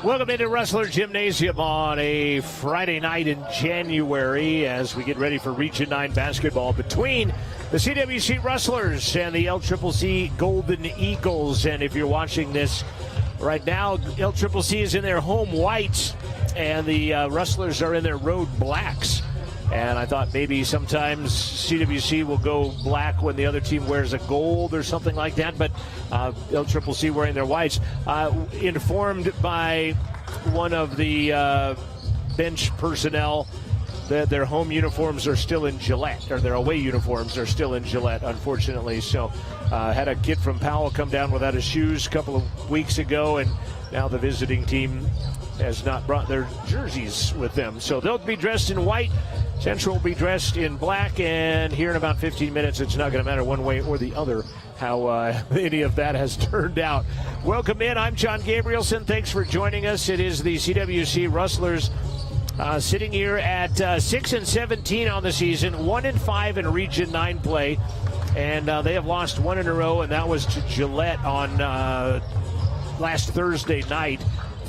Welcome into Rustler Gymnasium on a Friday night in January as we get ready for Region 9 basketball between the CWC Rustlers and the LCCC Golden Eagles. And if you're watching this right now, LCCC is in their home whites and the Rustlers are in their road blacks. And I thought maybe sometimes CWC will go black when the other team wears a gold or something like that. But LCCC wearing their whites. Informed by one of the bench personnel that their home uniforms are still in Gillette, or their away uniforms are still in Gillette, unfortunately. So had a kid from Powell come down without his shoes a couple of weeks ago, and now the visiting team has not brought their jerseys with them. So they'll be dressed in white. Central will be dressed in black, and here in about 15 minutes, it's not going to matter one way or the other how any of that has turned out. Welcome in. I'm John Gabrielson. Thanks for joining us. It is the CWC Rustlers sitting here at 6-17 on the season, 1-5 in Region 9 play, and they have lost one in a row, and that was to Gillette on last Thursday night.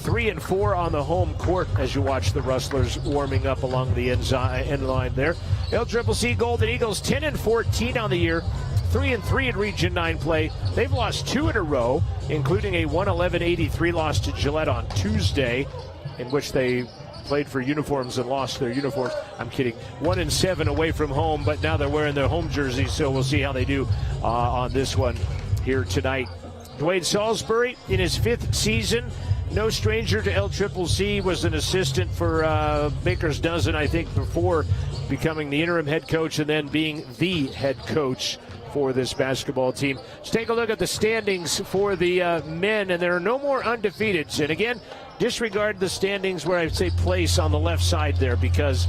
3-4 on the home court as you watch the Rustlers warming up along the end line there. LCCC Golden Eagles 10-14 on the year, 3-3 in Region 9 play. They've lost two in a row, including a 111-83 loss to Gillette on Tuesday, in which they played for uniforms and lost their uniforms. I'm kidding. 1-7 away from home, but now they're wearing their home jerseys, so we'll see how they do on this one here tonight. Dwayne Salisbury in his fifth season. No stranger to LCCC, was an assistant for Baker's Dozen, I think, before becoming the interim head coach and then being the head coach for this basketball team. Let's take a look at the standings for the men, and there are no more undefeateds. And again, disregard the standings where I say place on the left side there, because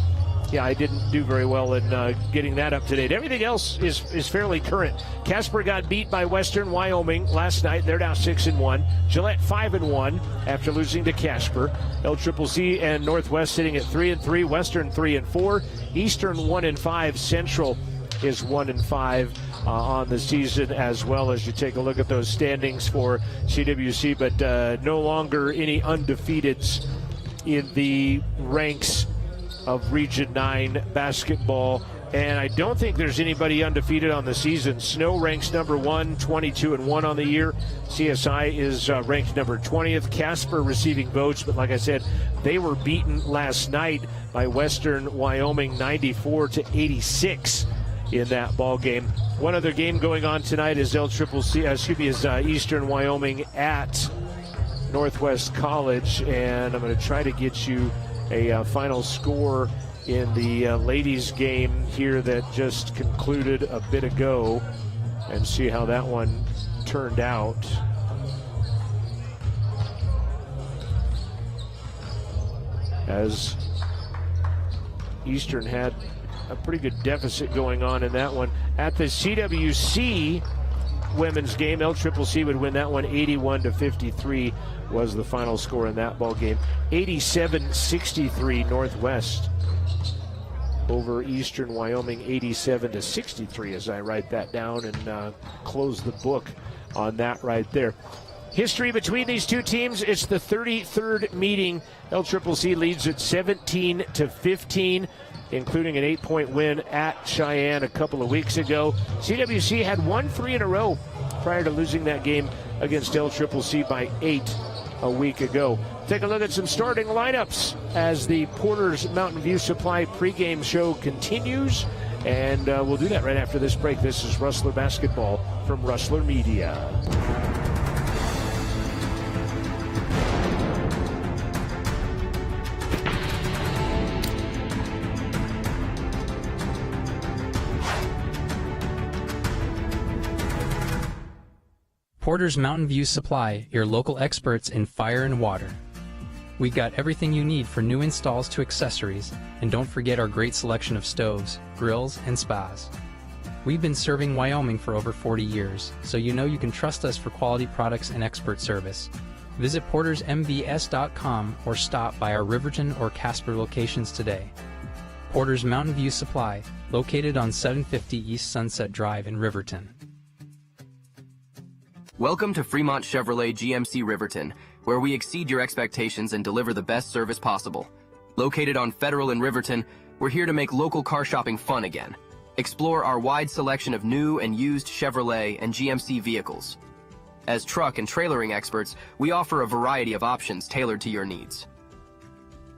I didn't do very well in getting that up to date. Everything else is fairly current. Casper got beat by Western Wyoming last night. They're now 6-1. Gillette 5-1 after losing to Casper. LCCC and Northwest sitting at 3-3. Western 3-4. Eastern 1-5. Central is 1-5 on the season, as well as you take a look at those standings for CWC, but no longer any undefeateds in the ranks of Region 9 basketball, and I don't think there's anybody undefeated on the season. Snow ranks number 1, 22-1 on the year. CSI is ranked number 20th. Casper receiving votes, but like I said, they were beaten last night by Western Wyoming 94-86 in that ball game. One other game going on tonight is Eastern Wyoming at Northwest College, and I'm going to try to get you a final score in the ladies game here that just concluded a bit ago, and see how that one turned out. As Eastern had a pretty good deficit going on in that one. At the CWC women's game, LCCC would win that one 81-53 was the final score in that ball game. 87-63 Northwest over Eastern Wyoming, 87-63 as I write that down and close the book on that right there. History between these two teams, it's the 33rd meeting. LCCC leads at 17-15, including an 8-point win at Cheyenne a couple of weeks ago. CWC had won 3 in a row prior to losing that game against LCCC by 8 a week ago. Take a look at some starting lineups as the Porter's Mountain View Supply pregame show continues, and we'll do that right after this break. This is Rustler Basketball from Rustler Media. Porter's Mountain View Supply, your local experts in fire and water. We've got everything you need for new installs to accessories, and don't forget our great selection of stoves, grills, and spas. We've been serving Wyoming for over 40 years, so you know you can trust us for quality products and expert service. Visit portersmvs.com or stop by our Riverton or Casper locations today. Porter's Mountain View Supply, located on 750 East Sunset Drive in Riverton. Welcome to Fremont Chevrolet GMC Riverton, where we exceed your expectations and deliver the best service possible. Located on Federal in Riverton, we're here to make local car shopping fun again. Explore our wide selection of new and used Chevrolet and GMC vehicles. As truck and trailering experts, we offer a variety of options tailored to your needs.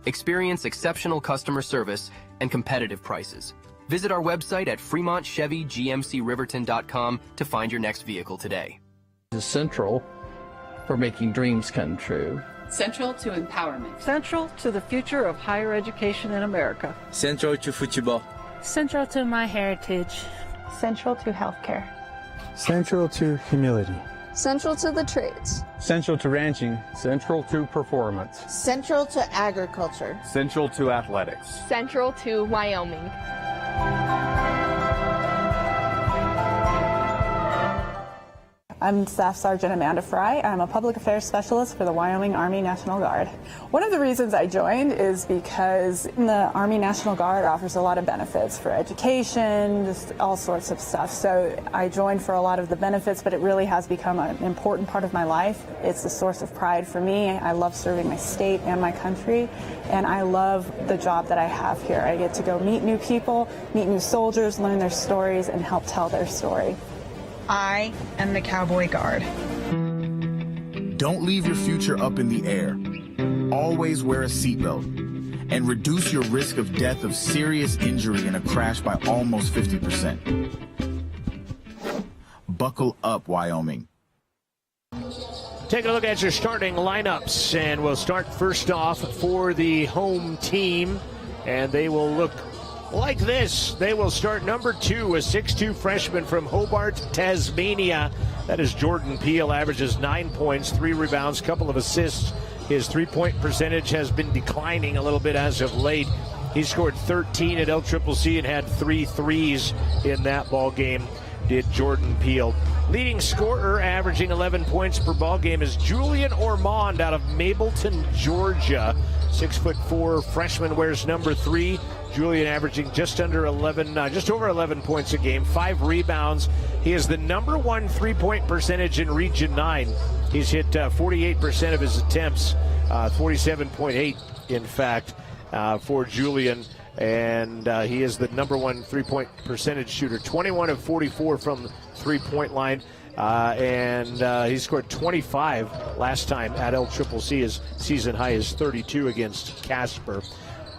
Experience exceptional customer service and competitive prices. Visit our website at FremontChevyGMCRiverton.com to find your next vehicle today. Is central for making dreams come true. Central to empowerment. Central to the future of higher education in America. Central to football. Central to my heritage. Central to healthcare. Central to humility. Central to the trades. Central to ranching. Central to performance. Central to agriculture. Central to athletics. Central to Wyoming. I'm Staff Sergeant Amanda Fry. I'm a public affairs specialist for the Wyoming Army National Guard. One of the reasons I joined is because the Army National Guard offers a lot of benefits for education, just all sorts of stuff. So I joined for a lot of the benefits, but it really has become an important part of my life. It's a source of pride for me. I love serving my state and my country, and I love the job that I have here. I get to go meet new people, meet new soldiers, learn their stories, and help tell their story. I am the Cowboy Guard. Don't leave your future up in the air. Always wear a seatbelt and reduce your risk of death of serious injury in a crash by almost 50%. Buckle up, Wyoming. Take a look at your starting lineups, and we'll start first off for the home team, and they will look like this. They will start number 2, a 6'2 freshman from Hobart, Tasmania. That is Jordan Peele, averages 9 points, 3 rebounds, couple of assists. His three-point percentage has been declining a little bit as of late. He scored 13 at LCCC and had 3 threes in that ball game, did Jordan Peele. Leading scorer, averaging 11 points per ball game, is Julian Ormond out of Mableton, Georgia. 6'4" freshman, wears number 3. Julian averaging just over 11 points a game, 5 rebounds. He is the number 1 three-point percentage in Region 9. He's hit 48% of his attempts, 47.8 in fact, for Julian. And he is the number 1 three-point percentage shooter, 21 of 44 from the three-point line. And he scored 25 last time at LCCC. His season high is 32 against Casper.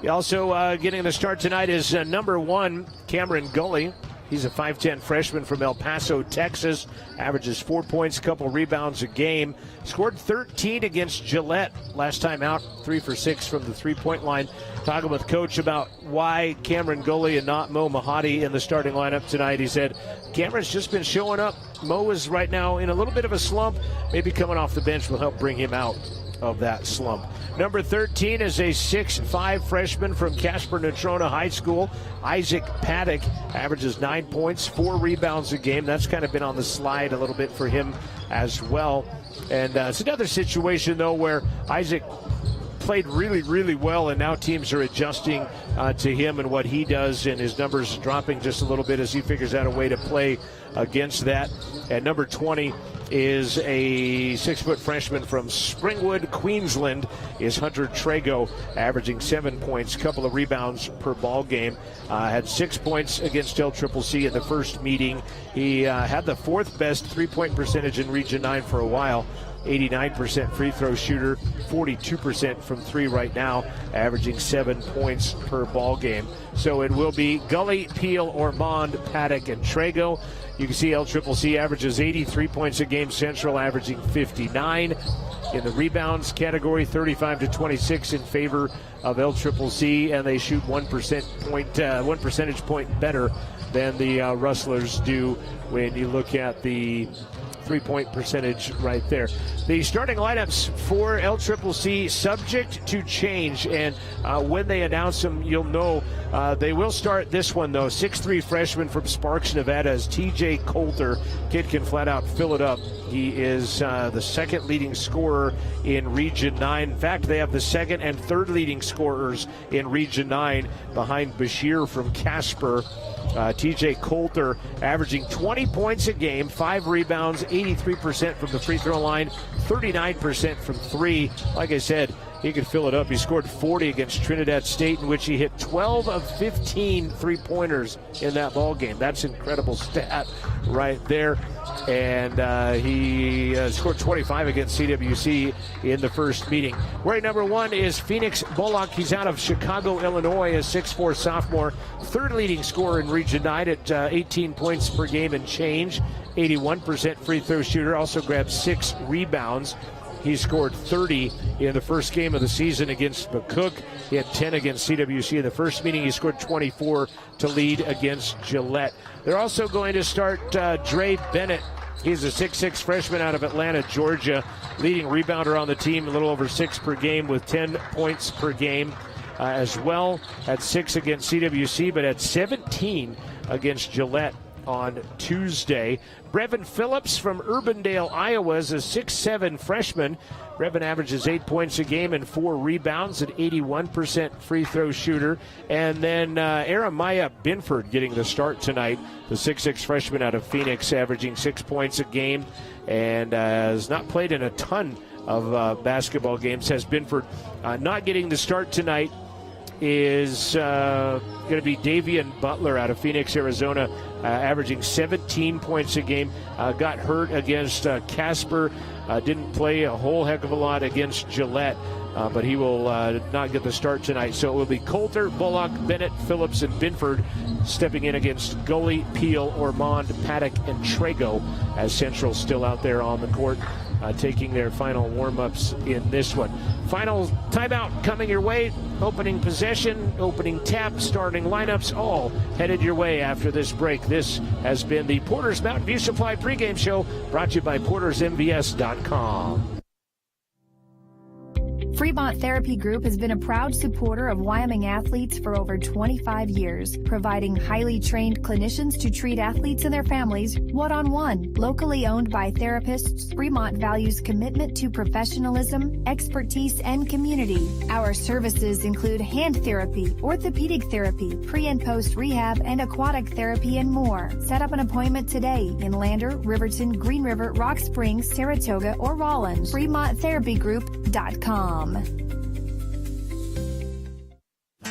Also getting the start tonight is number 1, Cameron Gully. He's a 5'10 freshman from El Paso, Texas. Averages 4 points, a couple rebounds a game. Scored 13 against Gillette last time out, 3 for 6 from the three-point line. Talking with Coach about why Cameron Gully and not Mo Mahadi in the starting lineup tonight. He said, Cameron's just been showing up. Mo is right now in a little bit of a slump. Maybe coming off the bench will help bring him out of that slump. Number 13 is a 6'5 freshman from Casper Natrona High School. Isaac Paddock averages 9 points, 4 rebounds a game. That's kind of been on the slide a little bit for him as well. And it's another situation, though, where Isaac played really, really well, and now teams are adjusting to him and what he does, and his numbers dropping just a little bit as he figures out a way to play against that. And number 20 is a 6-foot freshman from Springwood, Queensland, is Hunter Trago, averaging 7 points, couple of rebounds per ball game. Had 6 points against LCCC in the first meeting. He had the 4th best three-point percentage in Region 9 for a while. 89% free throw shooter, 42% from 3 right now, averaging 7 points per ball game. So it will be Gully, Peele, Ormond, Paddock, and Trago. You can see LCCC averages 83 points a game, Central averaging 59. In the rebounds category, 35 to 26 in favor of LCCC, and they shoot 1 percentage point better than the Rustlers do when you look at the three-point percentage right there. The starting lineups for LCCC subject to change, and when they announce them, you'll know. They will start this one, though. 6'3 freshman from Sparks, Nevada is TJ Coulter. Kid can flat out fill it up. He is the second leading scorer in Region 9. In fact, they have the second and third leading scorers in Region 9 behind Bashir from Casper. TJ Coulter averaging 20 points a game, 5 rebounds 83% from the free throw line, 39% from three. Like I said, he could fill it up. He scored 40 against Trinidad State, in which he hit 12 of 15 three-pointers in that ball game. That's an incredible stat right there. And he scored 25 against CWC in the first meeting. Ranked number one is Phoenix Bullock. He's out of Chicago, Illinois, a 6'4 sophomore, third leading scorer in Region 9 at 18 points per game and change, 81% free throw shooter, also grabbed 6 rebounds. He scored 30 in the first game of the season against McCook. He had 10 against CWC in the first meeting. He scored 24 to lead against Gillette. They're also going to start Dre Bennett. He's a 6'6 freshman out of Atlanta, Georgia, leading rebounder on the team, a little over 6 per game with 10 points per game as well. Had 6 against CWC, but had 17 against Gillette on Tuesday. Brevin Phillips from Urbandale, Iowa, is a 6'7 freshman. Brevin averages 8 points a game and 4 rebounds, an 81% free throw shooter. And then Aramaya Binford getting the start tonight, the 6'6 freshman out of Phoenix, averaging 6 points a game and has not played in a ton of basketball games. Has Binford not getting the start tonight is going to be Davian Butler out of Phoenix, Arizona, averaging 17 points a game. Got hurt against Casper. Didn't play a whole heck of a lot against Gillette, but he will not get the start tonight. So it will be Coulter, Bullock, Bennett, Phillips, and Binford stepping in against Gully, Peel, Ormond, Paddock, and Trago, as Central still out there on the court, taking their final warm-ups in this one. Final timeout coming your way. Opening possession, opening tap, starting lineups, all headed your way after this break. This has been the Porter's Mountain View Supply pregame show, brought to you by PortersMVS.com. Fremont Therapy Group has been a proud supporter of Wyoming athletes for over 25 years, providing highly trained clinicians to treat athletes and their families one-on-one. Locally owned by therapists, Fremont values commitment to professionalism, expertise, and community. Our services include hand therapy, orthopedic therapy, pre- and post-rehab, and aquatic therapy, and more. Set up an appointment today in Lander, Riverton, Green River, Rock Springs, Saratoga, or Rollins. FremontTherapyGroup.com.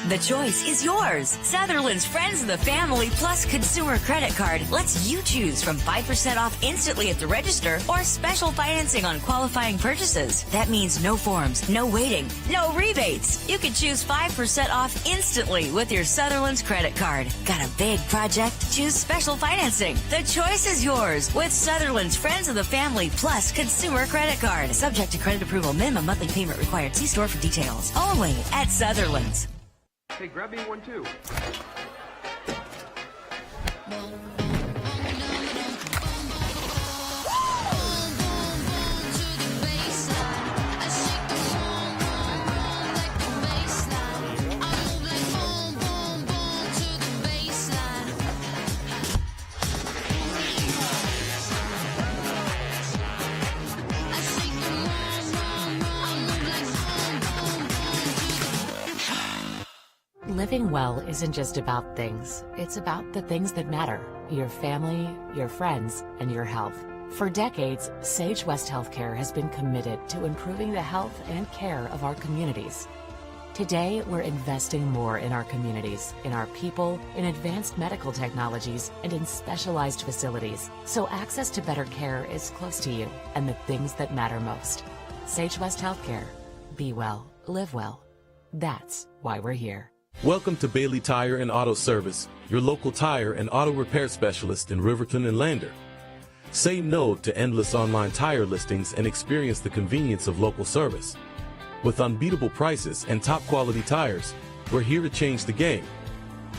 The choice is yours. Sutherland's Friends of the Family Plus Consumer Credit Card lets you choose from 5% off instantly at the register or special financing on qualifying purchases. That means no forms, no waiting, no rebates. You can choose 5% off instantly with your Sutherland's credit card. Got a big project? Choose special financing. The choice is yours with Sutherland's Friends of the Family Plus Consumer Credit Card. Subject to credit approval. Minimum monthly payment required. See store for details. Only at Sutherland's. Hey, grab me one too. Living well isn't just about things. It's about the things that matter. Your family, your friends, and your health. For decades, Sage West Healthcare has been committed to improving the health and care of our communities. Today, we're investing more in our communities, in our people, in advanced medical technologies, and in specialized facilities, so access to better care is close to you and the things that matter most. Sage West Healthcare. Be well, live well. That's why we're here. Welcome to Bailey Tire and Auto Service, your local tire and auto repair specialist in Riverton and Lander. Say no to endless online tire listings and experience the convenience of local service. With unbeatable prices and top quality tires, we're here to change the game.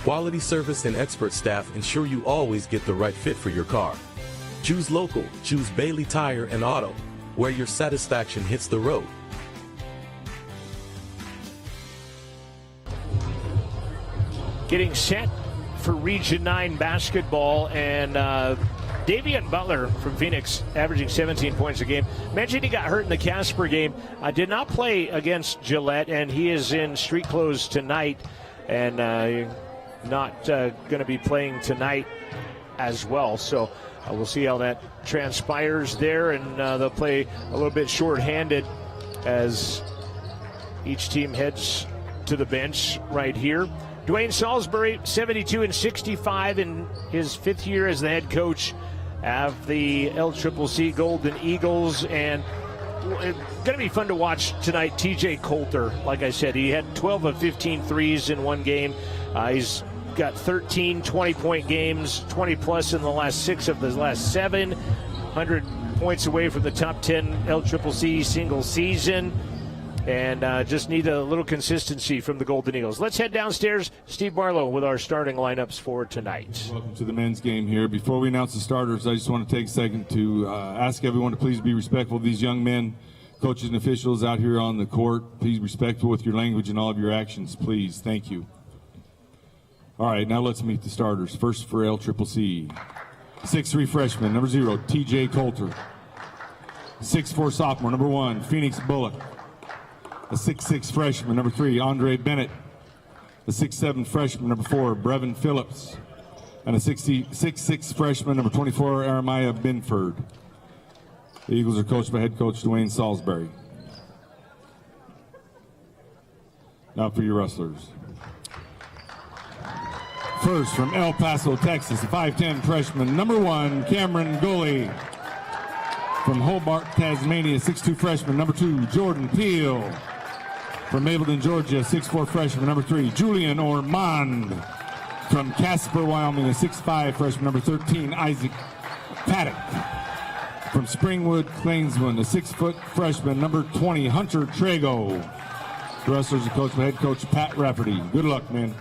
Quality service and expert staff ensure you always get the right fit for your car. Choose local, choose Bailey Tire and Auto, where your satisfaction hits the road. Getting set for Region 9 basketball, and Davian Butler from Phoenix averaging 17 points a game. Mentioned he got hurt in the Casper game. Did not play against Gillette, and he is in street clothes tonight, and not going to be playing tonight as well. So We'll see how that transpires there, and they'll play a little bit shorthanded as each team heads to the bench right here. Dwayne Salisbury, 72-65 in his 5th year as the head coach of the LCCC Golden Eagles, and it's going to be fun to watch tonight. TJ Coulter, like I said, he had 12 of 15 threes in one game. He's got 13 20-point games, 20-plus in the last 6 of the last 7, 100 points away from the top 10 LCCC single season, and just need a little consistency from the Golden Eagles. Let's head downstairs. Steve Barlow with our starting lineups for tonight. Welcome to the men's game here. Before we announce the starters, I just want to take a second to ask everyone to please be respectful of these young men, coaches and officials out here on the court. Please be respectful with your language and all of your actions, please. Thank you. All right, now let's meet the starters. First for LCCC, 6'3" freshman, number 0, TJ Coulter. 6'4" sophomore, number 1, Phoenix Bullock. A 6'6" freshman, number 3, Andre Bennett. A 6'7" freshman, number 4, Brevin Phillips. And a 6'6" freshman, number 24, Jeremiah Binford. The Eagles are coached by head coach Dwayne Salisbury. Now for your wrestlers. First from El Paso, Texas, a 5'10" freshman, number 1, Cameron Gully. From Hobart, Tasmania, 6'2" freshman, number 2, Jordan Peel. From Mapleton, Georgia, 6'4" freshman, number 3, Julian Ormond. From Casper, Wyoming, a 6'5" freshman, number 13, Isaac Paddock. From Springwood, Klainsman, a 6-foot freshman, number 20, Hunter Trago. The wrestlers are coached by head coach Pat Rafferty. Good luck, man.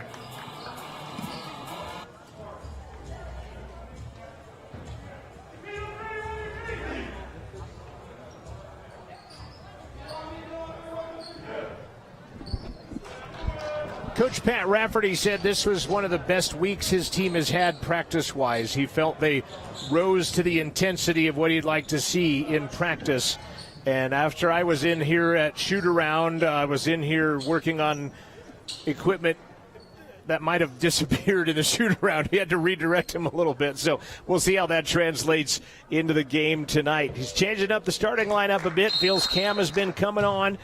Coach Pat Rafferty said this was one of the best weeks his team has had practice-wise. He felt they rose to the intensity of what he'd like to see in practice. And after I was in here at shoot-around, I was in here working on equipment that might have disappeared in the shoot-around. He had to redirect him a little bit. So we'll see how that translates into the game tonight. He's changing up the starting lineup a bit. Feels Cam has been coming on.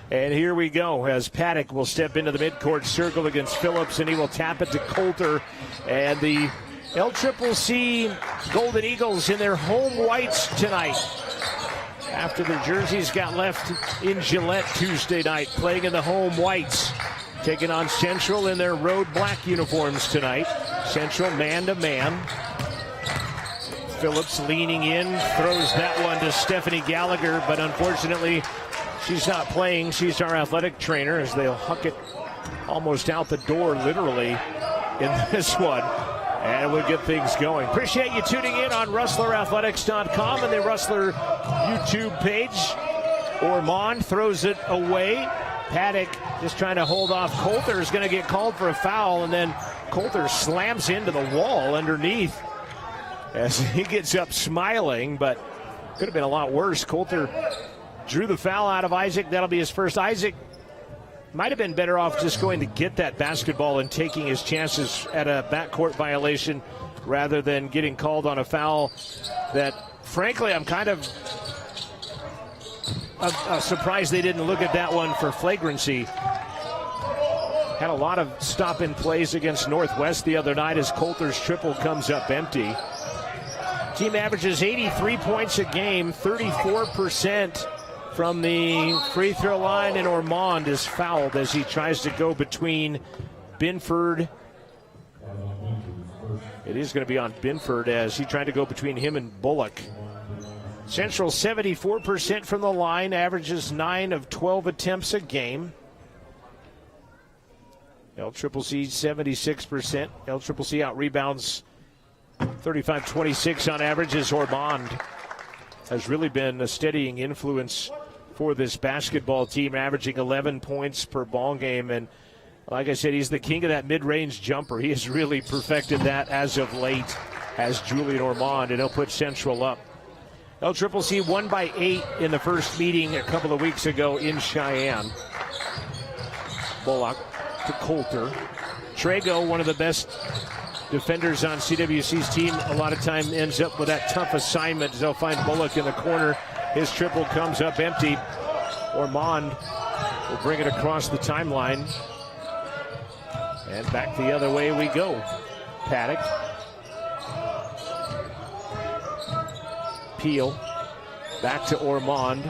And here we go as Paddock will step into the midcourt circle against Phillips, and he will tap it to Coulter. And the LCCC Golden Eagles in their home whites tonight, after their jerseys got left in Gillette Tuesday night, playing in the home whites, taking on Central in their road black uniforms tonight. Central man-to-man. Phillips leaning in, throws that one to Stephanie Gallagher, but unfortunately she's not playing. She's our athletic trainer as they'll huck it almost out the door, literally, in this one. And we'll get things going. Appreciate you tuning in on RustlerAthletics.com and the Rustler YouTube page. Ormond throws it away. Paddock just trying to hold off Coulter, is going to get called for a foul, and then Coulter slams into the wall underneath as he gets up smiling, but could have been a lot worse. Coulter drew the foul out of Isaac. That'll be his first. Isaac might have been better off just going to get that basketball and taking his chances at a backcourt violation rather than getting called on a foul that, frankly, I'm kind of surprised they didn't look at that one for flagrancy. Had a lot of stop-in plays against Northwest the other night as Coulter's triple comes up empty. Team averages 83 points a game, 34% from the free throw line, and Ormond is fouled as he tries to go between Binford. It is going to be on Binford as he tried to go between him and Bullock. Central 74% from the line, averages 9 of 12 attempts a game. LCCC 76%. LCCC out rebounds 35-26 on average as Ormond has really been a steadying influence for this basketball team, averaging 11 points per ball game. And like I said, he's the king of that mid-range jumper. He has really perfected that as of late as Julian Ormond, and he'll put Central up. LCCC won by 8 in the first meeting a couple of weeks ago in Cheyenne. Bullock to Coulter. Trago, one of the best defenders on CWC's team a lot of time ends up with that tough assignment. They'll find Bullock in the corner. His triple comes up empty. Ormond will bring it across the timeline. And back the other way we go. Paddock. Peel. Back to Ormond.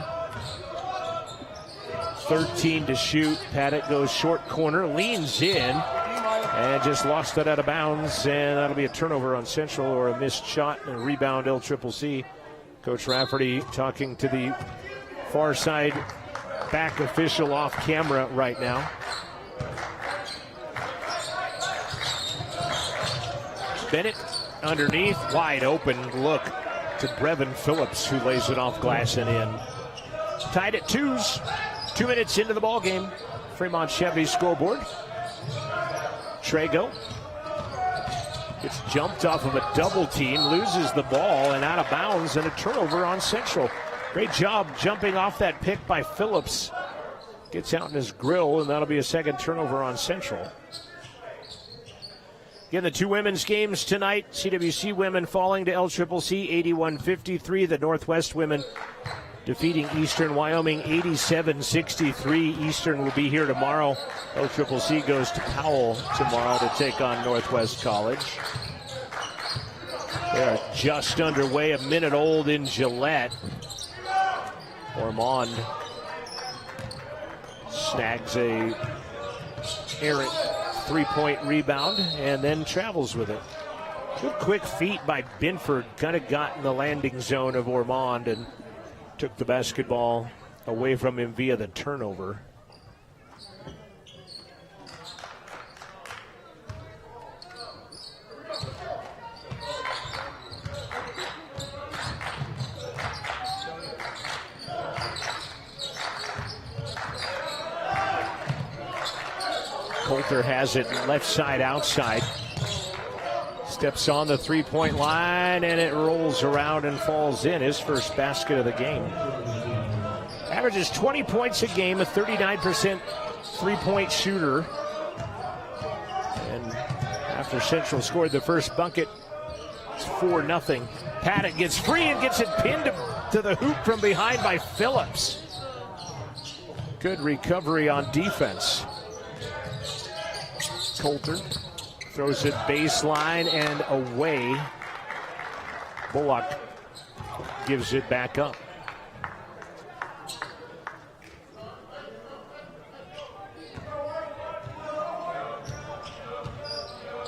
13 to shoot. Paddock goes short corner, leans in, and just lost it out of bounds. And that'll be a turnover on Central, or a missed shot and a rebound LCCC. Coach Rafferty talking to the far side back official off camera right now. Bennett underneath, wide open look to Brevin Phillips, who lays it off glass and in. Tied at 2s. 2 minutes into the ball game. Fremont Chevy scoreboard. Trago gets jumped off of a double team, loses the ball and out of bounds, and a turnover on Central. Great job jumping off that pick by Phillips. Gets out in his grill, and that'll be a second turnover on Central. Again, the 2 women's games tonight. CWC women falling to LCCC 81-53. The Northwest women defeating Eastern Wyoming 87-63. Eastern will be here tomorrow. LCCC goes to Powell tomorrow to take on Northwest College. They are just underway, a minute old in Gillette. Ormond snags a errant three-point rebound and then travels with it. Good quick feet by Binford. Kind of got in the landing zone of Ormond and took the basketball away from him via the turnover. Coulter has it left side outside. Steps on the three-point line, and it rolls around and falls in. His first basket of the game. Averages 20 points a game, a 39% three-point shooter. And after Central scored the first bucket, it's 4-0. Paddock gets free and gets it pinned to the hoop from behind by Phillips. Good recovery on defense. Coulter throws it baseline and away. Bullock gives it back up.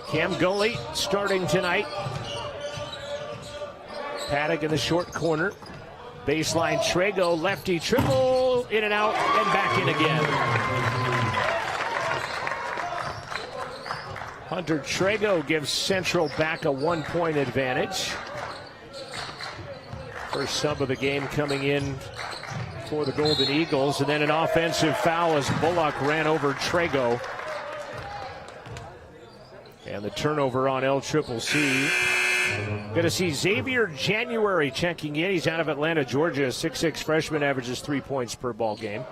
Cam Gully starting tonight. Paddock in the short corner. Baseline Trago, lefty triple, in and out, and back in again. Hunter Trago gives Central back a 1-point advantage. First sub of the game coming in for the Golden Eagles, and then an offensive foul as Bullock ran over Trago. And the turnover on LCCC. Going to see Xavier January checking in. He's out of Atlanta, Georgia. 6'6" freshman, averages 3 points per ball game.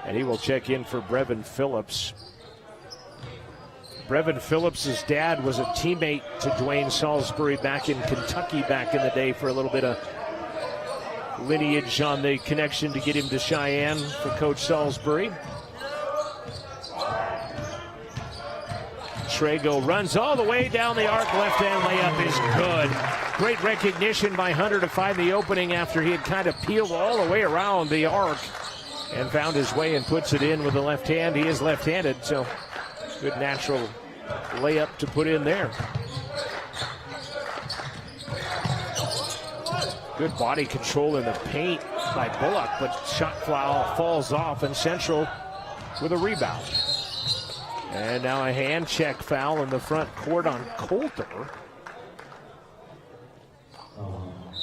And he will check in for Brevin Phillips. Brevin Phillips' dad was a teammate to Dwayne Salisbury back in Kentucky back in the day, for a little bit of lineage on the connection to get him to Cheyenne for Coach Salisbury. Trago runs all the way down the arc. Left-hand layup is good. Great recognition by Hunter to find the opening after he had kind of peeled all the way around the arc and found his way and puts it in with the left hand. He is left-handed, so good natural layup to put in there. Good body control in the paint by Bullock, but shot foul falls off, and Central with a rebound. And now a hand check foul in the front court on Coulter.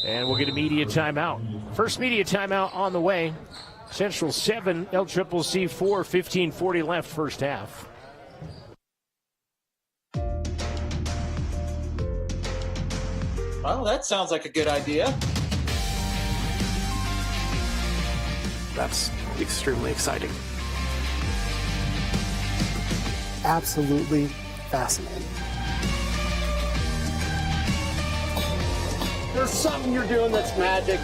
And we'll get a media timeout. First media timeout on the way. Central 7, LCCC 4, 15:40 left first half. Well, that sounds like a good idea. That's extremely exciting. Absolutely fascinating. There's something you're doing that's magic.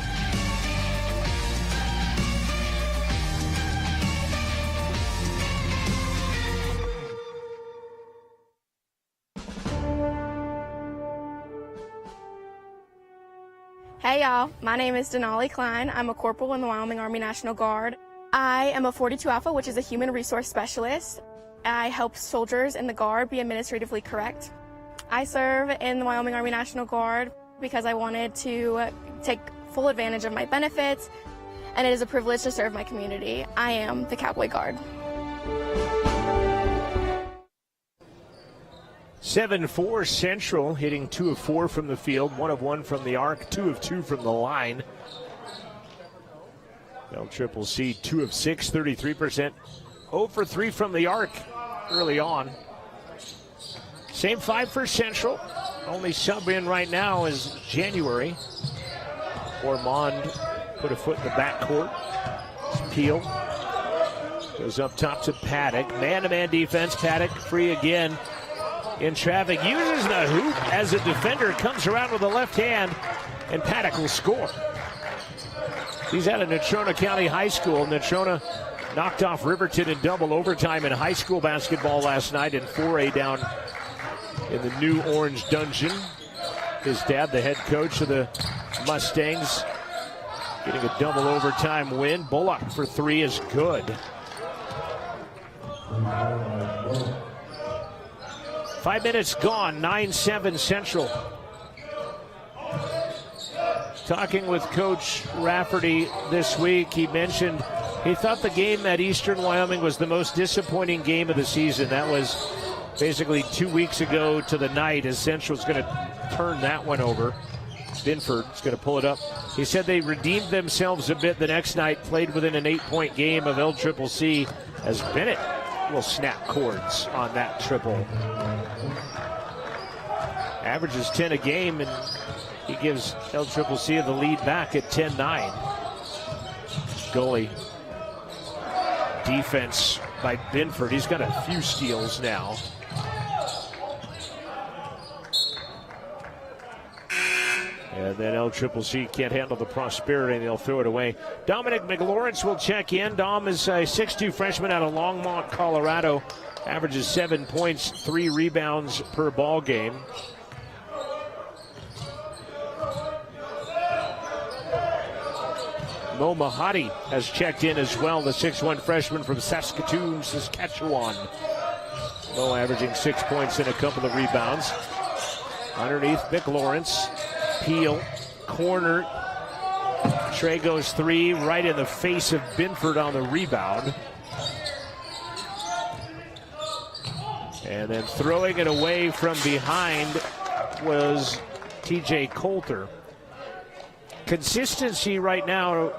Hey y'all, my name is Denali Klein. I'm a corporal in the Wyoming Army National Guard. I am a 42 Alpha, which is a human resource specialist. I help soldiers in the Guard be administratively correct. I serve in the Wyoming Army National Guard because I wanted to take full advantage of my benefits, and it is a privilege to serve my community. I am the Cowboy Guard. 7-4 Central, hitting 2 of 4 from the field, 1 of 1 from the arc, 2 of 2 from the line. LCCC 2 of 6, 33%, 0 for 3 from the arc early on. Same 5 for Central. Only sub in right now is January. Ormond put a foot in the backcourt. Peel goes up top to Paddock. Man-to-man defense. Paddock free again. In traffic, uses the hoop as a defender, comes around with the left hand, and Paddock will score. He's out of Natrona County High School. Natrona knocked off Riverton in double overtime in high school basketball last night in 4A down in the new Orange Dungeon. His dad, the head coach of the Mustangs, getting a double overtime win. Bullock for 3 is good. 5 minutes gone, 9-7 Central. Talking with Coach Rafferty this week, he mentioned he thought the game at Eastern Wyoming was the most disappointing game of the season. That was basically 2 weeks ago to the night, as Central's going to turn that one over. Binford's going to pull it up. He said they redeemed themselves a bit the next night, played within an 8-point game of LCCC, as Bennett will snap cords on that triple. Averages 10 a game, and he gives LCCC the lead back at 10-9. Goalie defense by Binford. He's got a few steals now. And then LCCC can't handle the prosperity, and they'll throw it away. Dominic McLawrence will check in. Dom is a 6'2 freshman out of Longmont, Colorado. Averages 7 points, 3 rebounds per ball game. Mo Mahadi has checked in as well, the 6'1 freshman from Saskatoon, Saskatchewan. Mo averaging 6 points and a couple of rebounds. Underneath McLawrence. Peel, corner. Trey goes 3, right in the face of Binford on the rebound. And then throwing it away from behind was TJ Coulter. Consistency right now,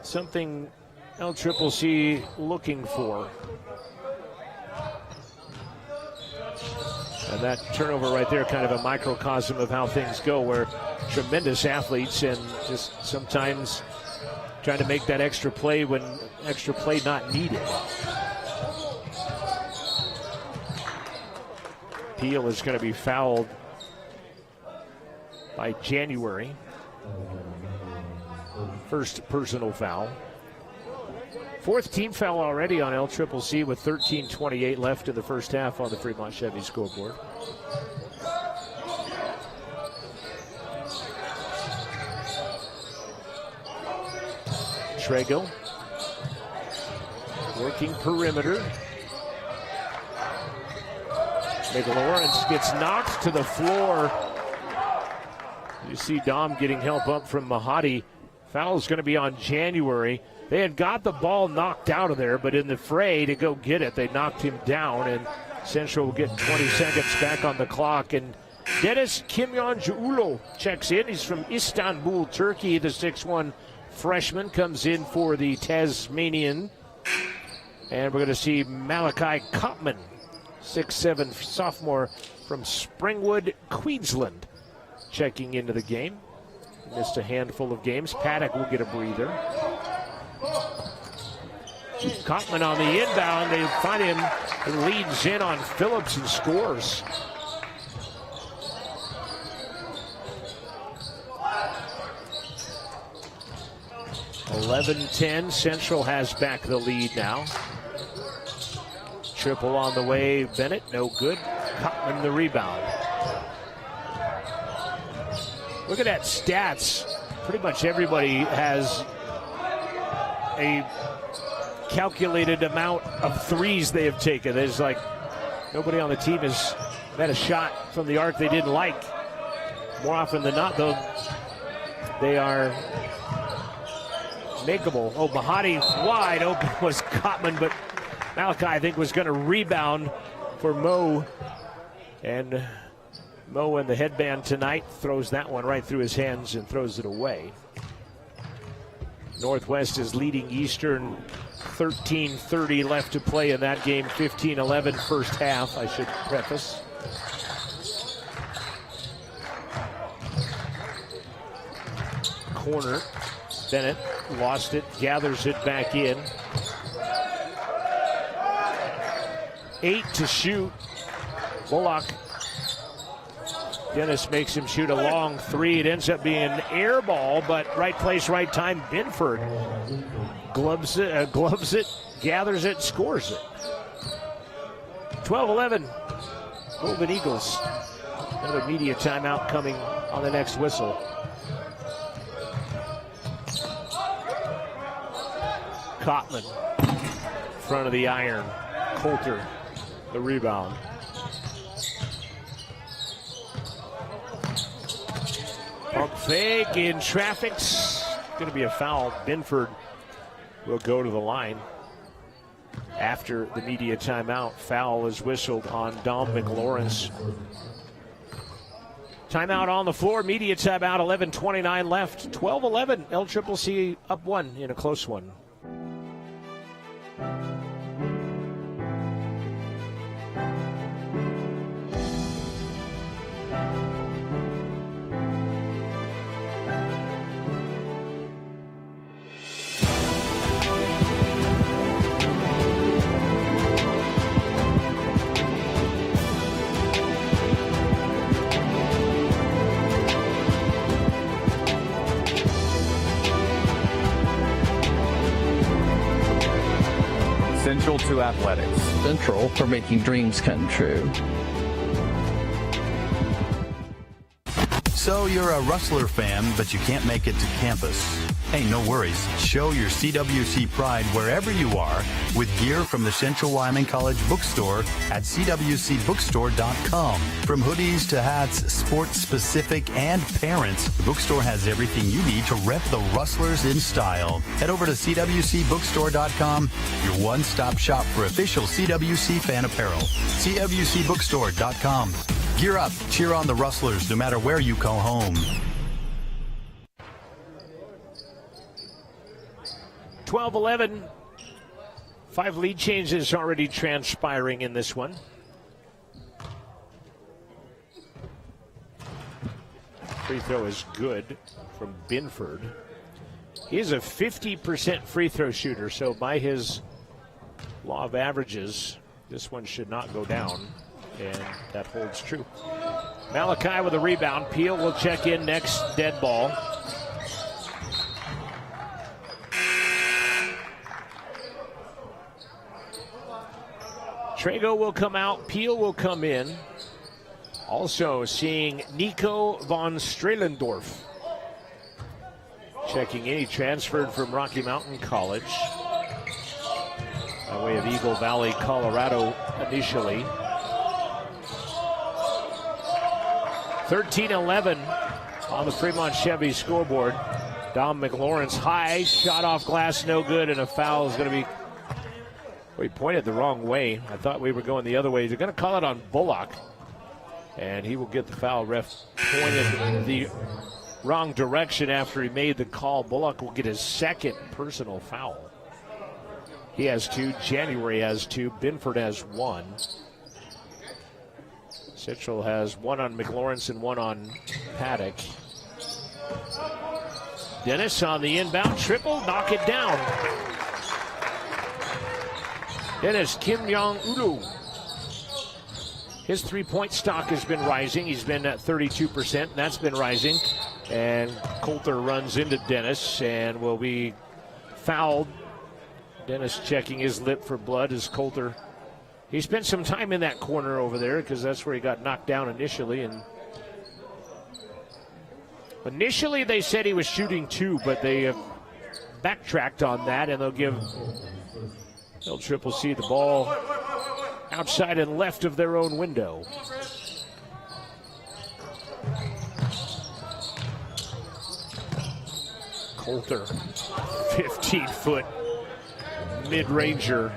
something LCCC looking for. And that turnover right there, kind of a microcosm of how things go, where tremendous athletes and just sometimes trying to make that extra play when extra play not needed. Peel is going to be fouled by January. First personal foul. 4th team foul already on LCCC with 13:28 left in the first half on the Fremont Chevy scoreboard. Trego working perimeter. McLawrence gets knocked to the floor. You see Dom getting help up from Mahadi. Foul is going to be on January. They had got the ball knocked out of there, but in the fray to go get it, they knocked him down, and Central will get 20 seconds back on the clock. And Dennis Kimyon-Juulo checks in. He's from Istanbul, Turkey. The 6'1 freshman comes in for the Tasmanian. And we're going to see Malachi Kopman, 6'7 sophomore from Springwood, Queensland, checking into the game. Missed a handful of games. Paddock will get a breather. Kopman on the inbound. They find him and leads in on Phillips and scores. 11-10. Central has back the lead now. Triple on the way. Bennett, no good. Cotman the rebound. Look at that stats. Pretty much everybody has a calculated amount of threes they have taken. There's like nobody on the team has had a shot from the arc they didn't like. More often than not, though, they are makeable. Oh, Bahati wide open was Cotman, but Malachi, I think, was going to rebound for Mo. And Mo in the headband tonight throws that one right through his hands and throws it away. Northwest is leading Eastern. 13:30 left to play in that game. 15-11 first half, I should preface. Corner. Bennett lost it, gathers it back in. 8 to shoot. Bullock. Dennis makes him shoot a long three. It ends up being an air ball, but right place, right time. Binford gloves it, gathers it, scores it. 12-11. Golden Eagles. Another media timeout coming on the next whistle. Cotman, front of the iron. Coulter, the rebound. Pump fake in traffic's going to be a foul. Binford will go to the line after the media timeout. Foul is whistled on Dom McLawrence. Timeout on the floor. Media timeout. 11:29 left. 12-11. LCCC up one in a close one. Central to athletics. Central for making dreams come true. So you're a Rustler fan, but you can't make it to campus. Hey, no worries. Show your CWC pride wherever you are with gear from the Central Wyoming College bookstore at cwcbookstore.com. From hoodies to hats, sports-specific and parents, the bookstore has everything you need to rep the Rustlers in style. Head over to cwcbookstore.com, your one-stop shop for official CWC fan apparel. cwcbookstore.com. Gear up, cheer on the Rustlers no matter where you call home. 12-11. 5 lead changes already transpiring in this one. Free throw is good from Binford. He's a 50% free throw shooter, so by his law of averages, this one should not go down, and that holds true. Malachi with a rebound. Peel will check in next, dead ball. Trago will come out. Peel will come in. Also seeing Nico von Strelendorf checking in. He transferred from Rocky Mountain College by way of Eagle Valley, Colorado initially. 13-11 on the Fremont Chevy scoreboard. Dom McLawrence high, shot off glass, no good, and a foul is going to be. We pointed the wrong way. I thought we were going the other way. They're going to call it on Bullock, and he will get the foul. Ref pointed the wrong direction after he made the call. Bullock will get his second personal foul. He has 2. January has 2. Binford has 1. Central has 1 on McLawrence and 1 on Paddock. Dennis on the inbound triple, knock it down. Dennis Kim Yong-Ulu. His three-point stock has been rising. He's been at 32%, and that's been rising. And Coulter runs into Dennis and will be fouled. Dennis checking his lip for blood as Coulter. He spent some time in that corner over there because that's where he got knocked down initially. And initially they said he was shooting 2, but they backtracked on that, and they'll give LCCC the ball outside and left of their own window. Coulter, 15-foot mid-ranger.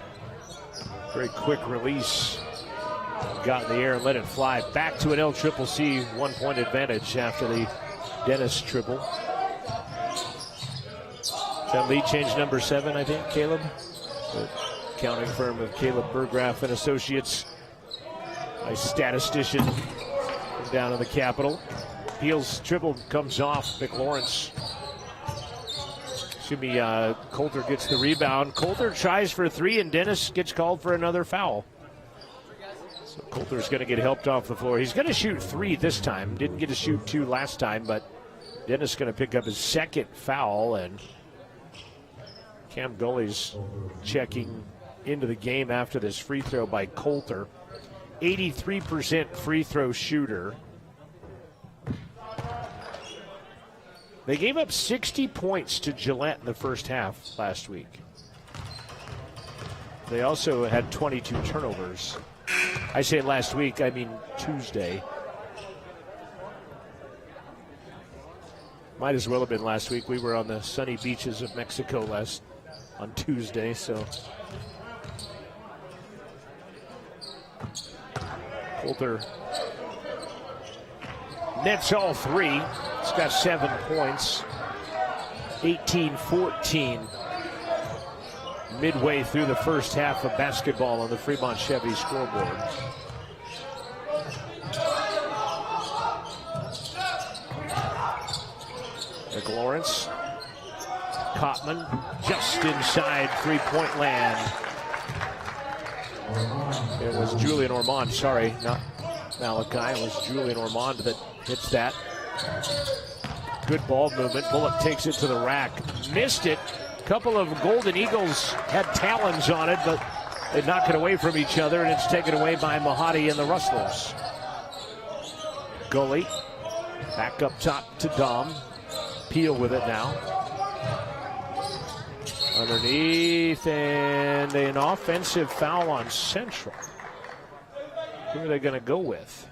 Very quick release. Got in the air and let it fly. Back to an LCCC 1-point advantage after the Dennis triple. That lead change number 7, I think, Caleb? The accounting firm of Caleb Burgraff and Associates. A statistician from down in the Capitol. Peel's triple comes off. McLawrence. Coulter gets the rebound. Coulter tries for 3, and Dennis gets called for another foul. So Coulter's going to get helped off the floor. He's going to shoot 3 this time. Didn't get to shoot 2 last time, but Dennis going to pick up his second foul, and Cam Gully's checking into the game after this free throw by Coulter. 83% free throw shooter. They gave up 60 points to Gillette in the first half last week. They also had 22 turnovers. I say last week, I mean Tuesday. Might as well have been last week. We were on the sunny beaches of Mexico on Tuesday, so. Coulter nets all 3. He's got 7 points. 18-14. Midway through the first half of basketball on the Fremont Chevy scoreboard. McLawrence. Kottman just inside three-point land. It was Julian Ormond, sorry, not Malachi. It was Julian Ormond that hits that. Good ball movement. Bullock takes it to the rack. Missed it. A couple of Golden Eagles had talons on it, but they knock it away from each other, and it's taken away by Mahadi and the Rustlers. Gully back up top to Dom. Peel with it now. Underneath, and an offensive foul on Central. Who are they going to go with?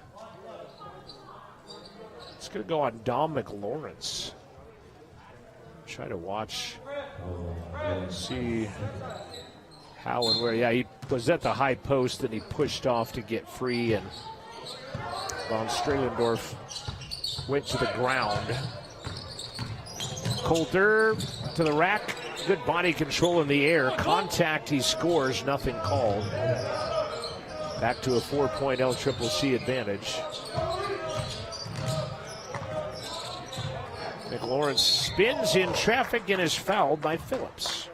It's going to go on Dom McLawrence. Try to watch, see how and where. Yeah, he was at the high post and he pushed off to get free, and Von Strelendorf went to the ground. Coulter to the rack. Good body control in the air. Contact, he scores. Nothing called. Back to a 4-point LCCC advantage. McLawrence spins in traffic and is fouled by Phillips.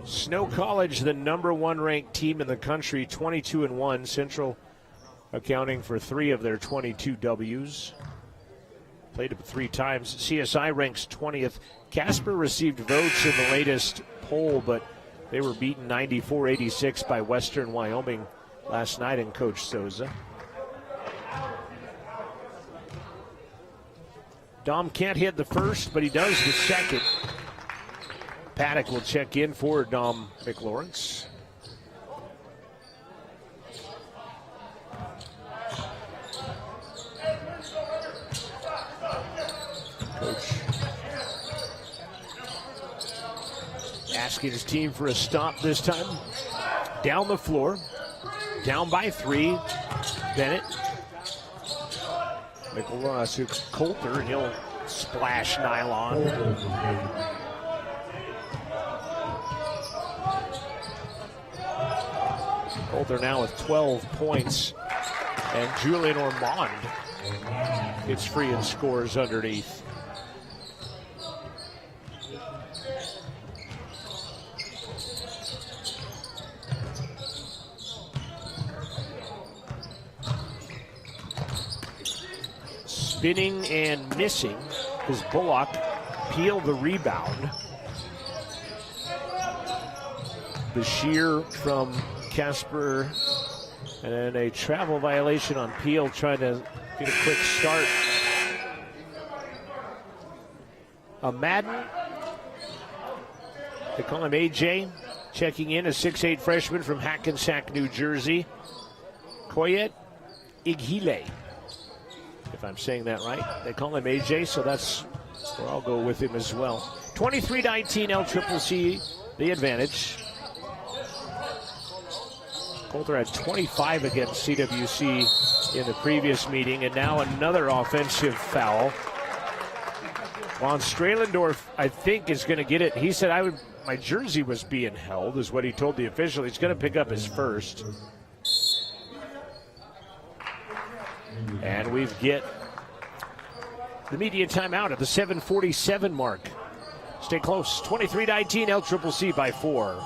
Snow College, the #1 ranked team in the country, 22-1. Central accounting for 3 of their 22 W's. Played it 3 times. CSI ranks 20th. Casper received votes in the latest poll, but they were beaten 94-86 by Western Wyoming last night in Coach Souza. Dom can't hit the first, but he does the second. Paddock will check in for Dom McLawrence. Coach asking his team for a stop this time. Down the floor. Down by 3. Bennett. McLawrence, Coulter, and he'll splash nylon. Coulter now with 12 points. And Julian Ormond gets free and scores underneath. spinning and missing as Bullock peeled the rebound. Bashir from Casper, and then a travel violation on Peel trying to get a quick start. A Madden, they call him AJ, checking in, a 6'8 freshman from Hackensack, New Jersey. Koyet Ighile, if I'm saying that right. They call him AJ, so that's where I'll go with him as well. 23-19 LCCC, the advantage. Coulter had 25 against CWC in the previous meeting, and now another offensive foul. Von Stralendorf, I think, is going to get it. He said, my jersey was being held, is what he told the official. He's going to pick up his first. And we get the media timeout at the 7:47 mark. Stay close. 23-19 LCCC by 4.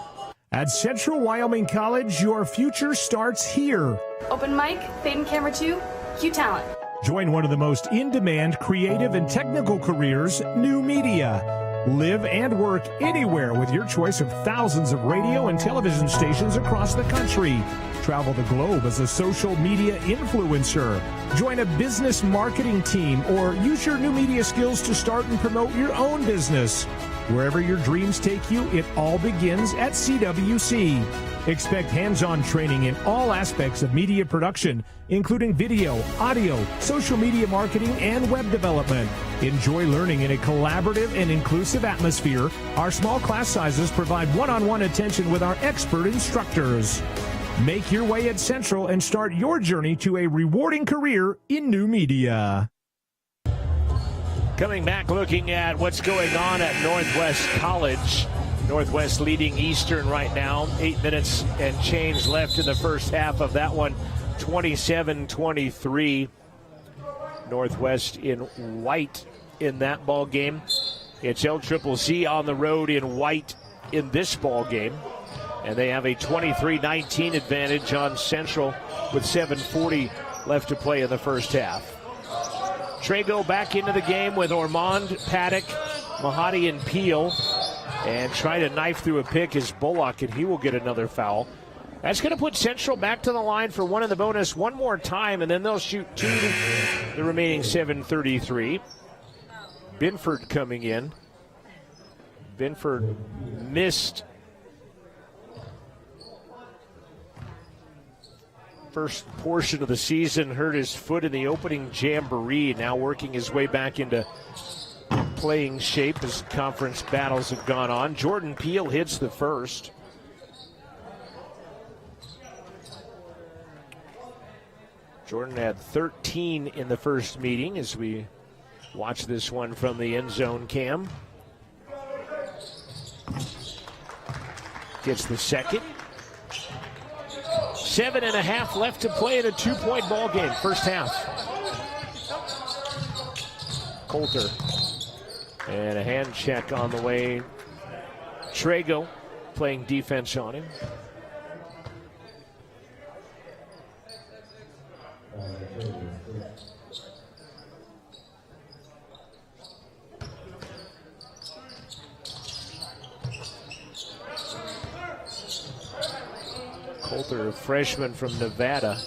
At Central Wyoming College, your future starts here. Open mic, fade and camera 2, Q Talent. Join one of the most in-demand creative and technical careers, new media. Live and work anywhere with your choice of thousands of radio and television stations across the country. Travel the globe as a social media influencer. Join a business marketing team or use your new media skills to start and promote your own business. Wherever your dreams take you, it all begins at CWC. Expect hands-on training in all aspects of media production, including video, audio, social media marketing, and web development. Enjoy learning in a collaborative and inclusive atmosphere. Our small class sizes provide one-on-one attention with our expert instructors. Make your way at Central and start your journey to a rewarding career in new media. Coming back, looking at what's going on at Northwest College. Northwest leading Eastern right now. 8 minutes and change left in the first half of that one. 27-23. Northwest in white in that ball game. It's LCCC on the road in white in this ball game. And they have a 23-19 advantage on Central with 7:40 left to play in the first half. Trago back into the game with Ormond, Paddock, Mahadi, and Peel. And try to knife through a pick is Bullock, and he will get another foul. That's going to put Central back to the line for one in the bonus one more time, and then they'll shoot two the remaining 7:33. Binford coming in. Binford missed first portion of the season, hurt his foot in the opening jamboree, now working his way back into playing shape as conference battles have gone on. Jordan Peel hits the first. Jordan had 13 in the first meeting as we watch this one from the end zone cam. Gets the second. 7.5 left to play in a 2-point ball game, first half. Coulter. And a hand check on the way. Trago playing defense on him. Coulter, a freshman from Nevada,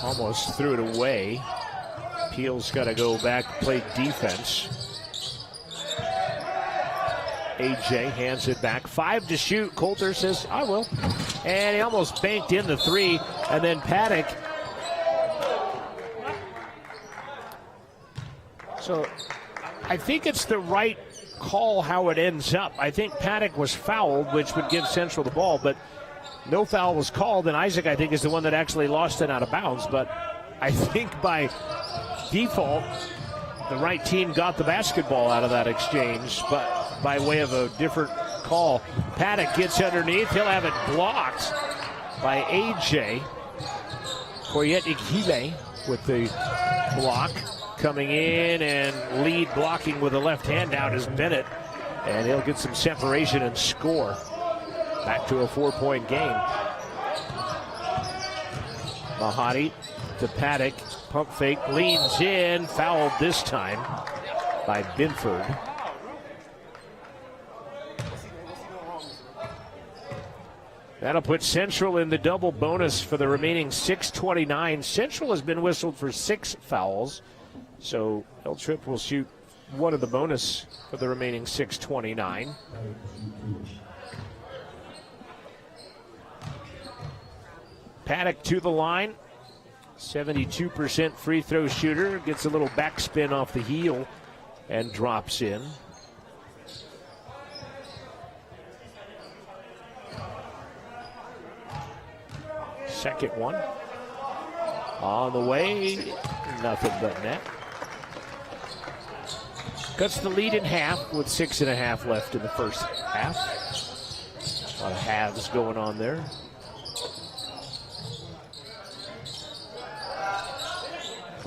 almost threw it away. Peel's got to go back, play defense. AJ hands it back. 5 to shoot. Coulter says, I will. And he almost banked in the 3. And then Paddock. So I think it's the right call how it ends up. I think Paddock was fouled, which would give Central the ball, but no foul was called. And Isaac, I think, is the one that actually lost it out of bounds. But I think by default, the right team got the basketball out of that exchange, but by way of a different call. Paddock gets underneath. He'll have it blocked by AJ. Koyet Ighile with the block. Coming in and lead blocking with the left hand out is Bennett. And he'll get some separation and score. Back to a 4-point game. Mahadi to Paddock. Pump fake, leans in, fouled this time by Binford. That'll put Central in the double bonus for the remaining 6:29. Central has been whistled for 6 fouls, so El Trip will shoot one of the bonus for the remaining 6:29. Paddock to the line, 72% free throw shooter, gets a little backspin off the heel and drops in. Second one on the way, nothing but net. Cuts the lead in half with 6.5 left in the first half. A lot of halves going on there.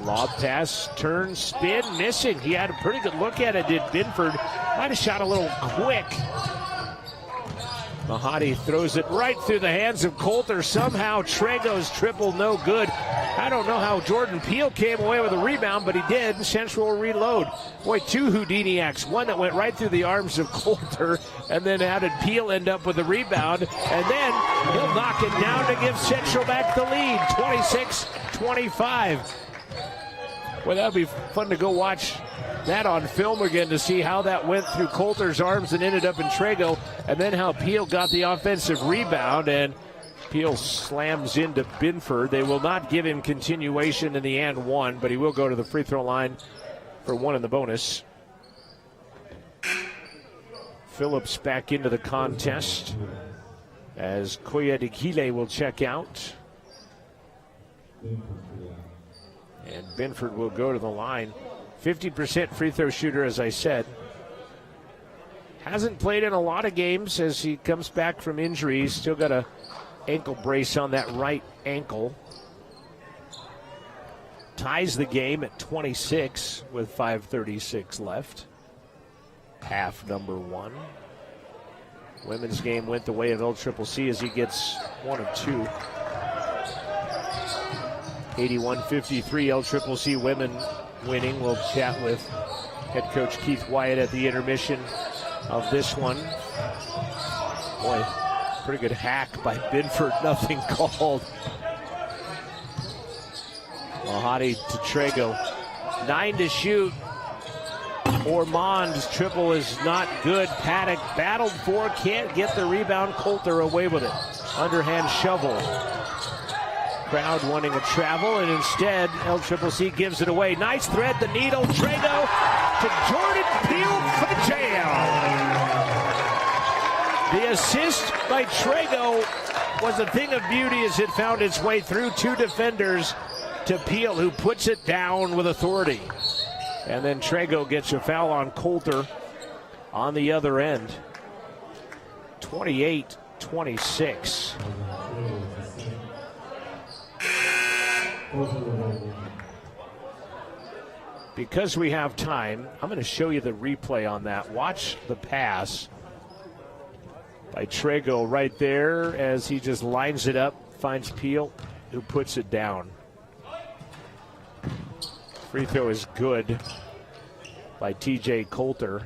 Lob pass, turn, spin, missing. He had a pretty good look at it, did Binford. Might have shot a little quick. Mahadi throws it right through the hands of Coulter. Somehow Trego's triple no good. I don't know how Jordan Peele came away with a rebound, but he did. Central will reload. Boy, 2 Houdiniacs. One that went right through the arms of Coulter, and then how did Peele end up with a rebound? And then he'll knock it down to give Central back the lead, 26-25. Well, that'll be fun to go watch that on film again to see how that went through Coulter's arms and ended up in Trego, and then how Peele got the offensive rebound, and Peele slams into Binford. They will not give him continuation in the and one, but he will go to the free throw line for one in the bonus. Phillips back into the contest as Koyedikile will check out. And Binford will go to the line. 50% free throw shooter, as I said. Hasn't played in a lot of games as he comes back from injury. He's still got a ankle brace on that right ankle. Ties the game at 26 with 5:36 left. Half number 1. Women's game went the way of LCCC as he gets 1 of 2. 81-53, LCCC women winning. We'll chat with head coach Keith Wyatt at the intermission of this one. Boy, pretty good hack by Binford, nothing called. Mahadi to Trego. 9 to shoot. Ormond's triple is not good. Paddock battled for, can't get the rebound. Coulter away with it. Underhand shovel. Crowd wanting a travel, and instead LCCC gives it away. Nice thread the needle. Trego to Jordan Peele for the jam. The assist by Trego was a thing of beauty as it found its way through 2 defenders to Peele, who puts it down with authority. And then Trego gets a foul on Coulter on the other end. 28-26. Because we have time, I'm going to show you the replay on that. Watch the pass by Trego right there as he just lines it up, finds Peele, who puts it down. Free throw is good by TJ Coulter.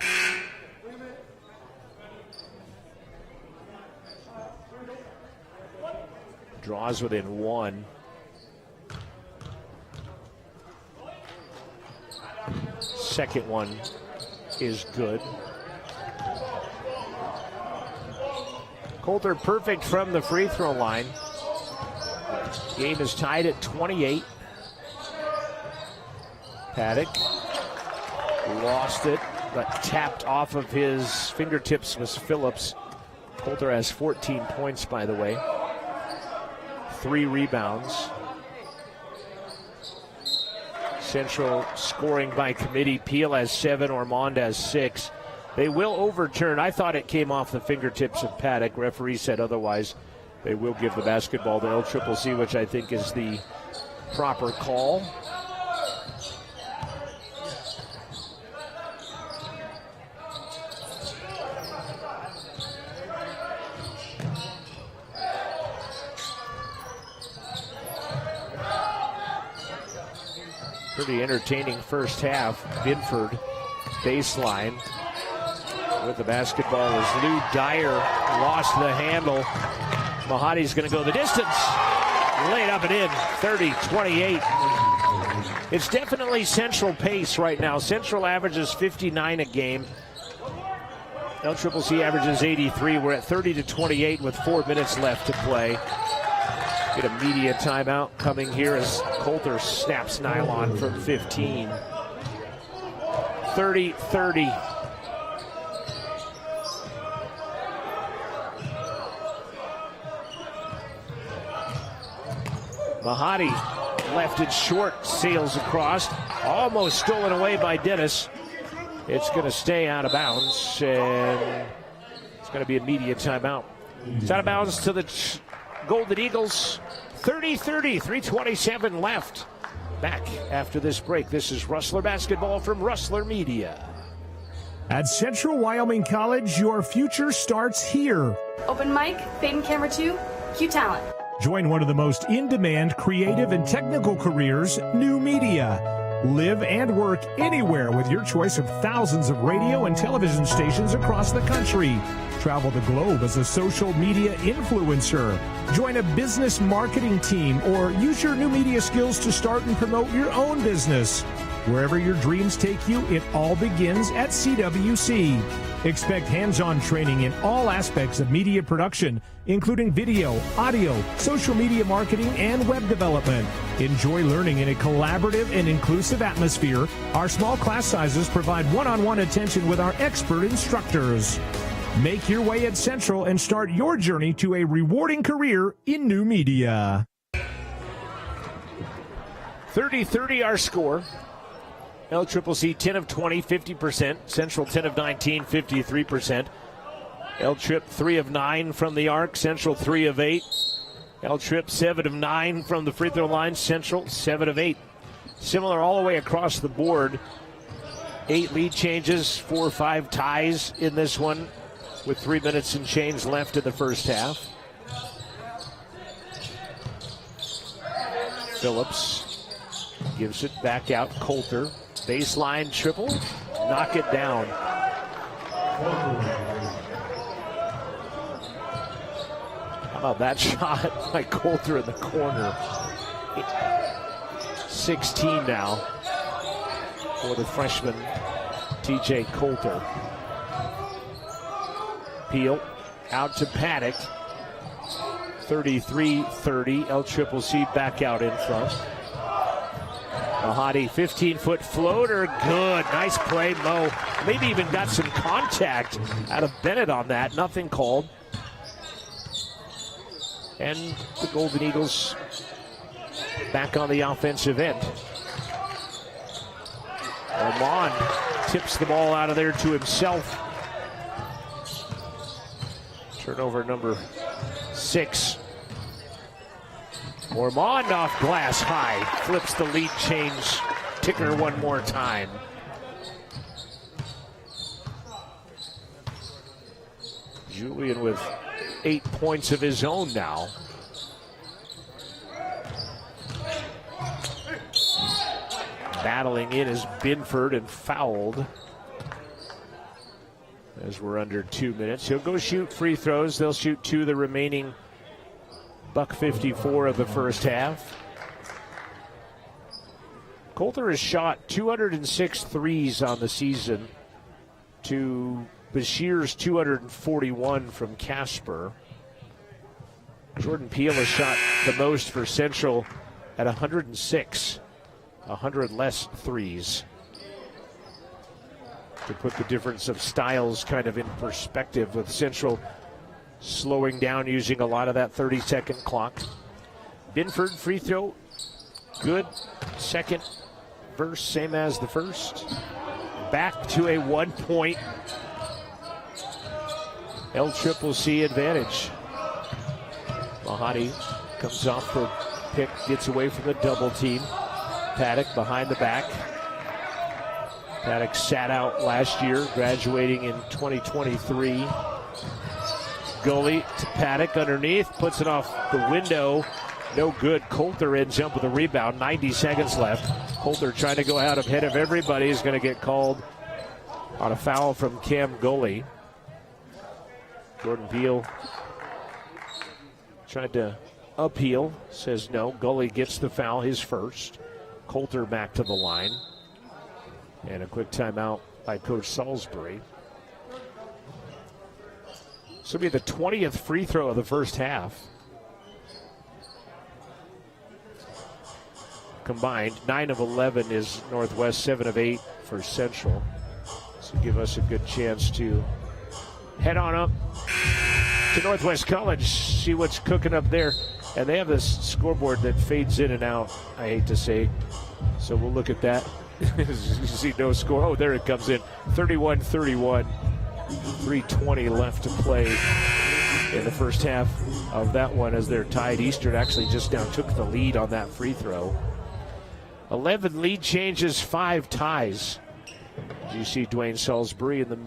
Draws within 1. Second one is good. Coulter perfect from the free throw line. Game is tied at 28. Paddock lost it, but tapped off of his fingertips was Phillips. Coulter has 14 points, by the way. 3 rebounds. Central scoring by committee. Peele has 7, Ormond has 6. They will overturn. I thought it came off the fingertips of Paddock. Referee said otherwise. They will give the basketball to LCCC, which I think is the proper call. Pretty entertaining first half. Binford baseline with the basketball as Lou Dyer lost the handle. Mahadi's going to go the distance. Laid up and in, 30-28. It's definitely Central pace right now. Central averages 59 a game. LCCC averages 83. We're at 30-28 with 4 minutes left to play. Get a media timeout coming here as Coulter snaps nylon from 15. 30-30. Mahadi left it short, sails across, almost stolen away by Dennis. It's going to stay out of bounds, and it's going to be a media timeout. It's out of bounds to the Golden Eagles. 30-30, 3:27 left. Back after this break. This is Rustler Basketball from Rustler Media. At Central Wyoming College, your future starts here. Open mic, fade and camera 2, Q Talent. Join one of the most in-demand creative and technical careers, new media. Live and work anywhere with your choice of thousands of radio and television stations across the country. Travel the globe as a social media influencer. Join a business marketing team or use your new media skills to start and promote your own business. Wherever your dreams take you, it all begins at CWC. Expect hands-on training in all aspects of media production, including video, audio, social media marketing, and web development. Enjoy learning in a collaborative and inclusive atmosphere. Our small class sizes provide one-on-one attention with our expert instructors. Make your way at Central and start your journey to a rewarding career in new media. 30-30 our score. LCCC 10 of 20, 50%. Central 10 of 19, 53%. L-Trip 3 of 9 from the arc. Central 3 of 8. L-Trip 7 of 9 from the free throw line. Central 7 of 8. Similar all the way across the board. 8 lead changes, 4 or 5 ties in this one with 3 minutes and change left in the first half. Phillips gives it back out. Coulter. Baseline triple. Knock it down. How about that shot by Coulter in the corner? 16 now for the freshman TJ Coulter. Peel out to Paddock. 33-30. LCCC back out in front. Mahadi, 15-foot floater, good. Nice play, Mo. Maybe even got some contact out of Bennett on that. Nothing called. And the Golden Eagles back on the offensive end. Ormond tips the ball out of there to himself. Turnover number 6. Ormond off glass high, flips the lead change ticker one more time. Julian with 8 points of his own now. Battling in is Binford and fouled as we're under 2 minutes. He'll go shoot free throws. They'll shoot 2 the remaining $154 of the first half. Coulter has shot 206 threes on the season to Bashir's 241 from Casper. Jordan Peel has shot the most for Central at 106, 100 less threes. To put the difference of styles kind of in perspective, with Central slowing down, using a lot of that 30-second clock. Binford free throw, good. Second verse, same as the first. Back to a 1-point LCCC advantage. Mahadi comes off the pick, gets away from the double team. Paddock behind the back. Paddock sat out last year, graduating in 2023. Goalie to Paddock underneath, puts it off the window. No good. Coulter ends up with a rebound. 90 seconds left. Coulter trying to go out ahead of everybody is going to get called on a foul from Cam Gully. Jordan Peele tried to appeal. Says no. Gully gets the foul, his first. Coulter back to the line. And a quick timeout by Coach Salisbury. This will be the 20th free throw of the first half. Combined, 9 of 11 is Northwest, 7 of 8 for Central. So give us a good chance to head on up to Northwest College, see what's cooking up there. And they have this scoreboard that fades in and out, I hate to say. So we'll look at that. You see no score. Oh, there it comes in. 31-31. 3:20 left to play in the first half of that one as they're tied. Eastern actually just now took the lead on that free throw. 11 lead changes, 5 ties. You see Dwayne Salisbury in the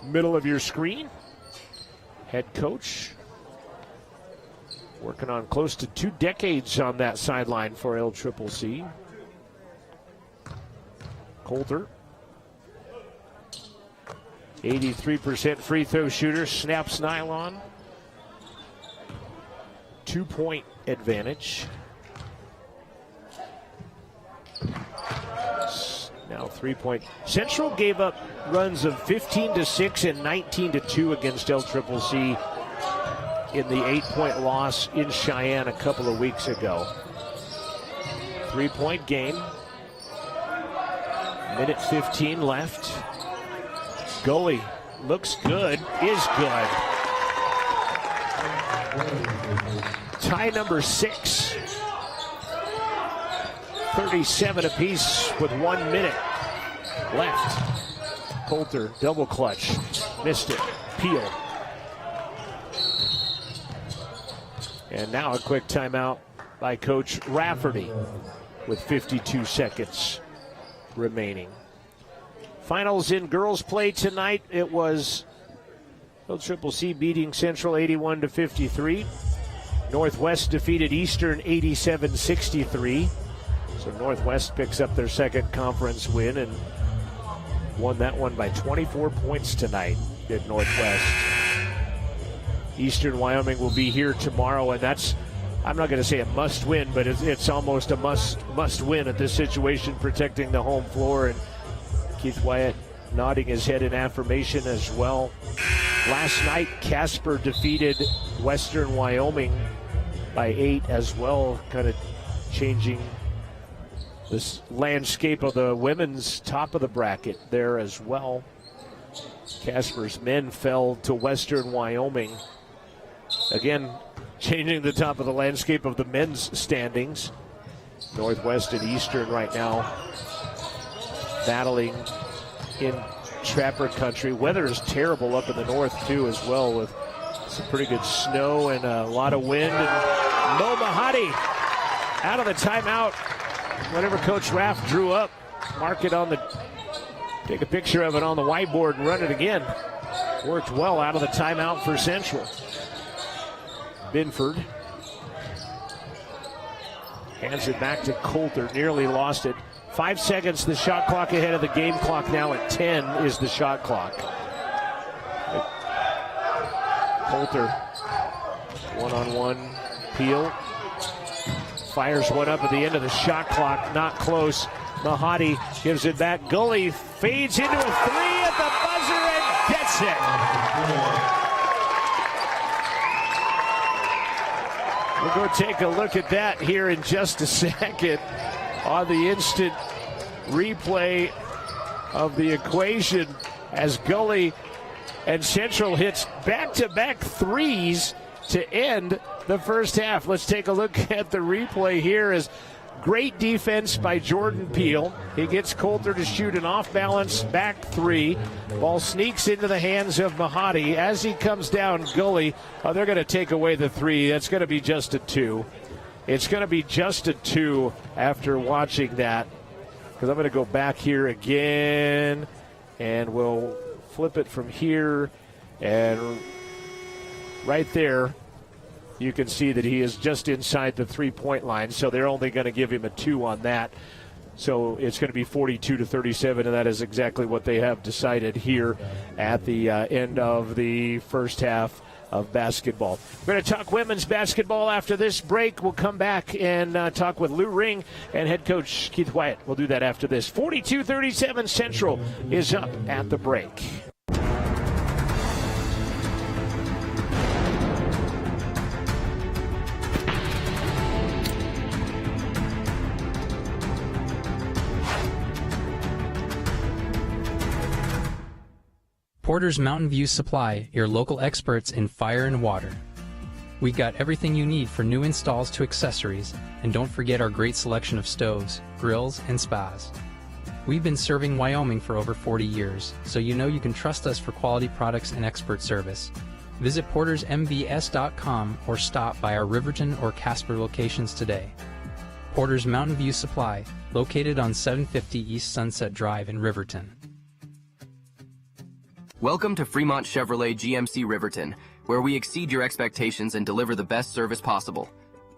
middle of your screen. Head coach working on close to 2 decades on that sideline for LCCC. Coulter, 83% free throw shooter, snaps nylon. 2-point advantage. Now 3-point. Central gave up runs of 15-6 and 19-2 against LCCC in the 8-point loss in Cheyenne a couple of weeks ago. 3-point game. Minute 15 left. Gully looks good, is good. Tie number 6. 37 apiece with 1 minute left. Coulter, double clutch. Missed it. Peel. And now a quick timeout by Coach Rafferty with 52 seconds remaining. Finals in girls play tonight. It was LCCC beating Central 81-53. Northwest defeated Eastern 87-63. So Northwest picks up their second conference win and won that one by 24 points tonight at Northwest. Eastern Wyoming will be here tomorrow, and that's, I'm not going to say a must win, but it's almost a must win at this situation, protecting the home floor. And Keith Wyatt nodding his head in affirmation as well. Last night, Casper defeated Western Wyoming by 8 as well, kind of changing this landscape of the women's top of the bracket there as well. Casper's men fell to Western Wyoming. Again, changing the top of the landscape of the men's standings. Northwest and Eastern right now battling in Trapper country. Weather is terrible up in the north too as well, with some pretty good snow and a lot of wind. And Mo Mahadi out of the timeout. Whatever Coach Raff drew up, mark it on the, take a picture of it on the whiteboard and run it again. Worked well out of the timeout for Central. Binford hands it back to Coulter, nearly lost it. 5 seconds, the shot clock ahead of the game clock now at 10 is the shot clock. Coulter, one-on-one, Peel. Fires one up at the end of the shot clock, not close. Mahadi gives it back. Gully fades into a 3 at the buzzer and gets it. We'll go take a look at that here in just a second on the instant replay of the equation as Gully and Central hits back-to-back threes to end the first half. Let's take a look at the replay here as great defense by Jordan Peel. He gets Coulter to shoot an off-balance back 3. Ball sneaks into the hands of Mahadi. As he comes down, Gully, they're going to take away the 3. That's going to be just a 2. It's going to be just a 2 after watching that, because I'm going to go back here again, and we'll flip it from here, and right there, you can see that he is just inside the three-point line, so they're only going to give him a 2 on that. So it's going to be 42-37, and that is exactly what they have decided here at the end of the first half of basketball. We're going to talk women's basketball after this break. We'll come back and talk with Lou Ring and head coach Keith Wyatt. We'll do that after this. 42-37 Central is up at the break. Porter's Mountain View Supply, your local experts in fire and water. We got everything you need for new installs to accessories, and don't forget our great selection of stoves, grills, and spas. We've been serving Wyoming for over 40 years, so you know you can trust us for quality products and expert service. Visit portersmbs.com or stop by our Riverton or Casper locations today. Porter's Mountain View Supply, located on 750 East Sunset Drive in Riverton. Welcome to Fremont Chevrolet GMC Riverton, where we exceed your expectations and deliver the best service possible.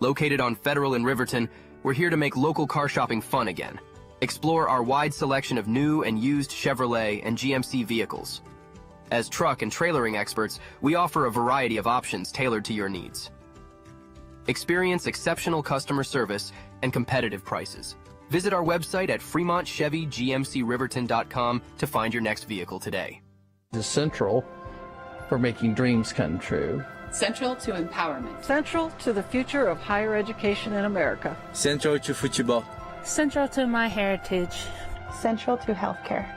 Located on Federal in Riverton, we're here to make local car shopping fun again. Explore our wide selection of new and used Chevrolet and GMC vehicles. As truck and trailering experts, we offer a variety of options tailored to your needs. Experience exceptional customer service and competitive prices. Visit our website at FremontChevyGMCRiverton.com to find your next vehicle today. Is central for making dreams come true. Central to empowerment. Central to the future of higher education in America. Central to football. Central to my heritage. Central to healthcare.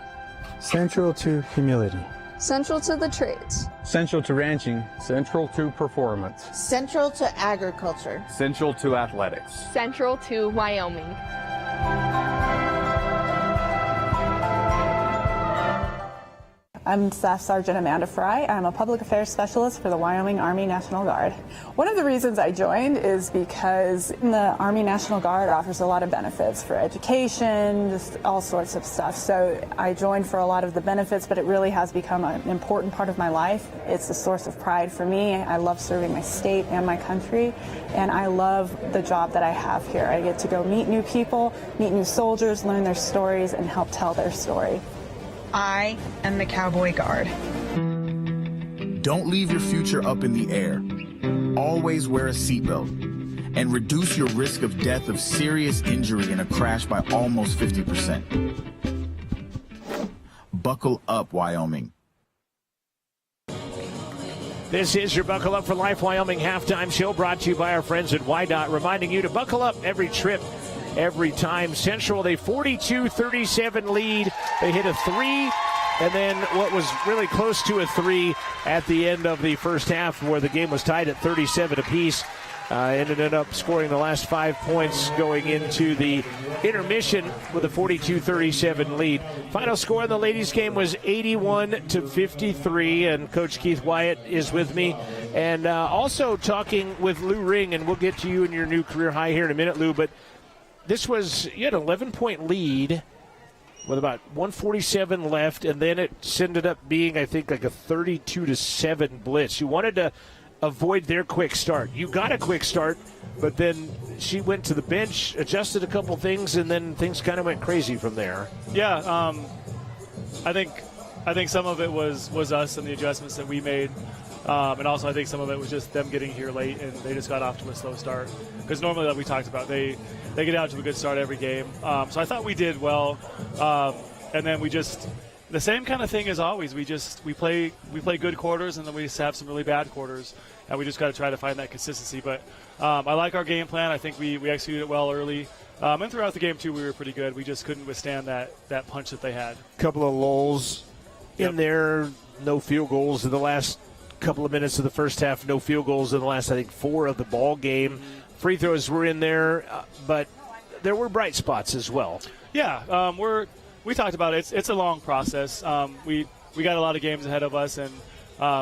Central to humility. Central to the trades. Central to ranching. Central to performance. Central to agriculture. Central to athletics. Central to Wyoming. I'm Staff Sergeant Amanda Fry. I'm a public affairs specialist for the Wyoming Army National Guard. One of the reasons I joined is because the Army National Guard offers a lot of benefits for education, just all sorts of stuff. So I joined for a lot of the benefits, but it really has become an important part of my life. It's a source of pride for me. I love serving my state and my country, and I love the job that I have here. I get to go meet new people, meet new soldiers, learn their stories, and help tell their story. I am the Cowboy Guard. Don't leave your future up in the air. Always wear a seatbelt and reduce your risk of death of serious injury in a crash by almost 50%. Buckle up, Wyoming. This is your Buckle Up for Life Wyoming halftime show, brought to you by our friends at YDOT, reminding you to buckle up every trip, every time. Central, they 42-37 lead. They hit a 3, and then what was really close to a 3 at the end of the first half, where the game was tied at 37 apiece. Ended up scoring the last 5 points going into the intermission with a 42-37 lead. Final score in the ladies' game was 81-53, and Coach Keith Wyatt is with me. And also talking with Lou Ring, and we'll get to you and your new career high here in a minute, Lou, but you had an 11-point lead with about 147 left, and then it ended up being, I think, like a 32-7 blitz. You wanted to avoid their quick start. You got a quick start, but then she went to the bench, adjusted a couple things, and then things kind of went crazy from there. Yeah, I think some of it was us and the adjustments that we made. And also I think some of it was just them getting here late, and they just got off to a slow start. Because normally, like we talked about, they get out to a good start every game. So I thought we did well. And then we just – the same kind of thing as always. We play good quarters, and then we just have some really bad quarters. And we just got to try to find that consistency. But I like our game plan. I think we executed it well early. And throughout the game, too, we were pretty good. We just couldn't withstand that punch that they had. A couple of lulls in there, no field goals in the last couple of minutes of the first half, no field goals in the last, I think, 4 of the ball game. Free throws were in there, but there were bright spots as well. Yeah, we talked about it. It's a long process. We got a lot of games ahead of us, and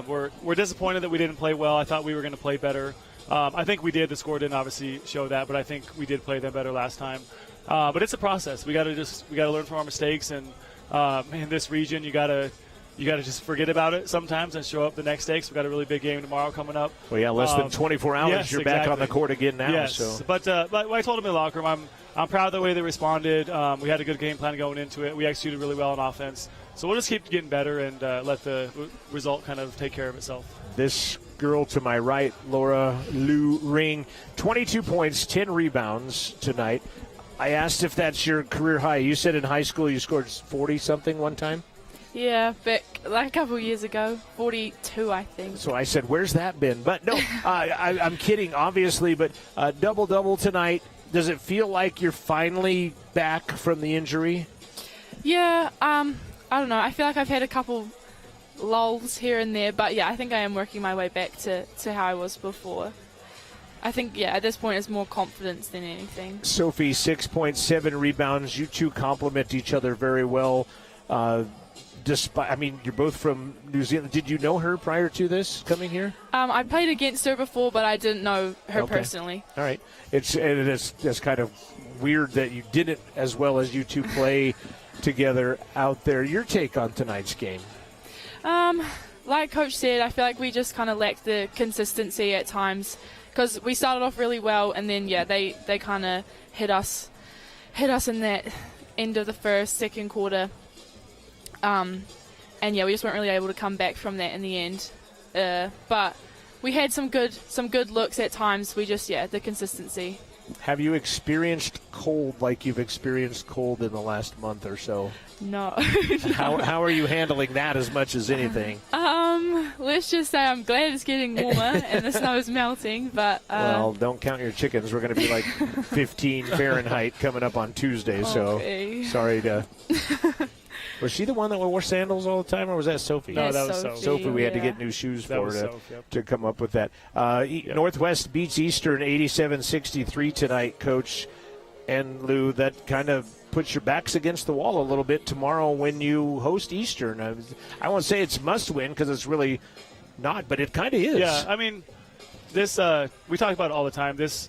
we're disappointed that we didn't play well. I thought we were going to play better. I think we did. The score didn't obviously show that, but I think we did play them better last time. But it's a process. We got to learn from our mistakes, and in this region, you got to you got to just forget about it sometimes and show up the next day. So we've got a really big game tomorrow coming up. Well, yeah, less than 24 hours. Yes, You're back on the exactly. court again now. Yes, So. but I told them in the locker room, I'm proud of the way they responded. We had a good game plan going into it. We executed really well on offense. So we'll just keep getting better and let the result kind of take care of itself. This girl to my right, Laura Lou Ring, 22 points, 10 rebounds tonight. I asked if that's your career high. You said in high school you scored 40-something one time? Yeah, back like a couple of years ago, 42, I think. So I said, where's that been? But no, I'm kidding, obviously, but double-double tonight. Does it feel like you're finally back from the injury? Yeah, I don't know. I feel like I've had a couple lulls here and there, but yeah, I think I am working my way back to how I was before. I think, yeah, at this point it's more confidence than anything. Sophie, 6.7 rebounds. You two complement each other very well. You're both from New Zealand. Did you know her prior to this coming here? I played against her before, but I didn't know her personally. All right. It's kind of weird that you didn't, as well as you two play together out there. Your take on tonight's game? Like Coach said, I feel like we just kind of lacked the consistency at times because we started off really well, and then they kind of hit us in that end of the second quarter. And yeah, we just weren't really able to come back from that in the end. But we had some good looks at times. We just the consistency. Have you experienced cold like you've experienced cold in the last month or so? No. How are you handling that as much as anything? Let's just say I'm glad it's getting warmer and the snow's melting. But well, don't count your chickens. We're going to be like 15 Fahrenheit coming up on Tuesday. Okay. So sorry to. Was she the one that wore sandals all the time, or was that Sophie? No, that was Sophie. Sophie, we had to get new shoes for her to come up with that. Northwest beats Eastern 87-63 tonight, Coach. And, Lou, that kind of puts your backs against the wall a little bit tomorrow when you host Eastern. I won't say it's must-win because it's really not, but it kind of is. Yeah, I mean, this we talk about it all the time. This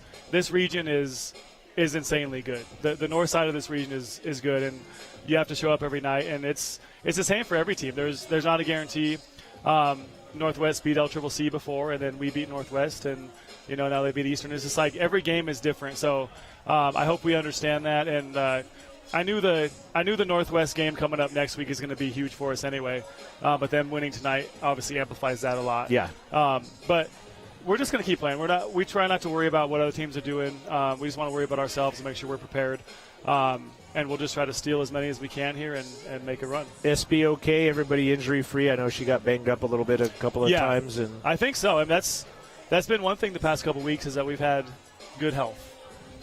region is insanely good. The north side of this region is good, and you have to show up every night, and it's the same for every team. There's not a guarantee. Northwest beat LCCC before, and then we beat Northwest, and now they beat Eastern. It's just like every game is different. So I hope we understand that, and I knew the Northwest game coming up next week is going to be huge for us anyway. But them winning tonight obviously amplifies that a lot. Yeah. But we're just going to keep playing. We try not to worry about what other teams are doing. We just want to worry about ourselves and make sure we're prepared. And we'll just try to steal as many as we can here and make a run. SB okay? Everybody injury-free? I know she got banged up a little bit a couple of times. And I think so. I mean, that's been one thing the past couple of weeks is that we've had good health.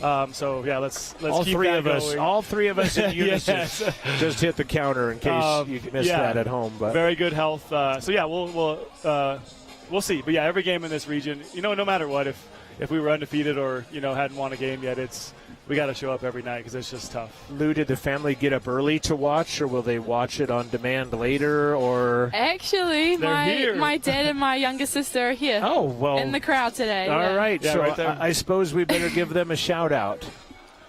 So, yeah, let's all keep three that of going. us. All three of us in unison just hit the counter in case you missed that at home. But very good health. So, yeah, we'll see. But, yeah, every game in this region, no matter what, if we were undefeated or, hadn't won a game yet, we got to show up every night because it's just tough. Lou, did the family get up early to watch, or will they watch it on demand later? Or actually, my dad and my younger sister are here. Oh, well. In the crowd today. All right. Yeah, so right there. I suppose we better give them a shout-out.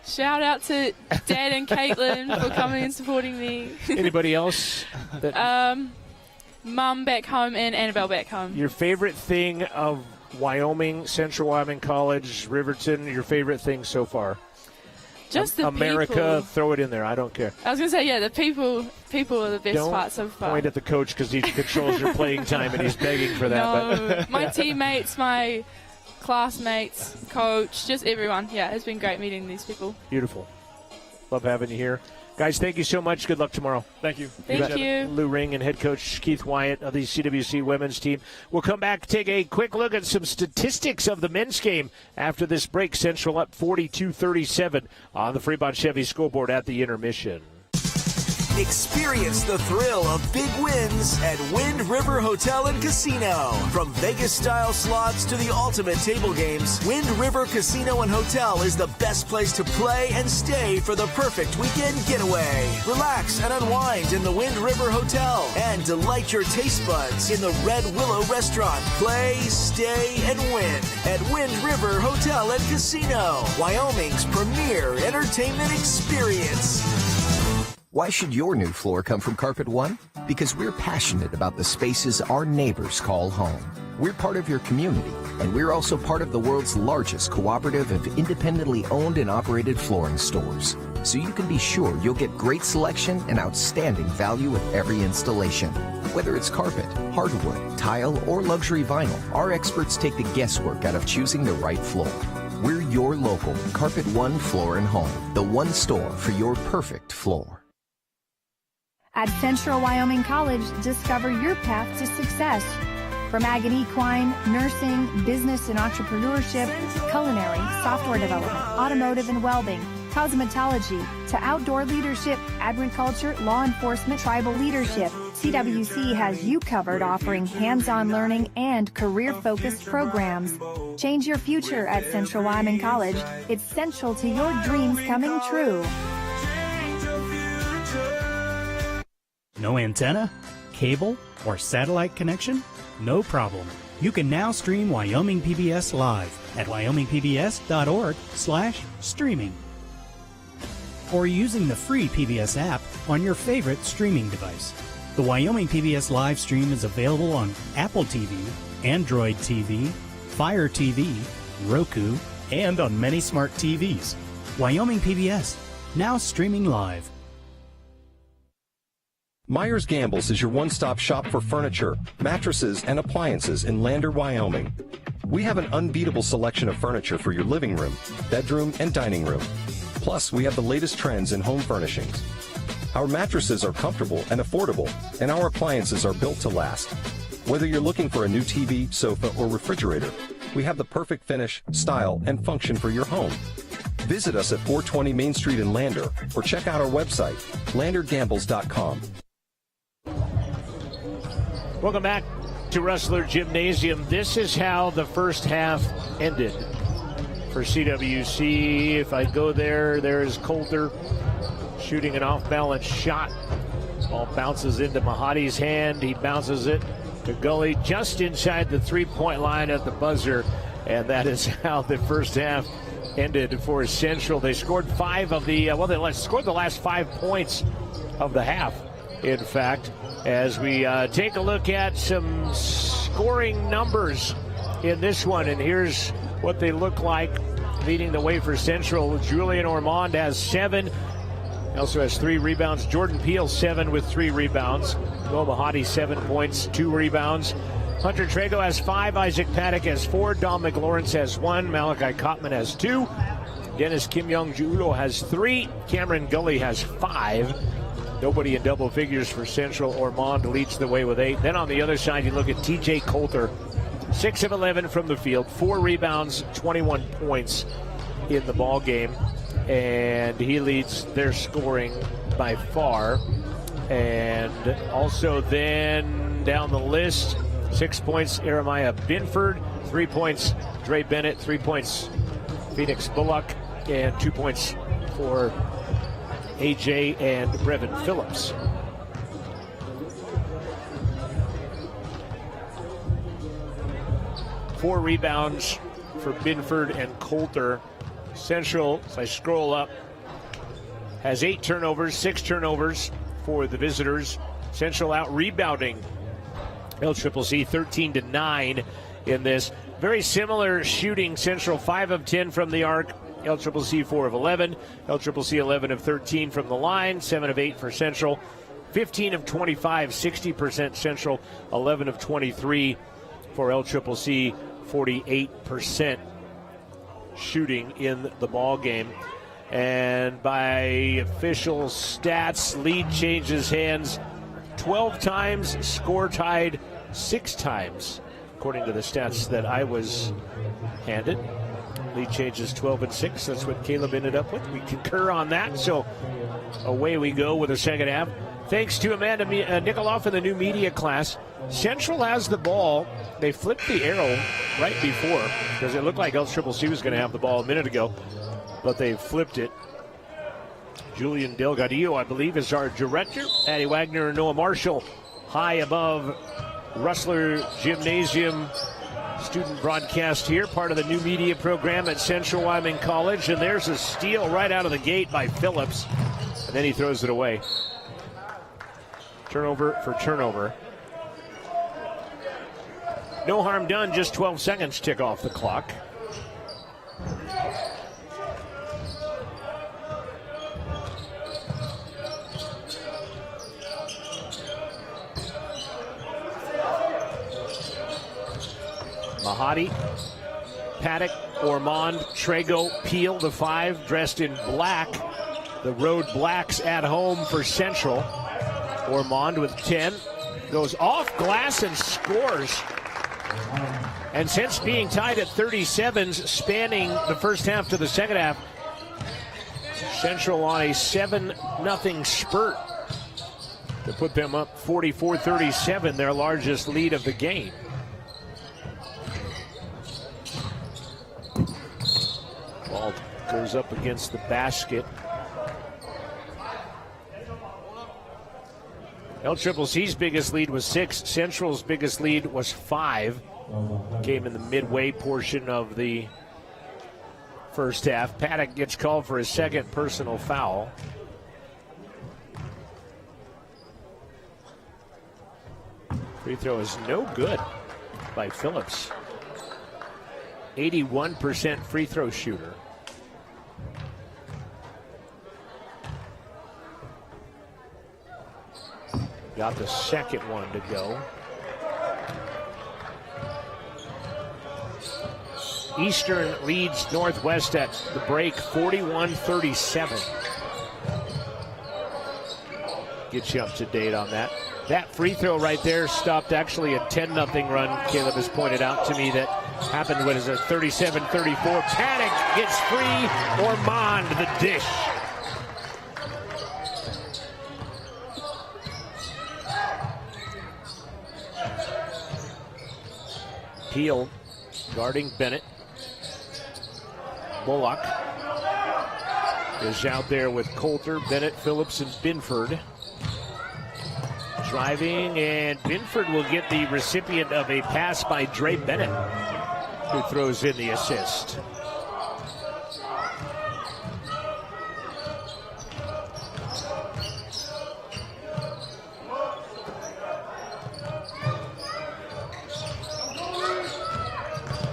Shout out to Dad and Caitlin for coming and supporting me. Anybody else? Mum back home and Annabelle back home. Your favorite thing of Wyoming, Central Wyoming College, Riverton, your favorite thing so far? Just the America, people. Throw it in there. I don't care. I was going to say, the people are the best part so far. Don't point at the coach because he controls your playing time and he's begging for that. No, my teammates, my classmates, coach, just everyone. Yeah, it's been great meeting these people. Beautiful. Love having you here. Guys, thank you so much. Good luck tomorrow. Thank you. Thank you. Lou Ring and head coach Keith Wyatt of the CWC women's team. We'll come back, take a quick look at some statistics of the men's game after this break. Central up 42-37 on the Fremont Chevy scoreboard at the intermission. Experience the thrill of big wins at Wind River Hotel and Casino. From Vegas-style slots to the ultimate table games, Wind River Casino and Hotel is the best place to play and stay for the perfect weekend getaway. Relax and unwind in the Wind River Hotel and delight your taste buds in the Red Willow Restaurant. Play, stay, and win at Wind River Hotel and Casino, Wyoming's premier entertainment experience. Why should your new floor come from Carpet One? Because we're passionate about the spaces our neighbors call home. We're part of your community, and we're also part of the world's largest cooperative of independently owned and operated flooring stores. So you can be sure you'll get great selection and outstanding value with every installation. Whether it's carpet, hardwood, tile, or luxury vinyl, our experts take the guesswork out of choosing the right floor. We're your local Carpet One Floor and Home, the one store for your perfect floor. At Central Wyoming College, discover your path to success. From ag and equine, nursing, business and entrepreneurship, culinary, software development, automotive and welding, cosmetology, to outdoor leadership, agriculture, law enforcement, tribal leadership, CWC has you covered, offering hands-on learning and career-focused programs. Change your future at Central Wyoming College. It's central to your dreams coming true. No antenna, cable, or satellite connection? No problem. You can now stream Wyoming PBS live at wyomingpbs.org/streaming. Or using the free PBS app on your favorite streaming device. The Wyoming PBS live stream is available on Apple TV, Android TV, Fire TV, Roku, and on many smart TVs. Wyoming PBS, now streaming live. Myers Gambles is your one-stop shop for furniture, mattresses, and appliances in Lander, Wyoming. We have an unbeatable selection of furniture for your living room, bedroom, and dining room. Plus, we have the latest trends in home furnishings. Our mattresses are comfortable and affordable, and our appliances are built to last. Whether you're looking for a new TV, sofa, or refrigerator, we have the perfect finish, style, and function for your home. Visit us at 420 Main Street in Lander, or check out our website, landergambles.com. Welcome back to Rustler Gymnasium. This is how the first half ended for CWC. If I go there's Coulter shooting an off-balance shot. Ball bounces into Mahadi's hand. He bounces it to Gully just inside the three-point line at the buzzer. And that is how the first half ended for Central. They scored they scored the last 5 points of the half, in fact. As we take a look at some scoring numbers in this one, and here's what they look like leading the way for Central. Julian Ormond has 7. He also has 3 rebounds. Jordan Peele 7 with 3 rebounds. Noah Mahadi 7 points, 2 rebounds. Hunter Trago has 5. Isaac Paddock has 4. Dom McLawrence has 1. Malachi Kottman has 2. Dennis Kim Young Julo has 3. Cameron Gully has 5. Nobody in double figures for Central. Ormond leads the way with 8. Then on the other side, you look at TJ Coulter, 6 of 11 from the field, 4 rebounds, 21 points in the ball game, and he leads their scoring by far. And also then down the list, 6 points, Jeremiah Binford, 3 points, Dre Bennett, 3 points, Phoenix Bullock, and 2 points for AJ and Brevin Phillips. Four rebounds for Binford and Coulter. Central, as I scroll up, has 8 turnovers, 6 turnovers for the visitors. Central out rebounding LCCC 13-9 in this. Very similar shooting. Central 5 of 10 from the arc. LCCC 4 of 11. LCCC 11 of 13 from the line. 7 of 8 for Central. 15 of 25, 60% Central. 11 of 23 for LCCC. 48% shooting in the ball game. And by official stats, lead changes hands 12 times, score tied 6 times, according to the stats that I was handed. Lead changes 12 and 6. That's what Caleb ended up with. We concur on that. So away we go with the second half. Thanks to Amanda Nikoloff in the new media class. Central has the ball. They flipped the arrow right before because it looked like LCCC was going to have the ball a minute ago, but they flipped it. Julian Delgadillo, I believe, is our director. Addie Wagner and Noah Marshall high above Rustler Gymnasium student broadcast here, part of the new media program at Central Wyoming College. And there's a steal right out of the gate by Phillips. And then he throws it away. Turnover for turnover. No harm done, just 12 seconds tick off the clock. Mahadi, Paddock, Ormond, Trago, Peel, the 5, dressed in black. The road blacks at home for Central. Ormond with 10, goes off glass and scores. And since being tied at 37s, spanning the first half to the second half, Central on a 7-0 spurt to put them up 44-37, their largest lead of the game. Ball goes up against the basket. LCCC's biggest lead was 6. Central's biggest lead was 5. Came in the midway portion of the first half. Paddock gets called for his second personal foul. Free throw is no good by Phillips. 81% free throw shooter. Got the second one to go. Eastern leads Northwest at the break 41-37. Get you up to date on that. That free throw right there stopped actually a 10-0 run. Caleb has pointed out to me that happened when it was a 37-34. Paddock gets free. Ormond the dish. Peel guarding Bennett. Bullock is out there with Coulter, Bennett, Phillips, and Binford. Driving, and Binford will get the recipient of a pass by Dre Bennett, who throws in the assist.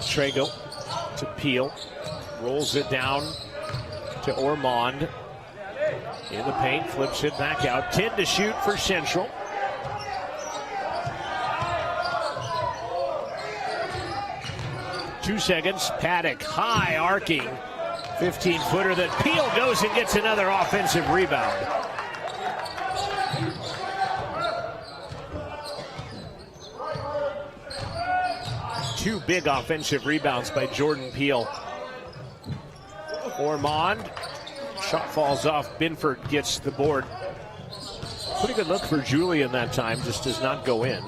Trago to Peel, rolls it down to Ormond in the paint, flips it back out. 10 to shoot for Central. Two seconds. Paddock high arcing 15-footer that Peel goes and gets another offensive rebound. Two big offensive rebounds by Jordan Peel. Ormond, shot falls off. Binford gets the board. Pretty good look for Julian that time, just does not go in.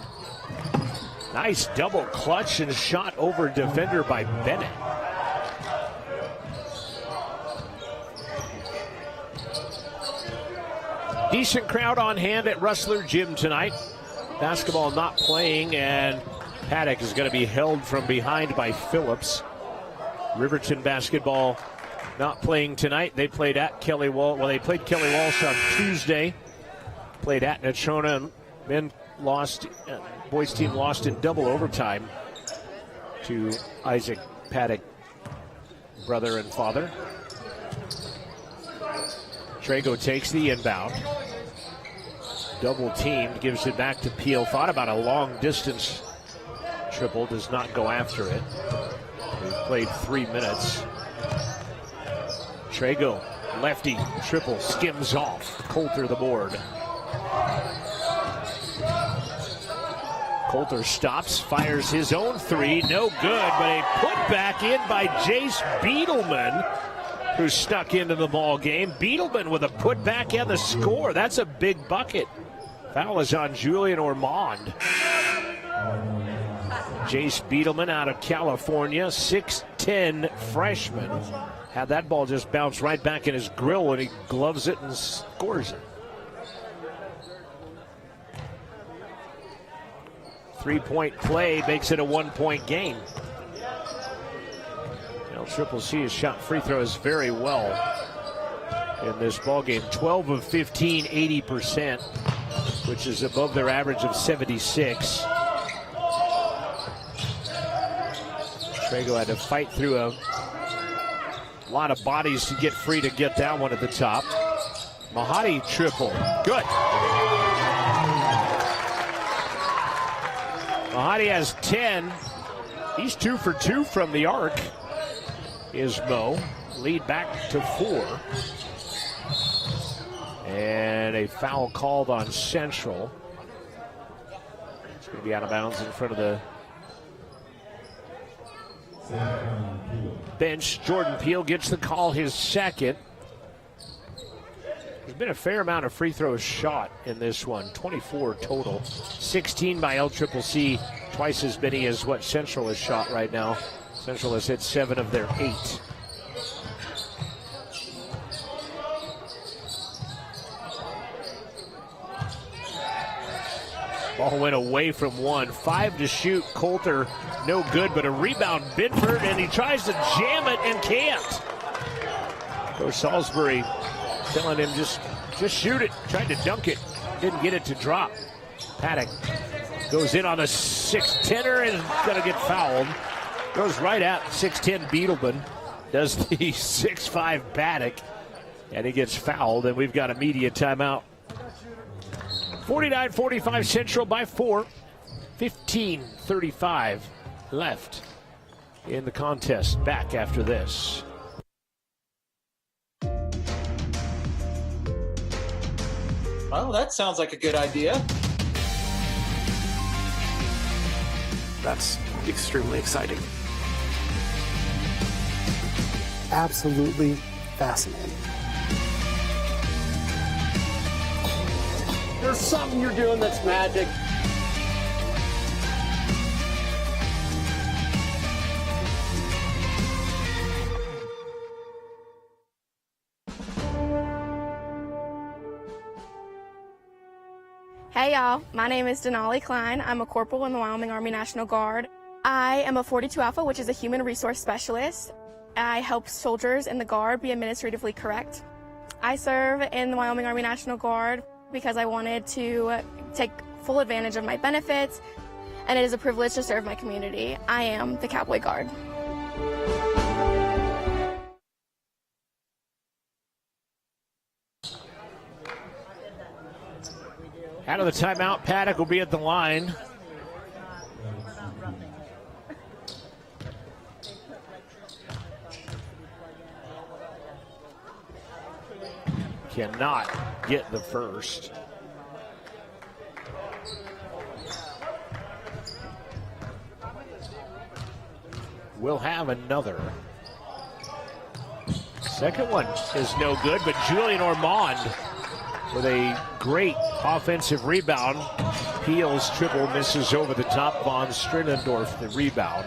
Nice double clutch and shot over defender by Bennett. Decent crowd on hand at Rustler Gym tonight. Basketball not playing, and Paddock is going to be held from behind by Phillips. Riverton basketball not playing tonight. They played at Kelly Walsh. Well, they played Kelly Walsh on Tuesday. Played at Natrona, and men lost. Boys team lost in double overtime to Isaac Paddock, brother and father. Trago takes the inbound. Double teamed, gives it back to Peel. Thought about a long distance triple, does not go after it. We've played 3 minutes. Trago, lefty, triple, skims off. Coulter the board. Coulter stops, fires his own three, no good, but a putback in by Jace Beetleman, who snuck into the ball game. Beetleman with a putback and the score. That's a big bucket. Foul is on Julian Ormond. Jace Beetleman out of California, 6'10" freshman. Had that ball just bounce right back in his grill and he gloves it and scores it. 3-point play makes it a 1-point game. LCCC has shot free throws very well. in this ball game. 12 of 15, 80%, which is above their average of 76. Trago had to fight through a lot of bodies to get free to get that one at the top. Mahadi triple. Good. Mahadi has 10. He's 2 for 2 from the arc. Is Mo. Lead back to 4. And a foul called on Central. It's going to be out of bounds in front of the bench. Jordan Peele gets the call, his second. There's been a fair amount of free throws shot in this one, 24 total. 16 by LCCC, twice as many as what Central has shot right now. Central has hit 7 of their 8. Ball went away from one. 5 to shoot. Coulter, no good, but a rebound. Binford, and he tries to jam it and can't. Coach Salisbury telling him just shoot it. Tried to dunk it. Didn't get it to drop. Paddock goes in on a 6'10" and is going to get fouled. Goes right at 6'10" Beetleman. Does the 6'5" Paddock. And he gets fouled, and we've got a media timeout. 49-45 Central by 4. 15:35 left in the contest. Back after this. Well, that sounds like a good idea. That's extremely exciting. Absolutely fascinating. There's something you're doing that's magic. Hey y'all, my name is Denali Klein. I'm a corporal in the Wyoming Army National Guard. I am a 42 Alpha, which is a human resource specialist. I help soldiers in the Guard be administratively correct. I serve in the Wyoming Army National Guard because I wanted to take full advantage of my benefits, and it is a privilege to serve my community. I am the Cowboy Guard. Out of the timeout, Paddock will be at the line. Cannot get the first. We'll have another. Second one is no good, but Julian Ormond with a great offensive rebound. Peel's triple misses over the top. Von Strinendorf the rebound.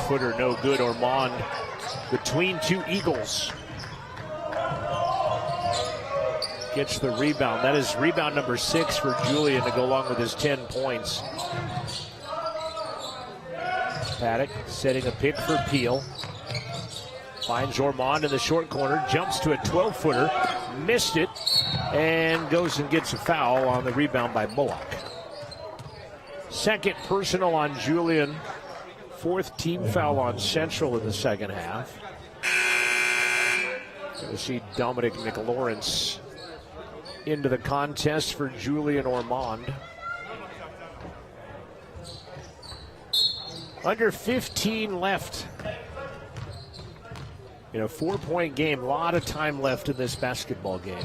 Footer, no good. Ormond between two Eagles. Gets the rebound. That is rebound number 6 for Julian to go along with his 10 points. Paddock setting a pick for Peel. Finds Ormond in the short corner. Jumps to a 12-footer. Missed it. And goes and gets a foul on the rebound by Bullock. Second personal on Julian. 4th team foul on Central in the second half. Going to see Dominic McLawrence into the contest for Julian Ormond. Under 15 left. In a 4-point game, a lot of time left in this basketball game.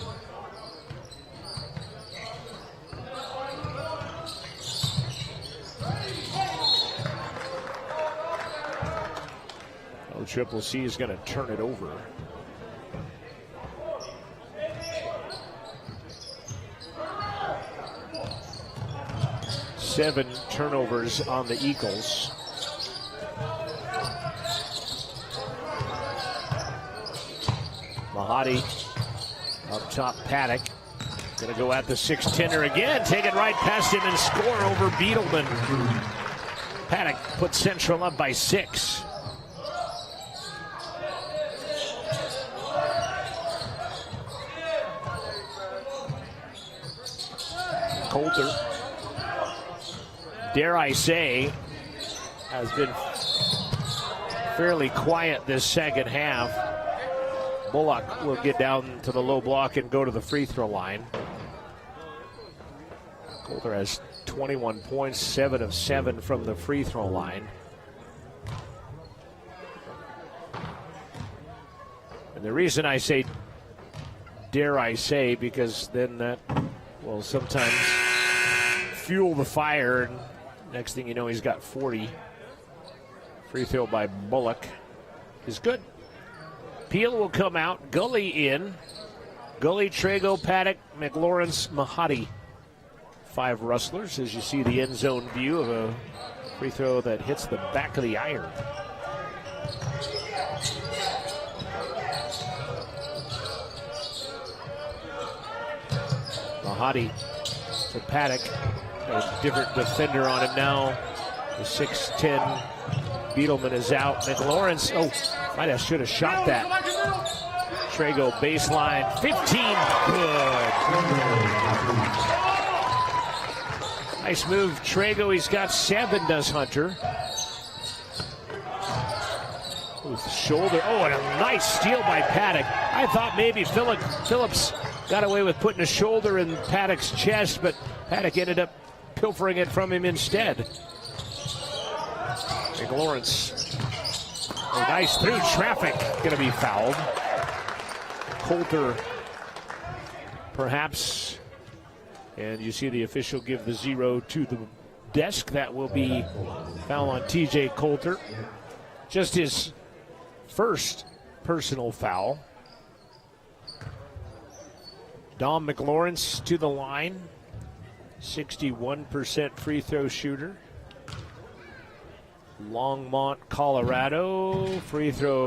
CCC is going to turn it over. Seven turnovers on the Eagles. Mahadi up top, Paddock. Gonna go at the 6-10er again, take it right past him and score over Beetleman. Paddock puts Central up by 6. Coulter, dare I say, has been fairly quiet this second half. Bullock will get down to the low block and go to the free throw line. Coulter has 21 points, 7 of 7 from the free throw line. And the reason I say, dare I say, because then that will sometimes fuel the fire, and next thing you know, he's got 40. Free throw by Bullock is good. Peel will come out, Gully in. Gully, Trago, Paddock, McLawrence, Mahadi. 5 Rustlers as you see the end zone view of a free throw that hits the back of the iron. Mahadi to Paddock. A different defender on him now. The 6'10 Beetleman is out. McLawrence, should have shot that. Trago baseline, 15, good. Nice move, Trago. He's got 7, does Hunter. With the shoulder. Oh, and a nice steal by Paddock. I thought maybe Phillips got away with putting a shoulder in Paddock's chest, but Paddock ended up pilfering it from him instead. Lawrence, nice through traffic, going to be fouled. Coulter, perhaps, and you see the official give the 0 to the desk. That will be foul on TJ Coulter. Just his first personal foul. Dom McLawrence to the line, 61% free throw shooter. Longmont, Colorado. Free throw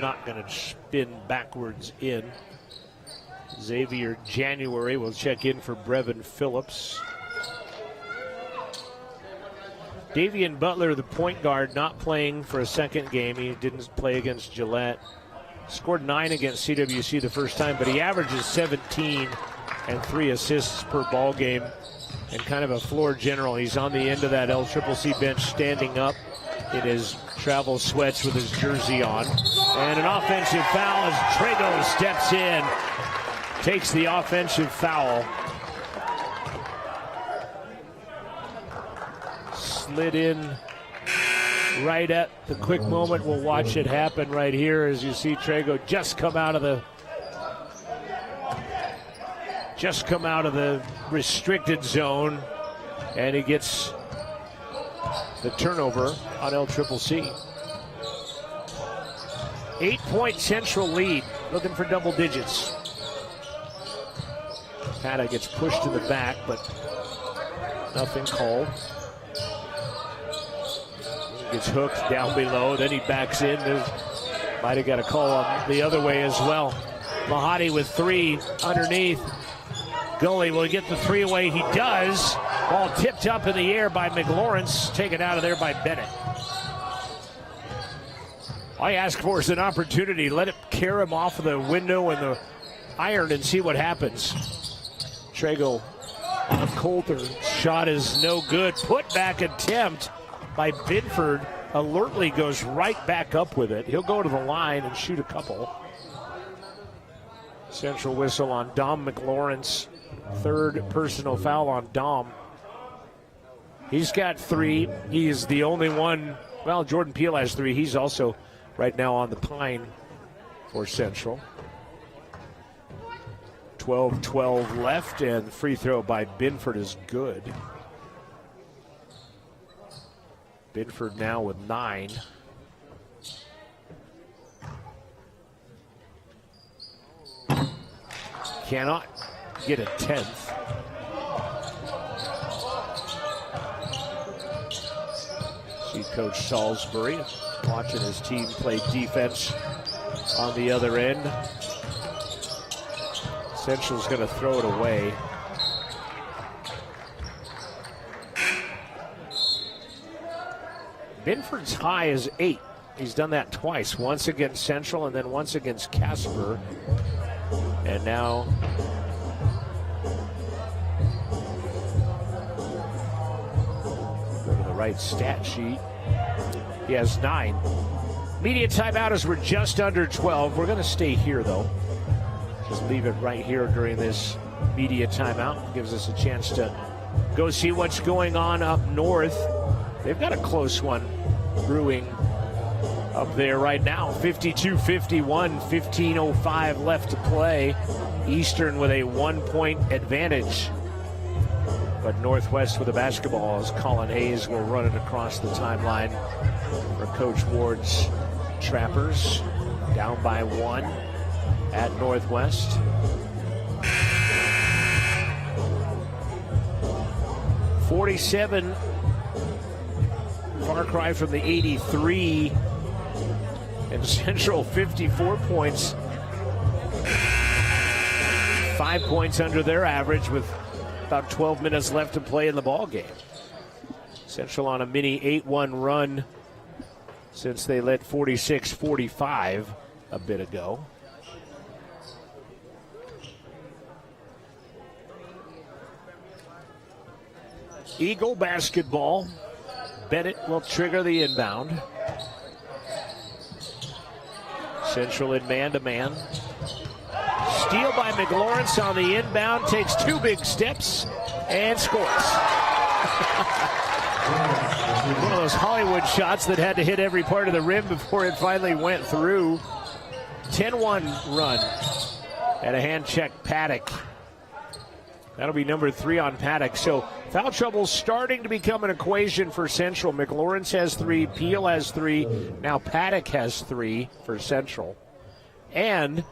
not going to spin backwards in. Xavier January will check in for Brevin Phillips. Davian Butler, the point guard, not playing for a second game. He didn't play against Gillette. Scored 9 against CWC the first time, but he averages 17 and 3 assists per ball game. And kind of a floor general. He's on the end of that LCCC bench, standing up in his travel sweats with his jersey on. And an offensive foul as Trago steps in, takes the offensive foul. Slid in right at the quick moment. We'll watch it happen right here as you see Trago just come out of the restricted zone, and he gets the turnover on LCCC. 8-point Central lead, looking for double digits. Paddock gets pushed to the back, but nothing called. He gets hooked down below, then he backs in. Might have got a call on the other way as well. Mahadi with 3 underneath. Gully will get the 3 away. He does. Ball tipped up in the air by McLawrence. Taken out of there by Bennett. All I ask for is an opportunity. Let it carry him off of the window and the iron and see what happens. Trago on Coulter. Shot is no good. Put back attempt by Binford. Alertly goes right back up with it. He'll go to the line and shoot a couple. Central whistle on Dom McLawrence. 3rd personal foul on Dom. He's got 3. He is the only one. Well, Jordan Peele has 3. He's also right now on the pine for Central. 12-12 left, and free throw by Binford is good. Binford now with 9. Cannot get a 10th. See Coach Salisbury watching his team play defense on the other end. Central's going to throw it away. Binford's high is 8. He's done that twice, once against Central and then once against Casper. And now go to the right stat sheet. He has 9. Media timeout as we're just under 12. We're going to stay here, though. Just leave it right here during this media timeout. Gives us a chance to go see what's going on up north. They've got a close one brewing up there right now. 52-51, 15:05 left to play. Eastern with a 1-point advantage. But Northwest with the basketball as Colin Hayes will run it across the timeline for Coach Ward's Trappers. Down by 1 at Northwest. .47, far cry from the 83. And Central 54 points. 5 points under their average with about 12 minutes left to play in the ball game. Central on a mini 8-1 run since they led 46-45 a bit ago. Eagle basketball. Bennett will trigger the inbound. Central in man-to-man. Steal by McLawrence on the inbound. Takes 2 big steps and scores. One of those Hollywood shots that had to hit every part of the rim before it finally went through. 10-1 run. And a hand check, Paddock. That'll be number 3 on Paddock. So foul trouble starting to become an equation for Central. McLawrence has 3, Peel has 3, now Paddock has 3 for Central. And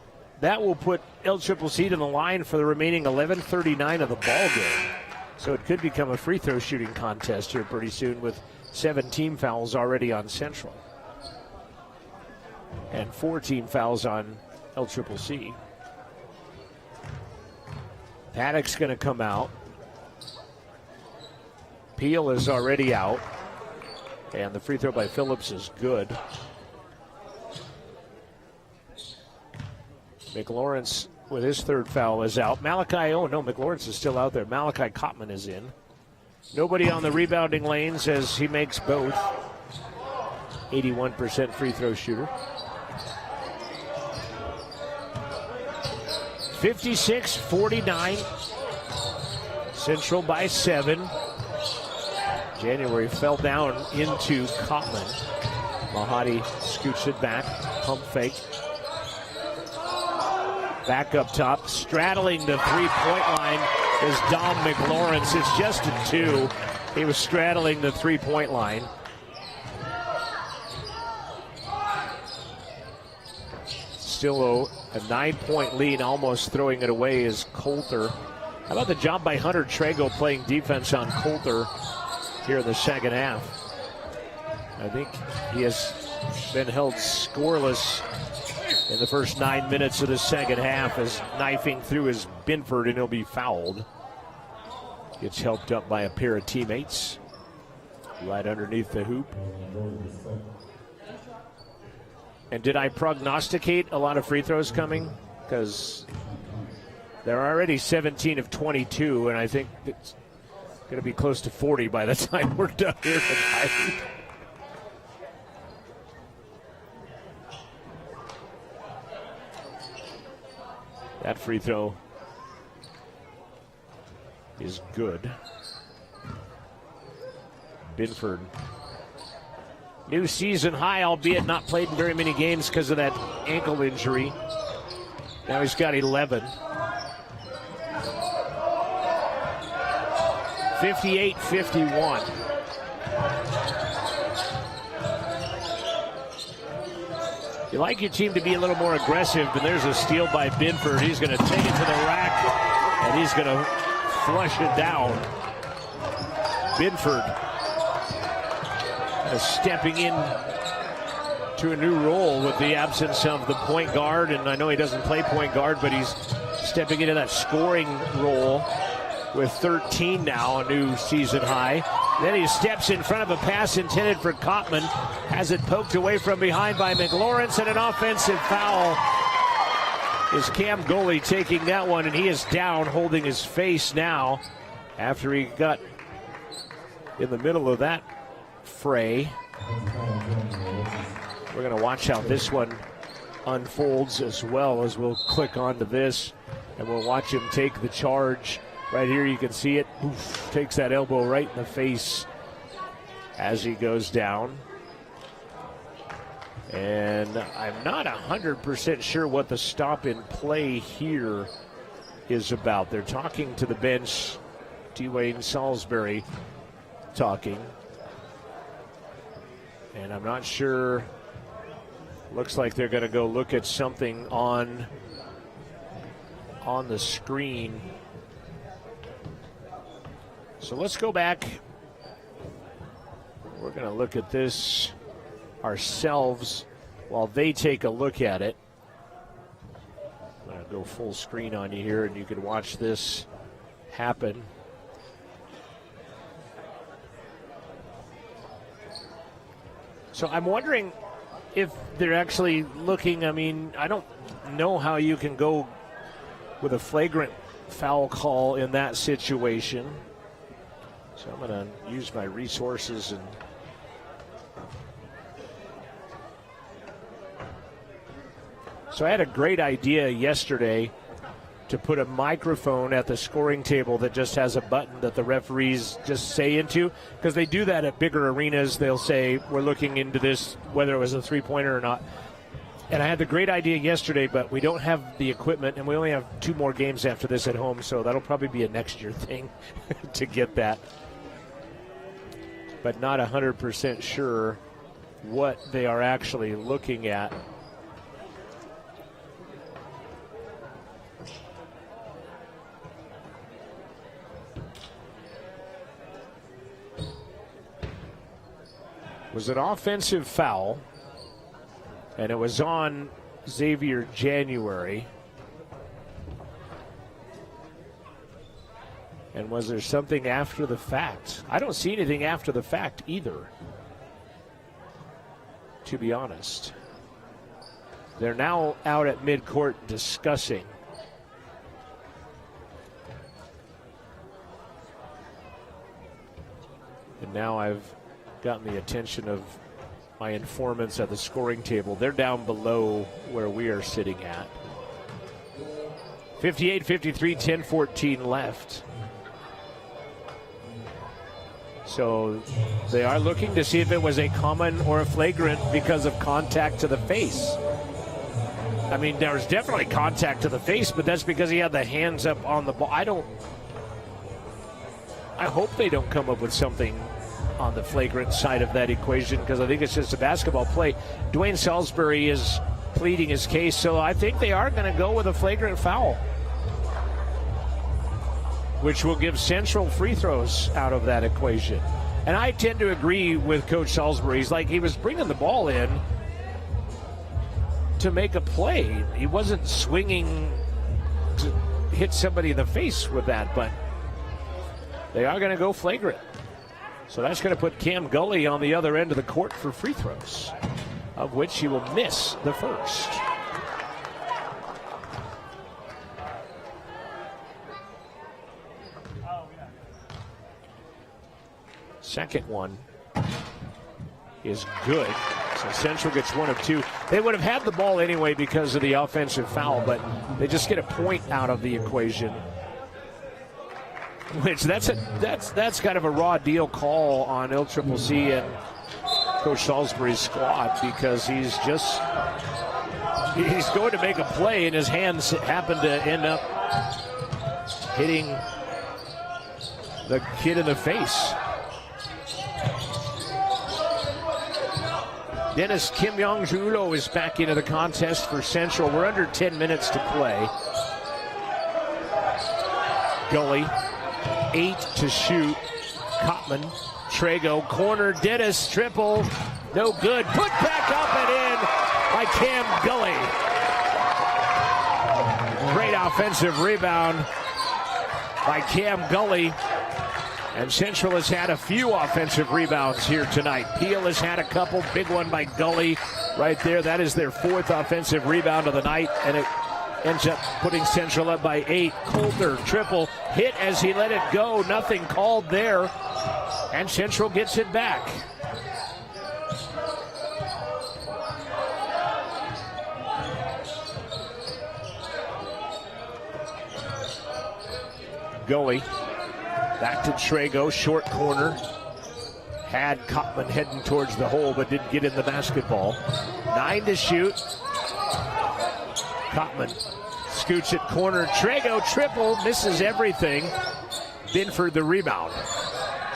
that will put LCCC in the line for the remaining 11:39 of the ball game. So it could become a free throw shooting contest here pretty soon with 7 team fouls already on Central. And 4 team fouls on LCCC. Paddock's going to come out. Peel is already out. And the free throw by Phillips is good. McLawrence with his 3rd foul is out. McLawrence is still out there. Malachi Kottman is in. Nobody on the rebounding lanes as he makes both. 81% free throw shooter. 56-49. Central by 7. January fell down into Kottman. Mahadi scoots it back. Pump fake. Back up top. Straddling the 3-point line is Dom McLawrence. It's just a 2. He was straddling the 3-point line. Still a 9-point lead, almost throwing it away is Coulter. How about the job by Hunter Trago playing defense on Coulter here in the second half? I think he has been held scoreless in the first 9 minutes of the second half as knifing through his Binford, and he'll be fouled. Gets helped up by a pair of teammates right underneath the hoop. And did I prognosticate a lot of free throws coming? Because they're already 17 of 22, and I think it's going to be close to 40 by the time we're done here tonight. That free throw is good. Binford. New season high, albeit not played in very many games because of that ankle injury. Now he's got 11. 58-51. You like your team to be a little more aggressive, but there's a steal by Binford. He's going to take it to the rack, and he's going to flush it down. Binford stepping in to a new role with the absence of the point guard, and I know he doesn't play point guard, but he's stepping into that scoring role with 13 now, a new season high. Then he steps in front of a pass intended for Kottman, has it poked away from behind by McLawrence, and an offensive foul. Is Cam Gully taking that one, and he is down, holding his face now after he got in the middle of that fray. We're going to watch how this one unfolds as well as we'll click onto this, and we'll watch him take the charge. Right here you can see it. Oof, takes that elbow right in the face as he goes down. And I'm not 100% sure what the stop in play here is about. They're talking to the bench. Dwayne Salisbury talking. And I'm not sure. Looks like they're going to go look at something on the screen. So let's go back. We're going to look at this ourselves while they take a look at it. I'm going to go full screen on you here, and you can watch this happen. So I'm wondering if they're actually looking. I mean, I don't know how you can go with a flagrant foul call in that situation. So I'm going to use my resources and so I had a great idea yesterday to put a microphone at the scoring table that just has a button that the referees just say into, because they do that at bigger arenas. They'll say, we're looking into this, whether it was a three-pointer or not. And I had the great idea yesterday, but we don't have the equipment, and we only have 2 more games after this at home, so that'll probably be a next year thing to get that. But not 100% sure what they are actually looking at. It was an offensive foul, and it was on Xavier January. And was there something after the fact? I don't see anything after the fact either, to be honest. They're now out at midcourt discussing. And now I've gotten the attention of my informants at the scoring table. They're down below where we are sitting at. 58-53, 10-14 left. So they are looking to see if it was a common or a flagrant because of contact to the face. I mean, there was definitely contact to the face, but that's because he had the hands up on the ball. I hope they don't come up with something on the flagrant side of that equation, because I think it's just a basketball play. Dwayne Salisbury is pleading his case, so I think they are going to go with a flagrant foul, which will give Central free throws out of that equation. And I tend to agree with Coach Salisbury. He was bringing the ball in to make a play. He wasn't swinging to hit somebody in the face with that, but they are going to go flagrant. So that's going to put Cam Gully on the other end of the court for free throws, of which he will miss the first. Second one is good. So Central gets 1 of 2. They would have had the ball anyway because of the offensive foul, but they just get a point out of the equation. Which that's kind of a raw deal call on LCCC and Coach Salisbury's squad, because he's going to make a play and his hands happen to end up hitting the kid in the face. Dennis Kim Yong-Julo is back into the contest for Central. We're under 10 minutes to play. Gully, 8 to shoot. Kottman, Trago, corner, Dennis, triple, no good. Put back up and in by Cam Gully. Great offensive rebound by Cam Gully. And Central has had a few offensive rebounds here tonight. Peel has had a couple. Big one by Gully right there. That is their 4th offensive rebound of the night, and it ends up putting Central up by 8. Coulter, triple, hit as he let it go. Nothing called there, and Central gets it back. Gully. Back to Trago, short corner. Had Kottman heading towards the hole, but didn't get in the basketball. 9 to shoot. Kottman scoots it corner. Trago triple, misses everything. Binford the rebound.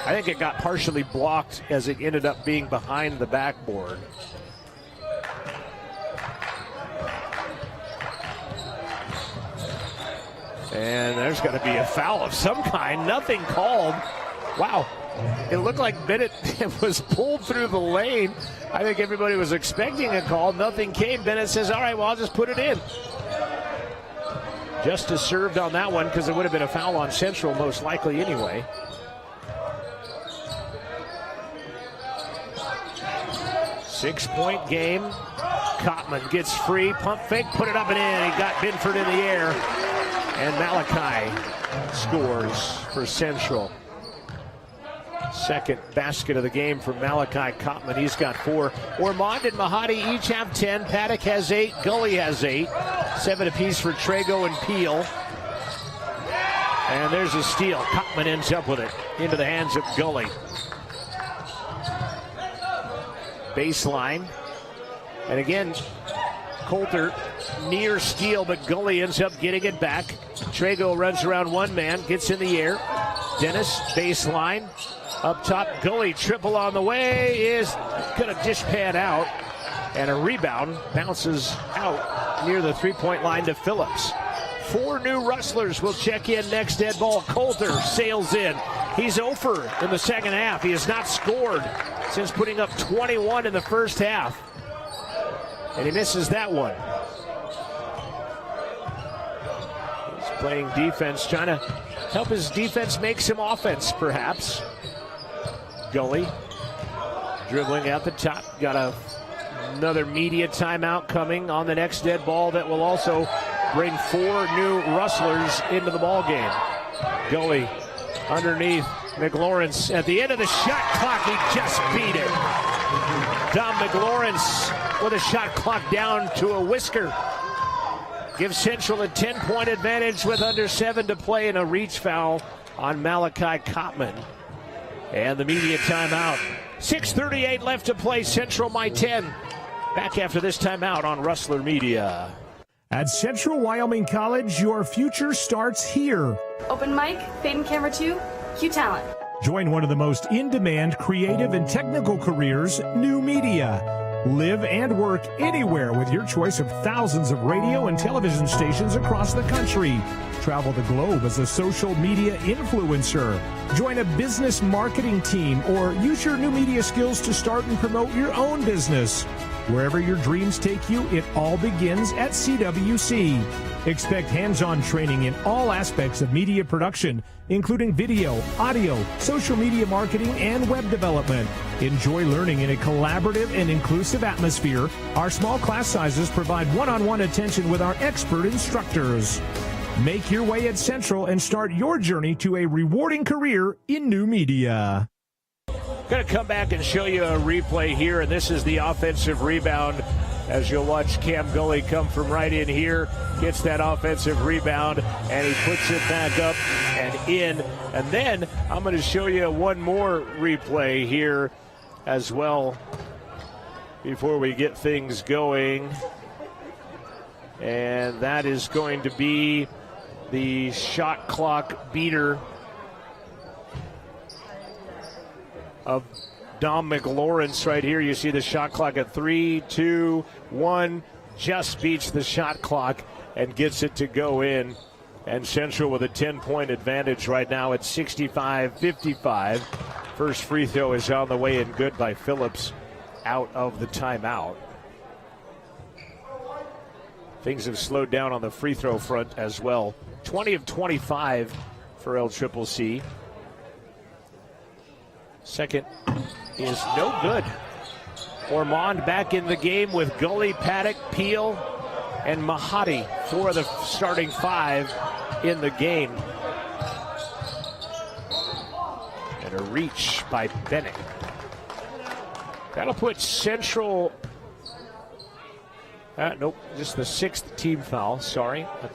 I think it got partially blocked as it ended up being behind the backboard. And there's going to be a foul of some kind. Nothing called. Wow. It looked like Bennett was pulled through the lane. I think everybody was expecting a call. Nothing came. Bennett says, all right, well, I'll just put it in. Justice served on that one because it would have been a foul on Central most likely anyway. Six-point game. Kottman gets free. Pump fake, put it up and in. He got Binford in the air. And Malachi scores for Central. Second basket of the game for Malachi Kottman. He's got 4. Ormond and Mahadi each have 10. Paddock has 8. Gully has 8. 7 apiece for Trago and Peel. And there's a steal. Kottman ends up with it into the hands of Gully. Baseline. And again, Coulter near steal, but Gully ends up getting it back. Trago runs around one man, gets in the air. Dennis, baseline. Up top, Gully triple on the way is going to dish pad out. And a rebound bounces out near the three-point line to Phillips. 4 new Rustlers will check in next. Dead ball. Coulter sails in. He's 0 in the second half. He has not scored since putting up 21 in the first half. And he misses that one. He's playing defense, trying to help his defense make some offense, perhaps. Gully dribbling out the top. Got another media timeout coming on the next dead ball that will also bring 4 new Rustlers into the ball game. Gully underneath McLawrence. At the end of the shot clock, he just beat it. Dom McLawrence with a shot clock down to a whisker. Gives Central a 10-point advantage with under 7 to play, and a reach foul on Malachi Kottman. And the media timeout. 6:38 left to play. Central by 10. Back after this timeout on Rustler Media. At Central Wyoming College, your future starts here. Open mic, fade and camera 2, Q Talent. Join one of the most in-demand creative and technical careers, new media. Live and work anywhere with your choice of thousands of radio and television stations across the country. Travel the globe as a social media influencer. Join a business marketing team or use your new media skills to start and promote your own business. Wherever your dreams take you, it all begins at CWC. Expect hands-on training in all aspects of media production, including video, audio, social media marketing, and web development. Enjoy learning in a collaborative and inclusive atmosphere. Our small class sizes provide one-on-one attention with our expert instructors. Make your way at Central and start your journey to a rewarding career in new media. Going to come back and show you a replay here, and this is the offensive rebound as you'll watch Cam Gully come from right in here, gets that offensive rebound, and he puts it back up and in. And then I'm going to show you one more replay here as well before we get things going. And that is going to be the shot clock beater of Dom McLawrence right here. You see the shot clock at 3, 2, 1. Just beats the shot clock and gets it to go in. And Central with a 10-point advantage right now at 65-55. First free throw is on the way and good by Phillips out of the timeout. things have slowed down on the free throw front as well. 20 of 25 for LCCC. Second is no good. Ormond back in the game with Gully, Paddock, Peel, and Mahadi, 4 of the starting 5 in the game. And a reach by Bennett. That'll put Central... nope, just the 6th team foul, sorry. I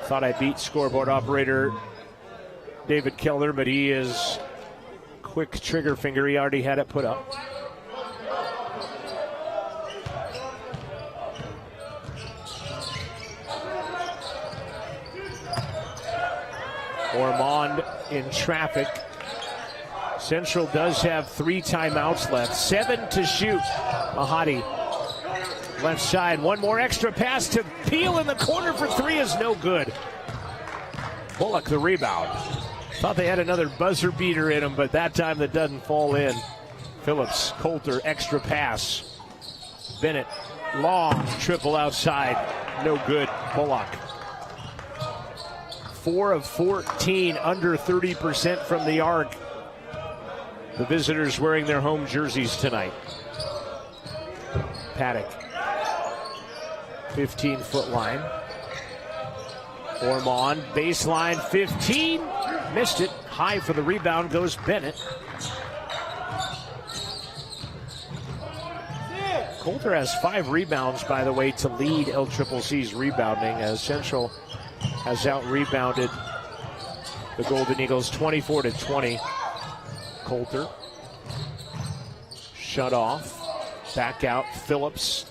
thought I beat scoreboard operator David Kellner, but he is quick trigger finger. He already had it put up. Ormond in traffic. Central does have 3 timeouts left. 7 to shoot. Mahadi left side. One more extra pass to Peel in the corner for 3 is no good. Bullock the rebound. Thought they had another buzzer beater in him, but that time that doesn't fall in. Phillips, Coulter, extra pass. Bennett, long triple outside. No good. Bullock. 4 of 14, under 30% from the arc. The visitors wearing their home jerseys tonight. Paddock. 15-foot line. Ormond, baseline 15. Missed it. High for the rebound goes Bennett. Coulter has 5 rebounds, by the way, to lead LCCC's rebounding, as Central has out-rebounded the Golden Eagles 24-20. Coulter. Shut off. Back out. Phillips.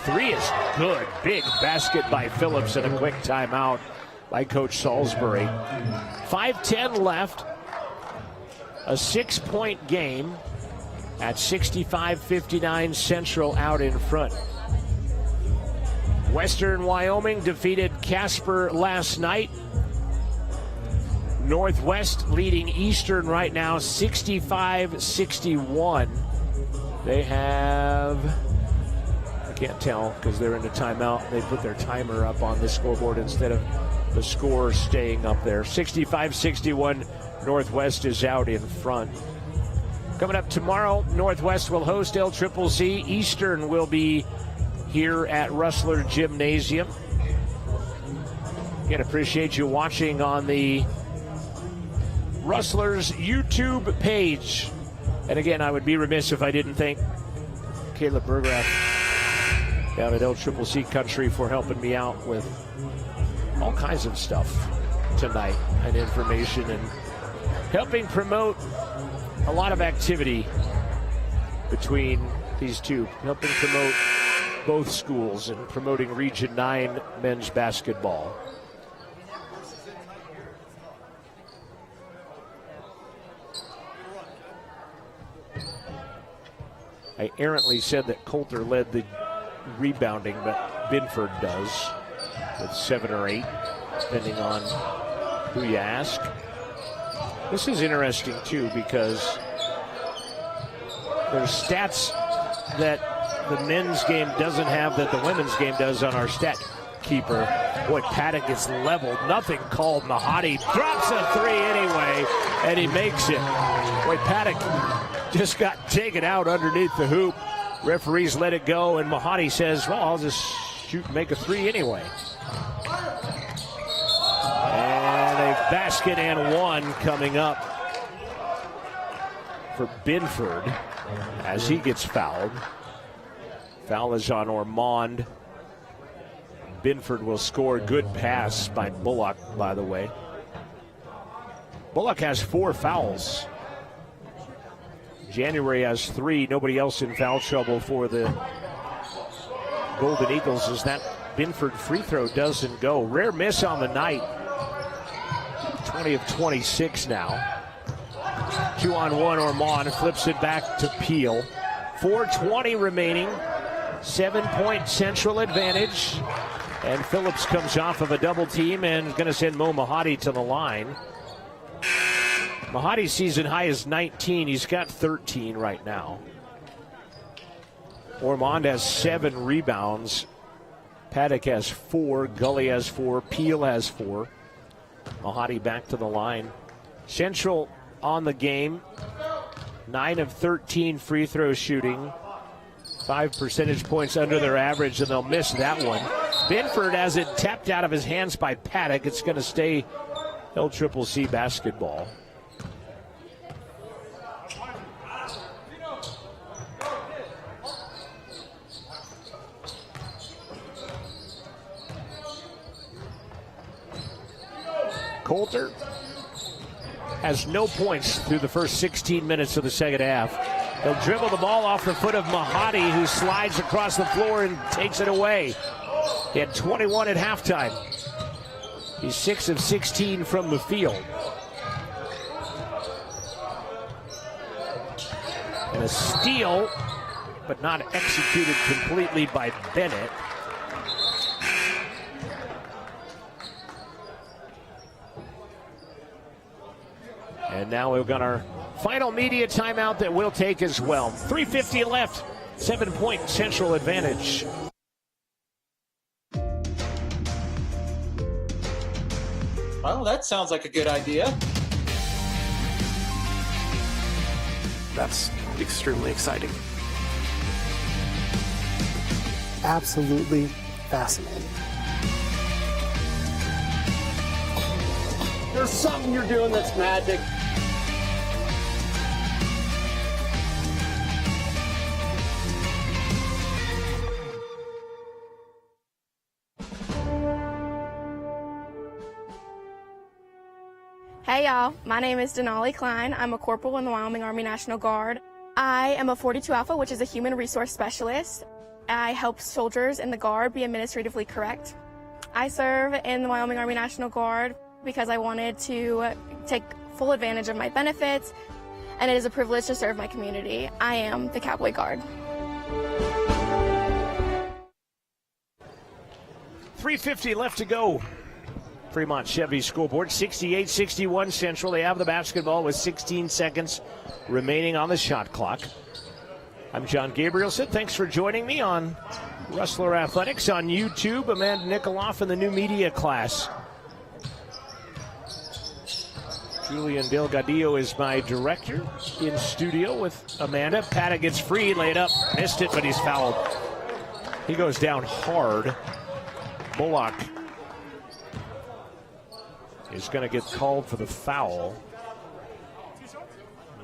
3 is good. Big basket by Phillips and a quick timeout by Coach Salisbury. 5:10 left. A 6-point game at 65-59. Central out in front. Western Wyoming defeated Casper last night. Northwest leading Eastern right now 65-61. They have, I can't tell because they're in a timeout. They put their timer up on the scoreboard instead of the score staying up there. 65-61, Northwest is out in front. Coming up tomorrow, Northwest will host LCCC. Eastern will be here at Rustler Gymnasium. Again, appreciate you watching on the Rustlers YouTube page. And again, I would be remiss if I didn't thank Caleb Bergrath down at LCCC Country for helping me out with all kinds of stuff tonight and information and helping promote a lot of activity between these two, helping promote both schools and promoting Region 9 men's basketball. I errantly said that Coulter led the rebounding, but Binford does with 7 or 8, depending on who you ask. This is interesting, too, because there's stats that the men's game doesn't have that the women's game does on our stat keeper. Boy, Paddock gets leveled. Nothing called. Mahadi drops a 3 anyway, and he makes it. Boy, Paddock just got taken out underneath the hoop. Referees let it go, and Mahadi says, well, I'll just shoot and make a 3 anyway. And a basket and 1 coming up for Binford as he gets fouled. Foul is on Ormond. Binford will score. Good pass by Bullock, by the way. Bullock has 4 fouls. January has 3. Nobody else in foul trouble for the Golden Eagles as that Binford free throw doesn't go. Rare miss on the night. 20 of 26 now. 2-on-1 Ormond flips it back to Peel. 4:20 remaining. 7-point Central advantage. And Phillips comes off of a double team and going to send Mo Mahadi to the line. Mahadi's season high is 19. He's got 13 right now. Ormond has 7 rebounds. Paddock has 4, Gully has 4, Peel has 4. Mahadi back to the line. Central on the game, 9 of 13 free throw shooting, 5 percentage points under their average, and they'll miss that one. Binford has it tapped out of his hands by Paddock. It's going to stay LCCC basketball. Coulter has no points through the first 16 minutes of the second half. He'll dribble the ball off the foot of Mahadi, who slides across the floor and takes it away. He had 21 at halftime. He's 6 of 16 from the field. And a steal, but not executed completely by Bennett. And now we've got our final media timeout that we'll take as well. 3:50 left, 7-point Central advantage. Well, that sounds like a good idea. That's extremely exciting. Absolutely fascinating. There's something you're doing that's magic. Hey y'all, my name is Denali Klein. I'm a corporal in the Wyoming Army National Guard. I am a 42 Alpha, which is a human resource specialist. I help soldiers in the Guard be administratively correct. I serve in the Wyoming Army National Guard because I wanted to take full advantage of my benefits, and it is a privilege to serve my community. I am the Cowboy Guard. 3:50 left to go. Fremont Chevy scoreboard, 68-61 Central. They have the basketball with 16 seconds remaining on the shot clock. I'm John Gabrielson. Thanks for joining me on Rustler Athletics on YouTube. Amanda Nikoloff in the new media class. Julian Delgadillo is my director in studio with Amanda. Paddock gets free, laid up, missed it, but he's fouled. He goes down hard. Bullock is going to get called for the foul.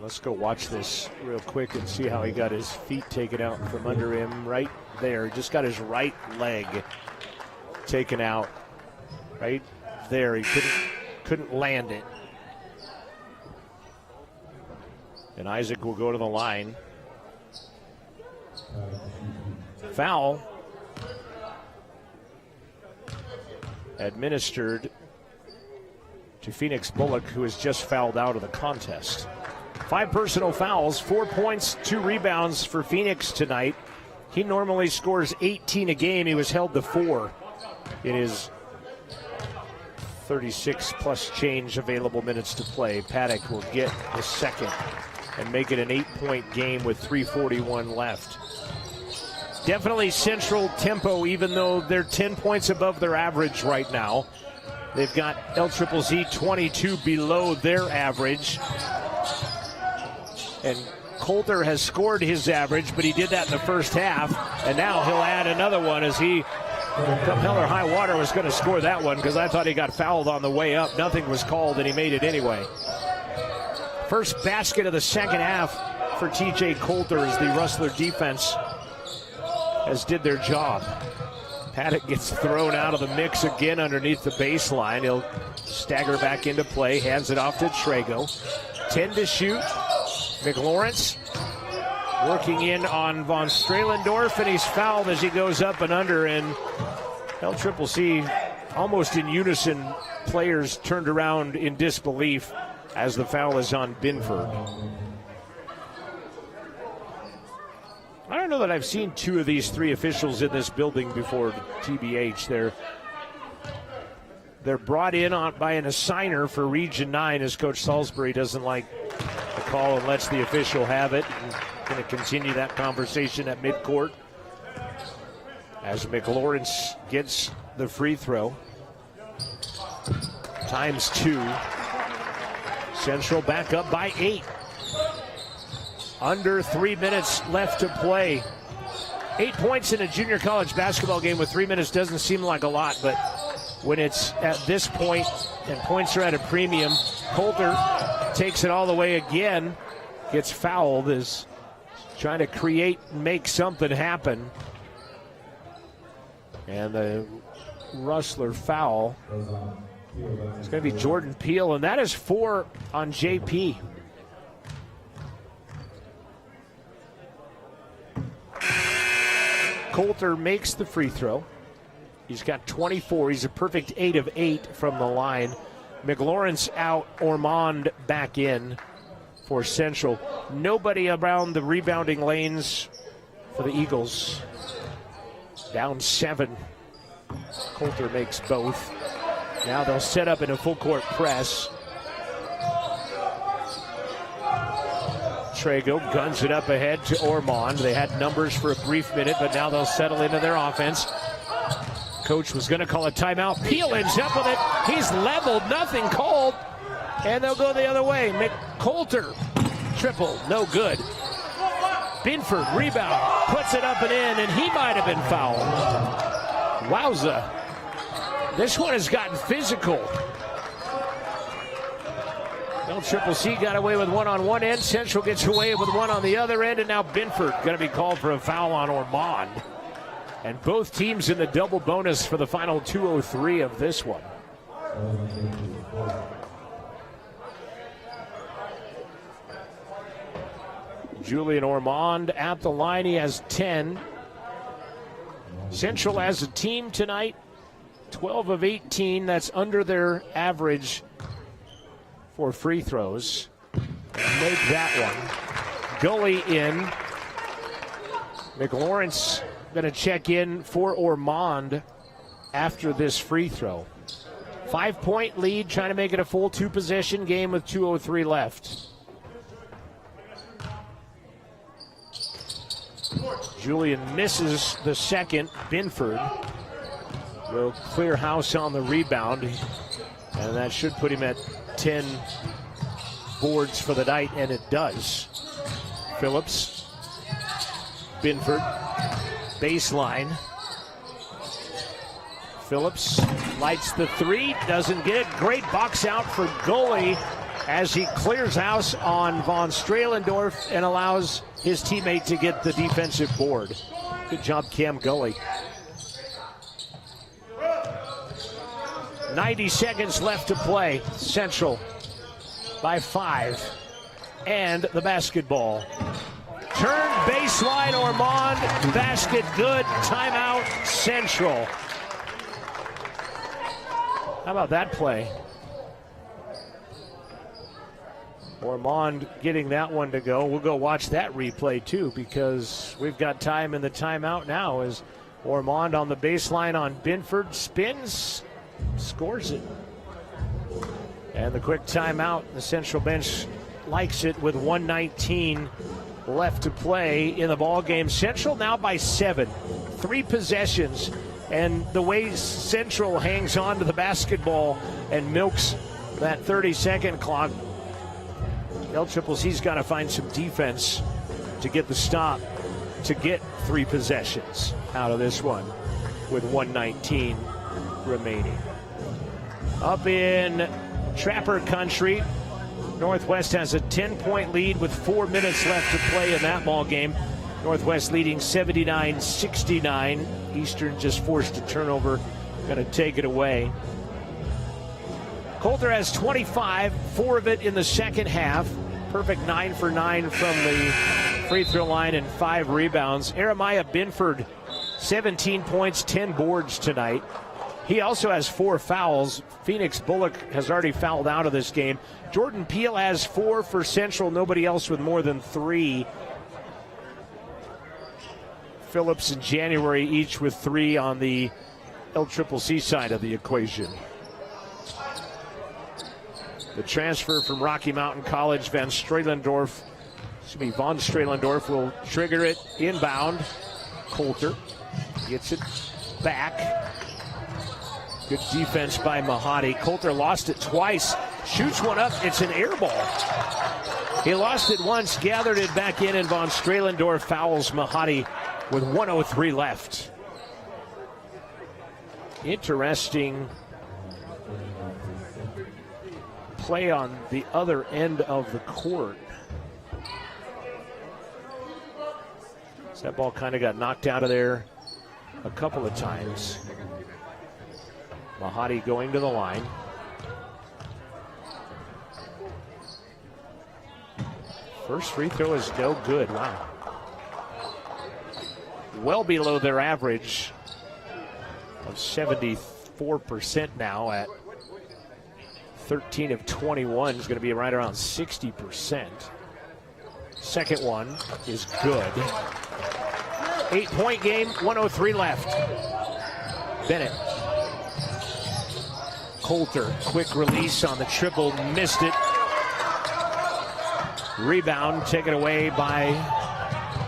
Let's go watch this real quick and see how he got his feet taken out from under him right there. He just got his right leg taken out right there. He couldn't land it. And Isaac will go to the line. Foul administered to Phoenix Bullock, who has just fouled out of the contest. 5 personal fouls, 4 points, 2 rebounds for Phoenix tonight. He normally scores 18 a game. He was held to 4 in his 36 plus change available minutes to play. Paddock will get the second and make it an 8-point game with 3:41 left. Definitely Central tempo, even though they're 10 points above their average right now. They've got LCCC 22 below their average. And Coulter has scored his average, but he did that in the first half. And now he'll add another one as he, come hell or high water, was going to score that one because I thought he got fouled on the way up. Nothing was called, and he made it anyway. First basket of the second half for TJ Coulter as the Rustler defense has did their job. Paddock gets thrown out of the mix again underneath the baseline. He'll stagger back into play, hands it off to Trago. 10 to shoot. McLawrence working in on Von Stralendorf, and he's fouled as he goes up and under. And LCCC, almost in unison, players turned around in disbelief as the foul is on Binford. I don't know that I've seen 2 of these 3 officials in this building before, TBH. They're brought in by an assigner for Region 9 as Coach Salisbury doesn't like the call and lets the official have it. Going to continue that conversation at midcourt. as McLawrence gets the free throw. Times 2. Central back up by 8. Under 3 minutes left to play. 8 points in a junior college basketball game with 3 minutes doesn't seem like a lot, but when it's at this point and points are at a premium, Coulter takes it all the way again, gets fouled, is trying to create and make something happen. And the Rustler foul. It's going to be Jordan Peele, and that is 4 on JP. Coulter makes the free throw. He's got 24. He's a perfect 8 of 8 from the line. McLawrence out, Ormond back in for Central. Nobody around the rebounding lanes for the Eagles. Down 7. Coulter makes both. Now they'll set up in a full court press. Trago guns it up ahead to Ormond. They had numbers for a brief minute, but now they'll settle into their offense. Coach was going to call a timeout. Peele ends up with it. He's leveled, nothing called. And they'll go the other way. Coulter, triple, no good. Binford, rebound, puts it up and in, and he might have been fouled. Wowza. This one has gotten physical. LCCC got away with one on one end. Central gets away with one on the other end, and now Binford going to be called for a foul on Ormond. And both teams in the double bonus for the final 2:03 of this one. Julian Ormond at the line. He has 10. Central as a team tonight, 12 of 18. That's under their average for free throws. Make that one. Gully in. McLawrence going to check in for Ormond after this free throw. 5-point lead, trying to make it a full 2-possession game with 2:03 left. Julian misses the second. Binford will clear house on the rebound, and that should put him at 10 boards for the night, and it does. Phillips, Binford, baseline. Phillips lights the 3, doesn't get it. Great box out for Gully as he clears house on Von Strelendorf and allows his teammate to get the defensive board. Good job, Cam Gully. 90 seconds left to play. Central by 5. And the basketball. Turn baseline, Ormond. Basket good. Timeout, Central. How about that play? Ormond getting that one to go. We'll go watch that replay too, because we've got time in the timeout now as Ormond on the baseline on Binford. Spins. Scores it. And the quick timeout. The Central bench likes it with 1:19 left to play in the ball game. Central now by 7. 3 possessions. And the way Central hangs on to the basketball and milks that 30-second clock, LCCC's got to find some defense to get the stop to get 3 possessions out of this one with 1:19 remaining. Up in Trapper Country, Northwest has a 10-point lead with 4 minutes left to play in that ball game. Northwest leading 79-69. Eastern just forced a turnover, going to take it away. Coulter has 25, 4 of it in the second half. Perfect 9 for 9 from the free throw line and 5 rebounds. Jeremiah Binford, 17 points, 10 boards tonight. He also has 4 fouls. Phoenix Bullock has already fouled out of this game. Jordan Peele has 4 for Central. Nobody else with more than 3. Phillips and January each with 3 on the LCCC side of the equation. The transfer from Rocky Mountain College, Von Strelendorf will trigger it inbound. Coulter Gets it back. Good defense by Mahadi. Coulter lost it twice. Shoots one up. It's an air ball. He lost it once, gathered it back in, and Von Strelendorf fouls Mahadi with 1:03 left. Interesting play on the other end of the court. So that ball kind of got knocked out of there a couple of times. Mahadi going to the line. First free throw is no good. Wow. Well below their average of 74% now at 13 of 21 is going to be right around 60%. Second one is good. 8-point game, 1:03 left. Bennett. Coulter, quick release on the triple, missed it. Rebound taken away by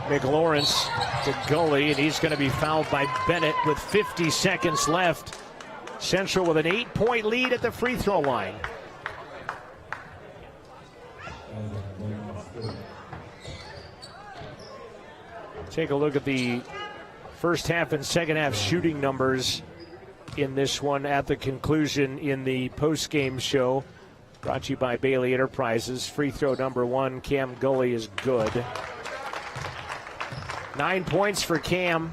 McLawrence to Gully, and he's going to be fouled by Bennett with 50 seconds left. Central with an 8-point lead at the free throw line. Take a look at the first half and second half shooting numbers in this one at the conclusion in the post-game show. Brought to you by Bailey Enterprises. Free throw number 1, Cam Gully, is good. 9 points for Cam.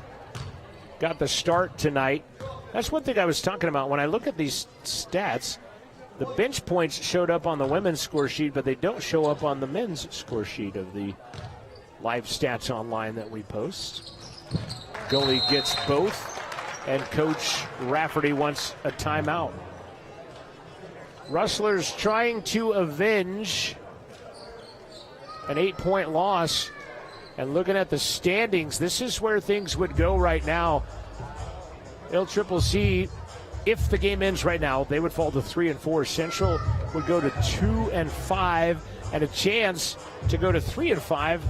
Got the start tonight. That's one thing I was talking about. When I look at these stats, the bench points showed up on the women's score sheet, but they don't show up on the men's score sheet of the live stats online that we post. Gully gets both, and Coach Rafferty wants a timeout. Rustlers trying to avenge an 8-point loss. And looking at the standings, this is where things would go right now. LCCC, if the game ends right now, they would fall to 3-4. Central would go to 2-5, and a chance to go to 3-5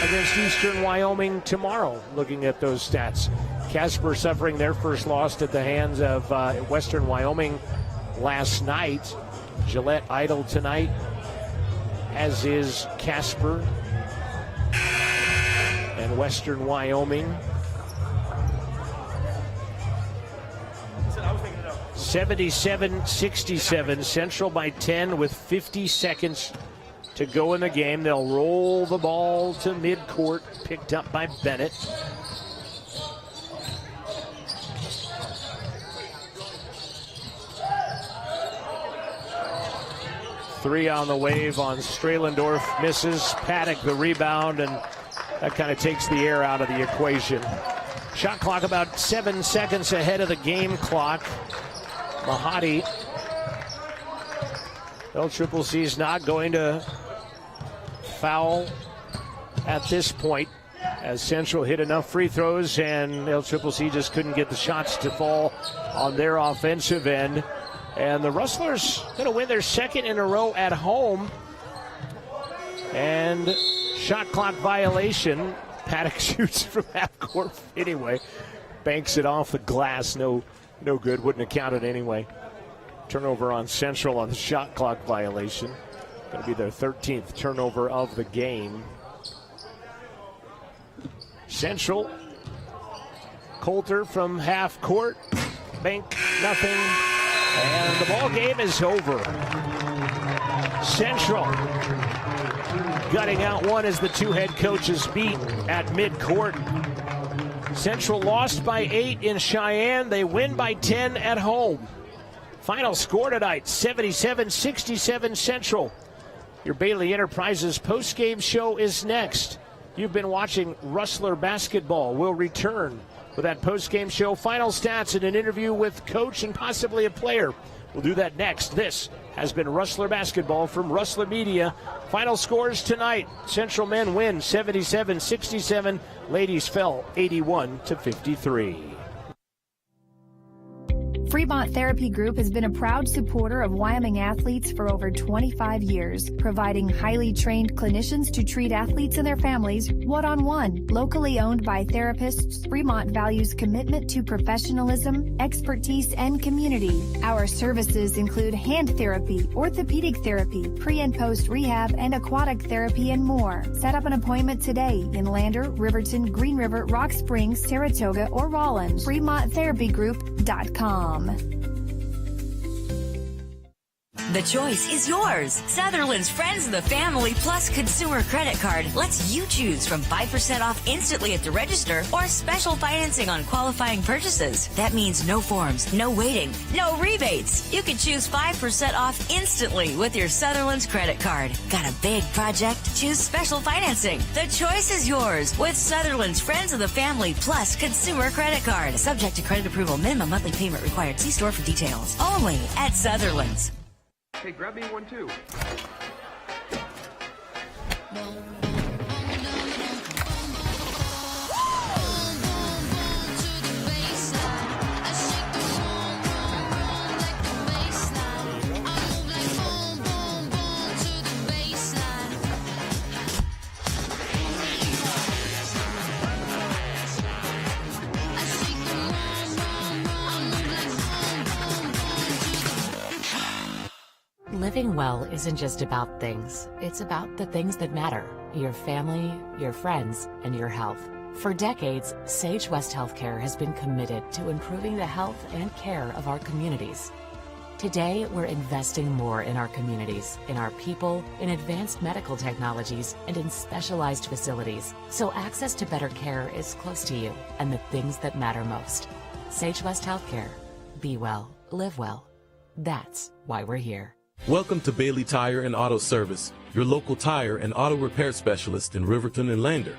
against Eastern Wyoming tomorrow, looking at those stats. Casper suffering their first loss at the hands of Western Wyoming last night. Gillette idle tonight, as is Casper and Western Wyoming. 77-67, Central by 10 with 50 seconds to go in the game. They'll roll the ball to midcourt, picked up by Bennett. Three on the wave on Strelendorf, misses. Paddock the rebound, and that kind of takes the air out of the equation. Shot clock about 7 seconds ahead of the game clock. Mahadi, LCCC is not going to foul at this point, as Central hit enough free throws and LCCC just couldn't get the shots to fall on their offensive end. And the Rustlers going to win their second in a row at home. And shot clock violation. Paddock shoots from half court anyway. Banks it off the glass. No good. Wouldn't have counted anyway. Turnover on Central on the shot clock violation. Going to be their 13th turnover of the game. Central. Coulter from half court. Bank nothing. And the ball game is over. Central gutting out one as the two head coaches beat at midcourt. Central lost by 8 in Cheyenne. They win by 10 at home. Final score tonight, 77-67 Central. Your Bailey Enterprises post-game show is next. You've been watching Rustler Basketball. We'll return with that post-game show, final stats, and an interview with coach and possibly a player. We'll do that next. This has been Rustler Basketball from Rustler Media. Final scores tonight. Central men win 77-67. Ladies fell 81-53. Fremont Therapy Group has been a proud supporter of Wyoming athletes for over 25 years, providing highly trained clinicians to treat athletes and their families one-on-one. Locally owned by therapists, Fremont values commitment to professionalism, expertise, and community. Our services include hand therapy, orthopedic therapy, pre- and post-rehab, and aquatic therapy, and more. Set up an appointment today in Lander, Riverton, Green River, Rock Springs, Saratoga, or Rollins. FremontTherapyGroup.com. The choice is yours. Sutherland's Friends of the Family Plus Consumer Credit Card lets you choose from 5% off instantly at the register or special financing on qualifying purchases. That means no forms, no waiting, no rebates. You can choose 5% off instantly with your Sutherland's credit card. Got a big project? Choose special financing. The choice is yours with Sutherland's Friends of the Family Plus Consumer Credit Card. Subject to credit approval. Minimum monthly payment required. See store for details. Only at Sutherland's. Hey, grab me one too. Living well isn't just about things. It's about the things that matter. Your family, your friends, and your health. For decades, Sage West Healthcare has been committed to improving the health and care of our communities. Today, we're investing more in our communities, in our people, in advanced medical technologies, and in specialized facilities, so access to better care is close to you and the things that matter most. Sage West Healthcare. Be well, live well. That's why we're here. Welcome to Bailey Tire and Auto Service, your local tire and auto repair specialist in Riverton and Lander.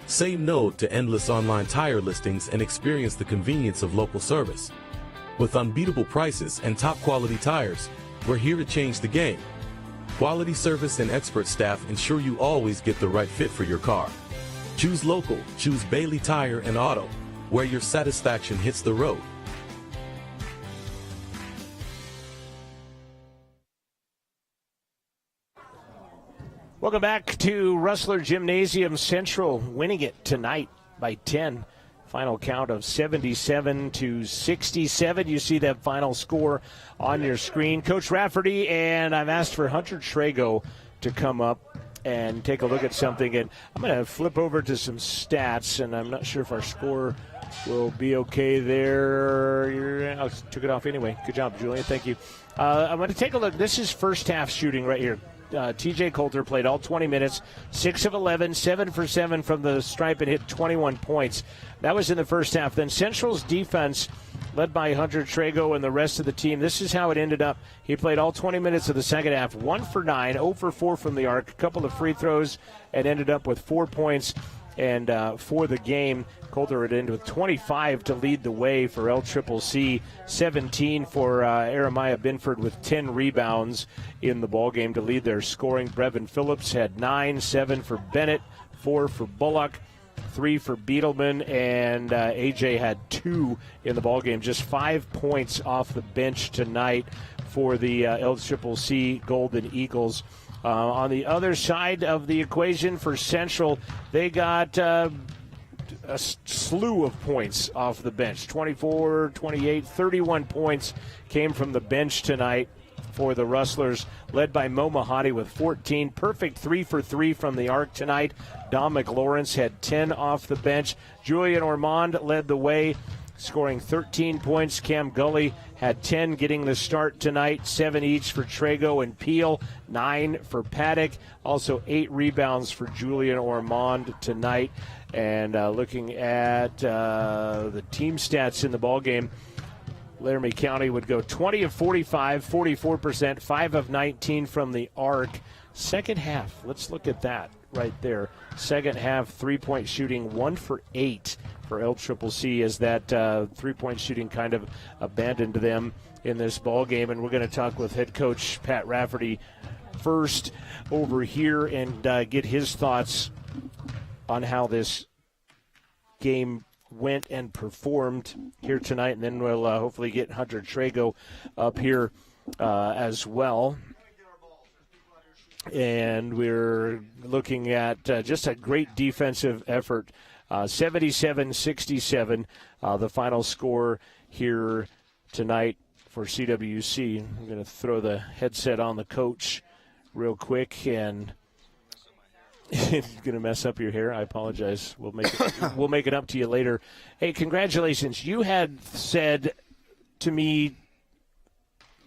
Say no to endless online tire listings and experience the convenience of local service. With unbeatable prices and top quality tires, we're here to change the game. Quality service and expert staff ensure you always get the right fit for your car. Choose local, choose Bailey Tire and Auto, where your satisfaction hits the road. Welcome back to Rustler Gymnasium. Central winning it tonight by 10. Final count of 77-67. You see that final score on your screen. Coach Rafferty, and I've asked for Hunter Trago to come up and take a look at something. And I'm going to flip over to some stats, and I'm not sure if our score will be okay there. I took it off anyway. Good job, Julian. Thank you. I'm going to take a look. This is first half shooting right here. TJ Coulter played all 20 minutes, 6 of 11, 7 for 7 from the stripe, and hit 21 points. That was in the first half. Then Central's defense, led by Hunter Trago and the rest of the team, this is how it ended up. He played all 20 minutes of the second half, 1 for 9, 0 for 4 from the arc, a couple of free throws, and ended up with 4 points. And for the game, Coulter would end with 25 to lead the way for LCCC, 17 for Jeremiah Binford with 10 rebounds in the ballgame to lead their scoring. Brevin Phillips had 9, 7 for Bennett, 4 for Bullock, 3 for Beetleman, and AJ had 2 in the ballgame. Just 5 points off the bench tonight for the LCCC Golden Eagles. On the other side of the equation for Central, they got a slew of points off the bench. 24, 28, 31 points came from the bench tonight for the Rustlers, led by Mo Mahadi with 14. Perfect 3 for 3 from the arc tonight. Dom McLawrence had 10 off the bench. Julian Ormond led the way, scoring 13 points. Cam Gully had 10, getting the start tonight. 7 each for Trago and Peel, 9 for Paddock. Also 8 rebounds for Julian Ormond tonight. And looking at the team stats in the ballgame, Laramie County would go 20 of 45, 44%, 5 of 19 from the arc. Second half, let's look at that right there. Second half, three-point shooting, 1 for 8 for LCCC, as that three-point shooting kind of abandoned them in this ball game. And we're going to talk with head coach Pat Rafferty first over here and get his thoughts on how this game went and performed here tonight, and then we'll hopefully get Hunter Trago up here as well. And we're looking at just a great defensive effort. 77-67, the final score here tonight for CWC. I'm going to throw the headset on the coach real quick, and it's going to mess up your hair. I apologize. We'll make it up to you later. Hey, congratulations. You had said to me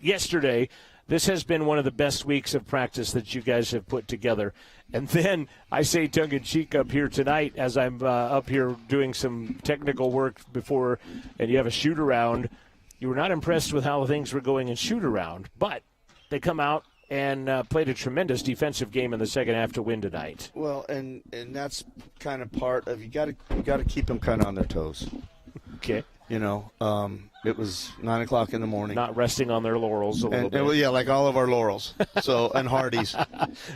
yesterday, this has been one of the best weeks of practice that you guys have put together. And then I say tongue-in-cheek up here tonight as I'm up here doing some technical work before, and you have a shoot-around. You were not impressed with how things were going in shoot-around, but they come out and played a tremendous defensive game in the second half to win tonight. Well, and that's kind of part of you got to keep them kind of on their toes. Okay. You know, it was 9 o'clock in the morning. Not resting on their laurels a little bit. Yeah, like all of our laurels. So and Hardee's.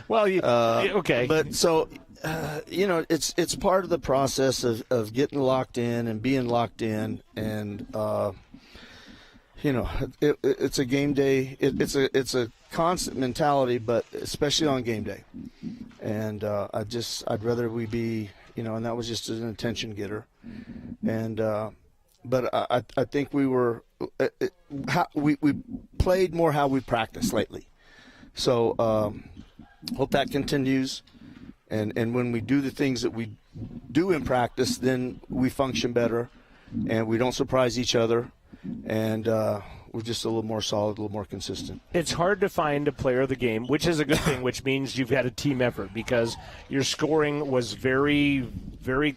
Well, okay. But so, you know, it's part of the process of getting locked in and being locked in, and you know, it's a game day. It's a constant mentality, but especially on game day. And I'd rather we be, you know, and that was just an attention getter, and. But I think we were we played more how we practiced lately. So hope that continues. And when we do the things that we do in practice, then we function better, and we don't surprise each other, and we're just a little more solid, a little more consistent. It's hard to find a player of the game, which is a good thing, which means you've had a team effort, because your scoring was very, very,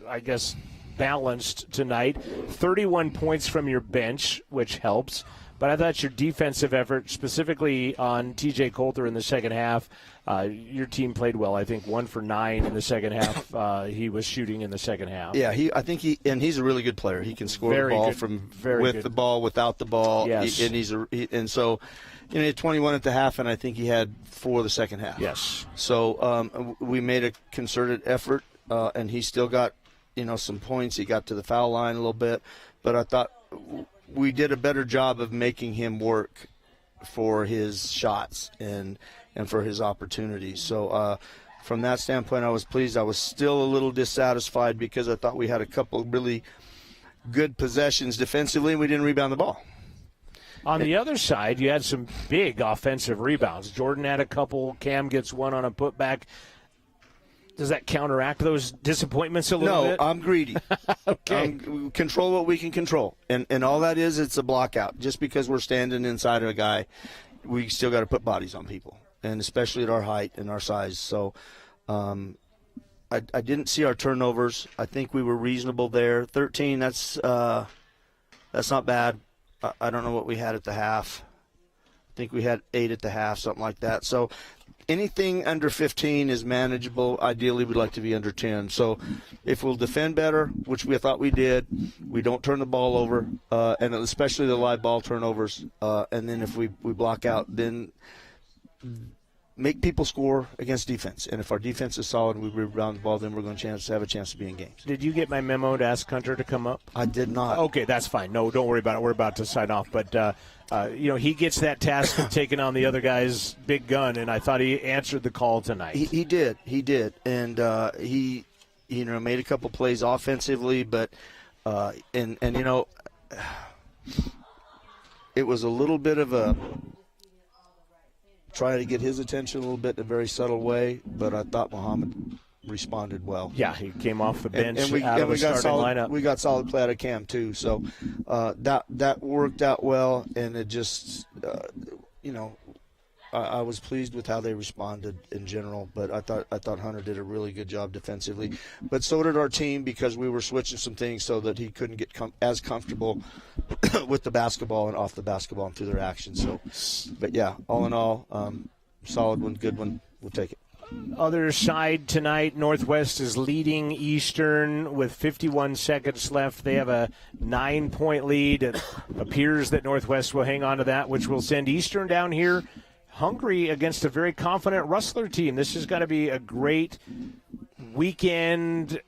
I guess, balanced tonight. 31 points from your bench, which helps. But I thought your defensive effort, specifically on TJ Coulter in the second half, your team played well. I think 1 for 9 in the second half. He was shooting in the second half. Yeah, I think he's a really good player. He can score very the ball good, from good. The ball, without the ball. Yes. And so, you know, he had 21 at the half, and I think he had 4 the second half. Yes. So we made a concerted effort, and he still got, you know, some points. He got to the foul line a little bit, but I thought we did a better job of making him work for his shots and for his opportunities. So from that standpoint, I was pleased. I was still a little dissatisfied because I thought we had a couple really good possessions defensively, and we didn't rebound the ball. On the other side, you had some big offensive rebounds. Jordan had a couple. Cam gets one on a putback. Does that counteract those disappointments a little bit? No, I'm greedy. Okay. Control what we can control. And all that is, it's a block out. Just because we're standing inside of a guy, we still got to put bodies on people, and especially at our height and our size. So I didn't see our turnovers. I think we were reasonable there. 13, that's not bad. I don't know what we had at the half. I think we had 8 at the half, something like that. So anything under 15 is manageable. Ideally, we'd like to be under 10. So if we'll defend better, which we thought we did, we don't turn the ball over, and especially the live ball turnovers, and then if we block out, then make people score against defense. And if our defense is solid and we rebound the ball, then we're going to have a chance to be in games. Did you get my memo to ask Hunter to come up? I did not. Okay, that's fine. No, don't worry about it. We're about to sign off. But, you know, he gets that task of taking on the other guy's big gun, and I thought he answered the call tonight. He did. And he, you know, made a couple plays offensively, but and you know, it was a little bit of a trying to get his attention a little bit in a very subtle way, but I thought Muhammad responded well. Yeah, he came off the bench and we out of the starting lineup. We got solid play out of Cam too, so that worked out well, and it just you know, I was pleased with how they responded in general, but I thought Hunter did a really good job defensively, but so did our team, because we were switching some things so that he couldn't get as comfortable with the basketball and off the basketball and through their actions. So, but yeah, all in all, solid one, good one. We'll take it. Other side tonight, Northwest is leading Eastern with 51 seconds left. They have a 9-point lead. It appears that Northwest will hang on to that, which will send Eastern down here hungry against a very confident Rustler team. This has got to be a great weekend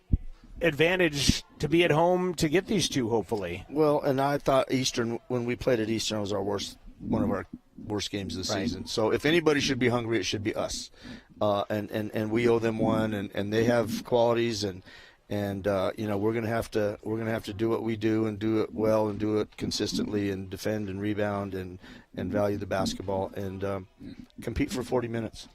advantage to be at home to get these two, hopefully. Well, and I thought Eastern, when we played at Eastern, was one of our worst games of the season. So if anybody should be hungry, it should be us. And we owe them one, and they have qualities, and we're gonna have to do what we do and do it well and do it consistently and defend and rebound and value the basketball and compete for 40 minutes.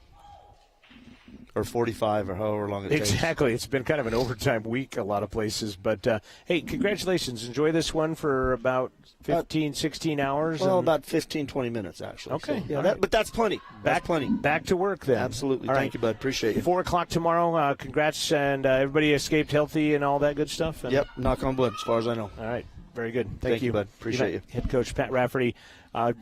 Or 45 or however long it takes. Exactly. It's been kind of an overtime week a lot of places. But, hey, congratulations. Enjoy this one for about 15, 16 hours. Well, about 15, 20 minutes, actually. Okay. So, yeah, but that's plenty. That's plenty. Back to work then. Absolutely. All Thank you, bud. Appreciate you. 4 o'clock tomorrow. Congrats, and everybody escaped healthy and all that good stuff. And yep. Knock on wood, as far as I know. All right. Very good. Thank you, bud. Appreciate you. Head coach Pat Rafferty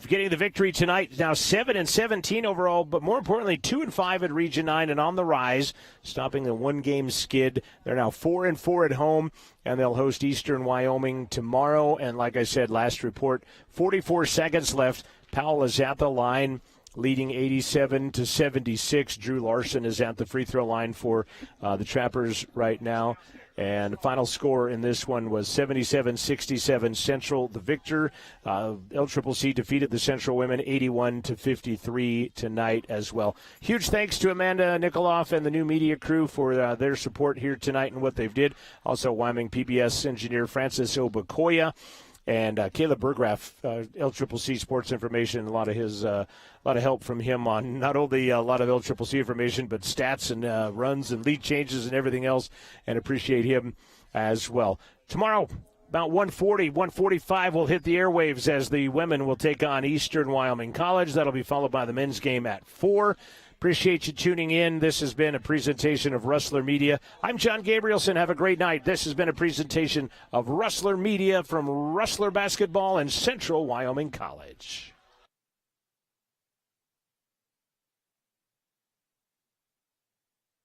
getting the victory tonight. Now 7-17 overall, but more importantly, 2-5 at Region 9 and on the rise, stopping the one-game skid. They're now 4-4 at home, and they'll host Eastern Wyoming tomorrow. And like I said, last report, 44 seconds left. Powell is at the line, leading 87-76. Drew Larson is at the free throw line for the Trappers right now. And the final score in this one was 77-67 Central, the victor. LCCC defeated the Central women 81-53 tonight as well. Huge thanks to Amanda Nikoloff and the new media crew for their support here tonight and what they've did. Also, Wyoming PBS engineer Francis Obakoya. And Caleb Bergraff, LCCC Sports Information, a lot of help from him on not only a lot of LCCC information, but stats and runs and lead changes and everything else, and appreciate him as well. Tomorrow, about 1:45, we'll hit the airwaves as the women will take on Eastern Wyoming College. That'll be followed by the men's game at 4. Appreciate you tuning in. This has been a presentation of Rustler Media. I'm John Gabrielson. Have a great night. This has been a presentation of Rustler Media from Rustler Basketball and Central Wyoming College.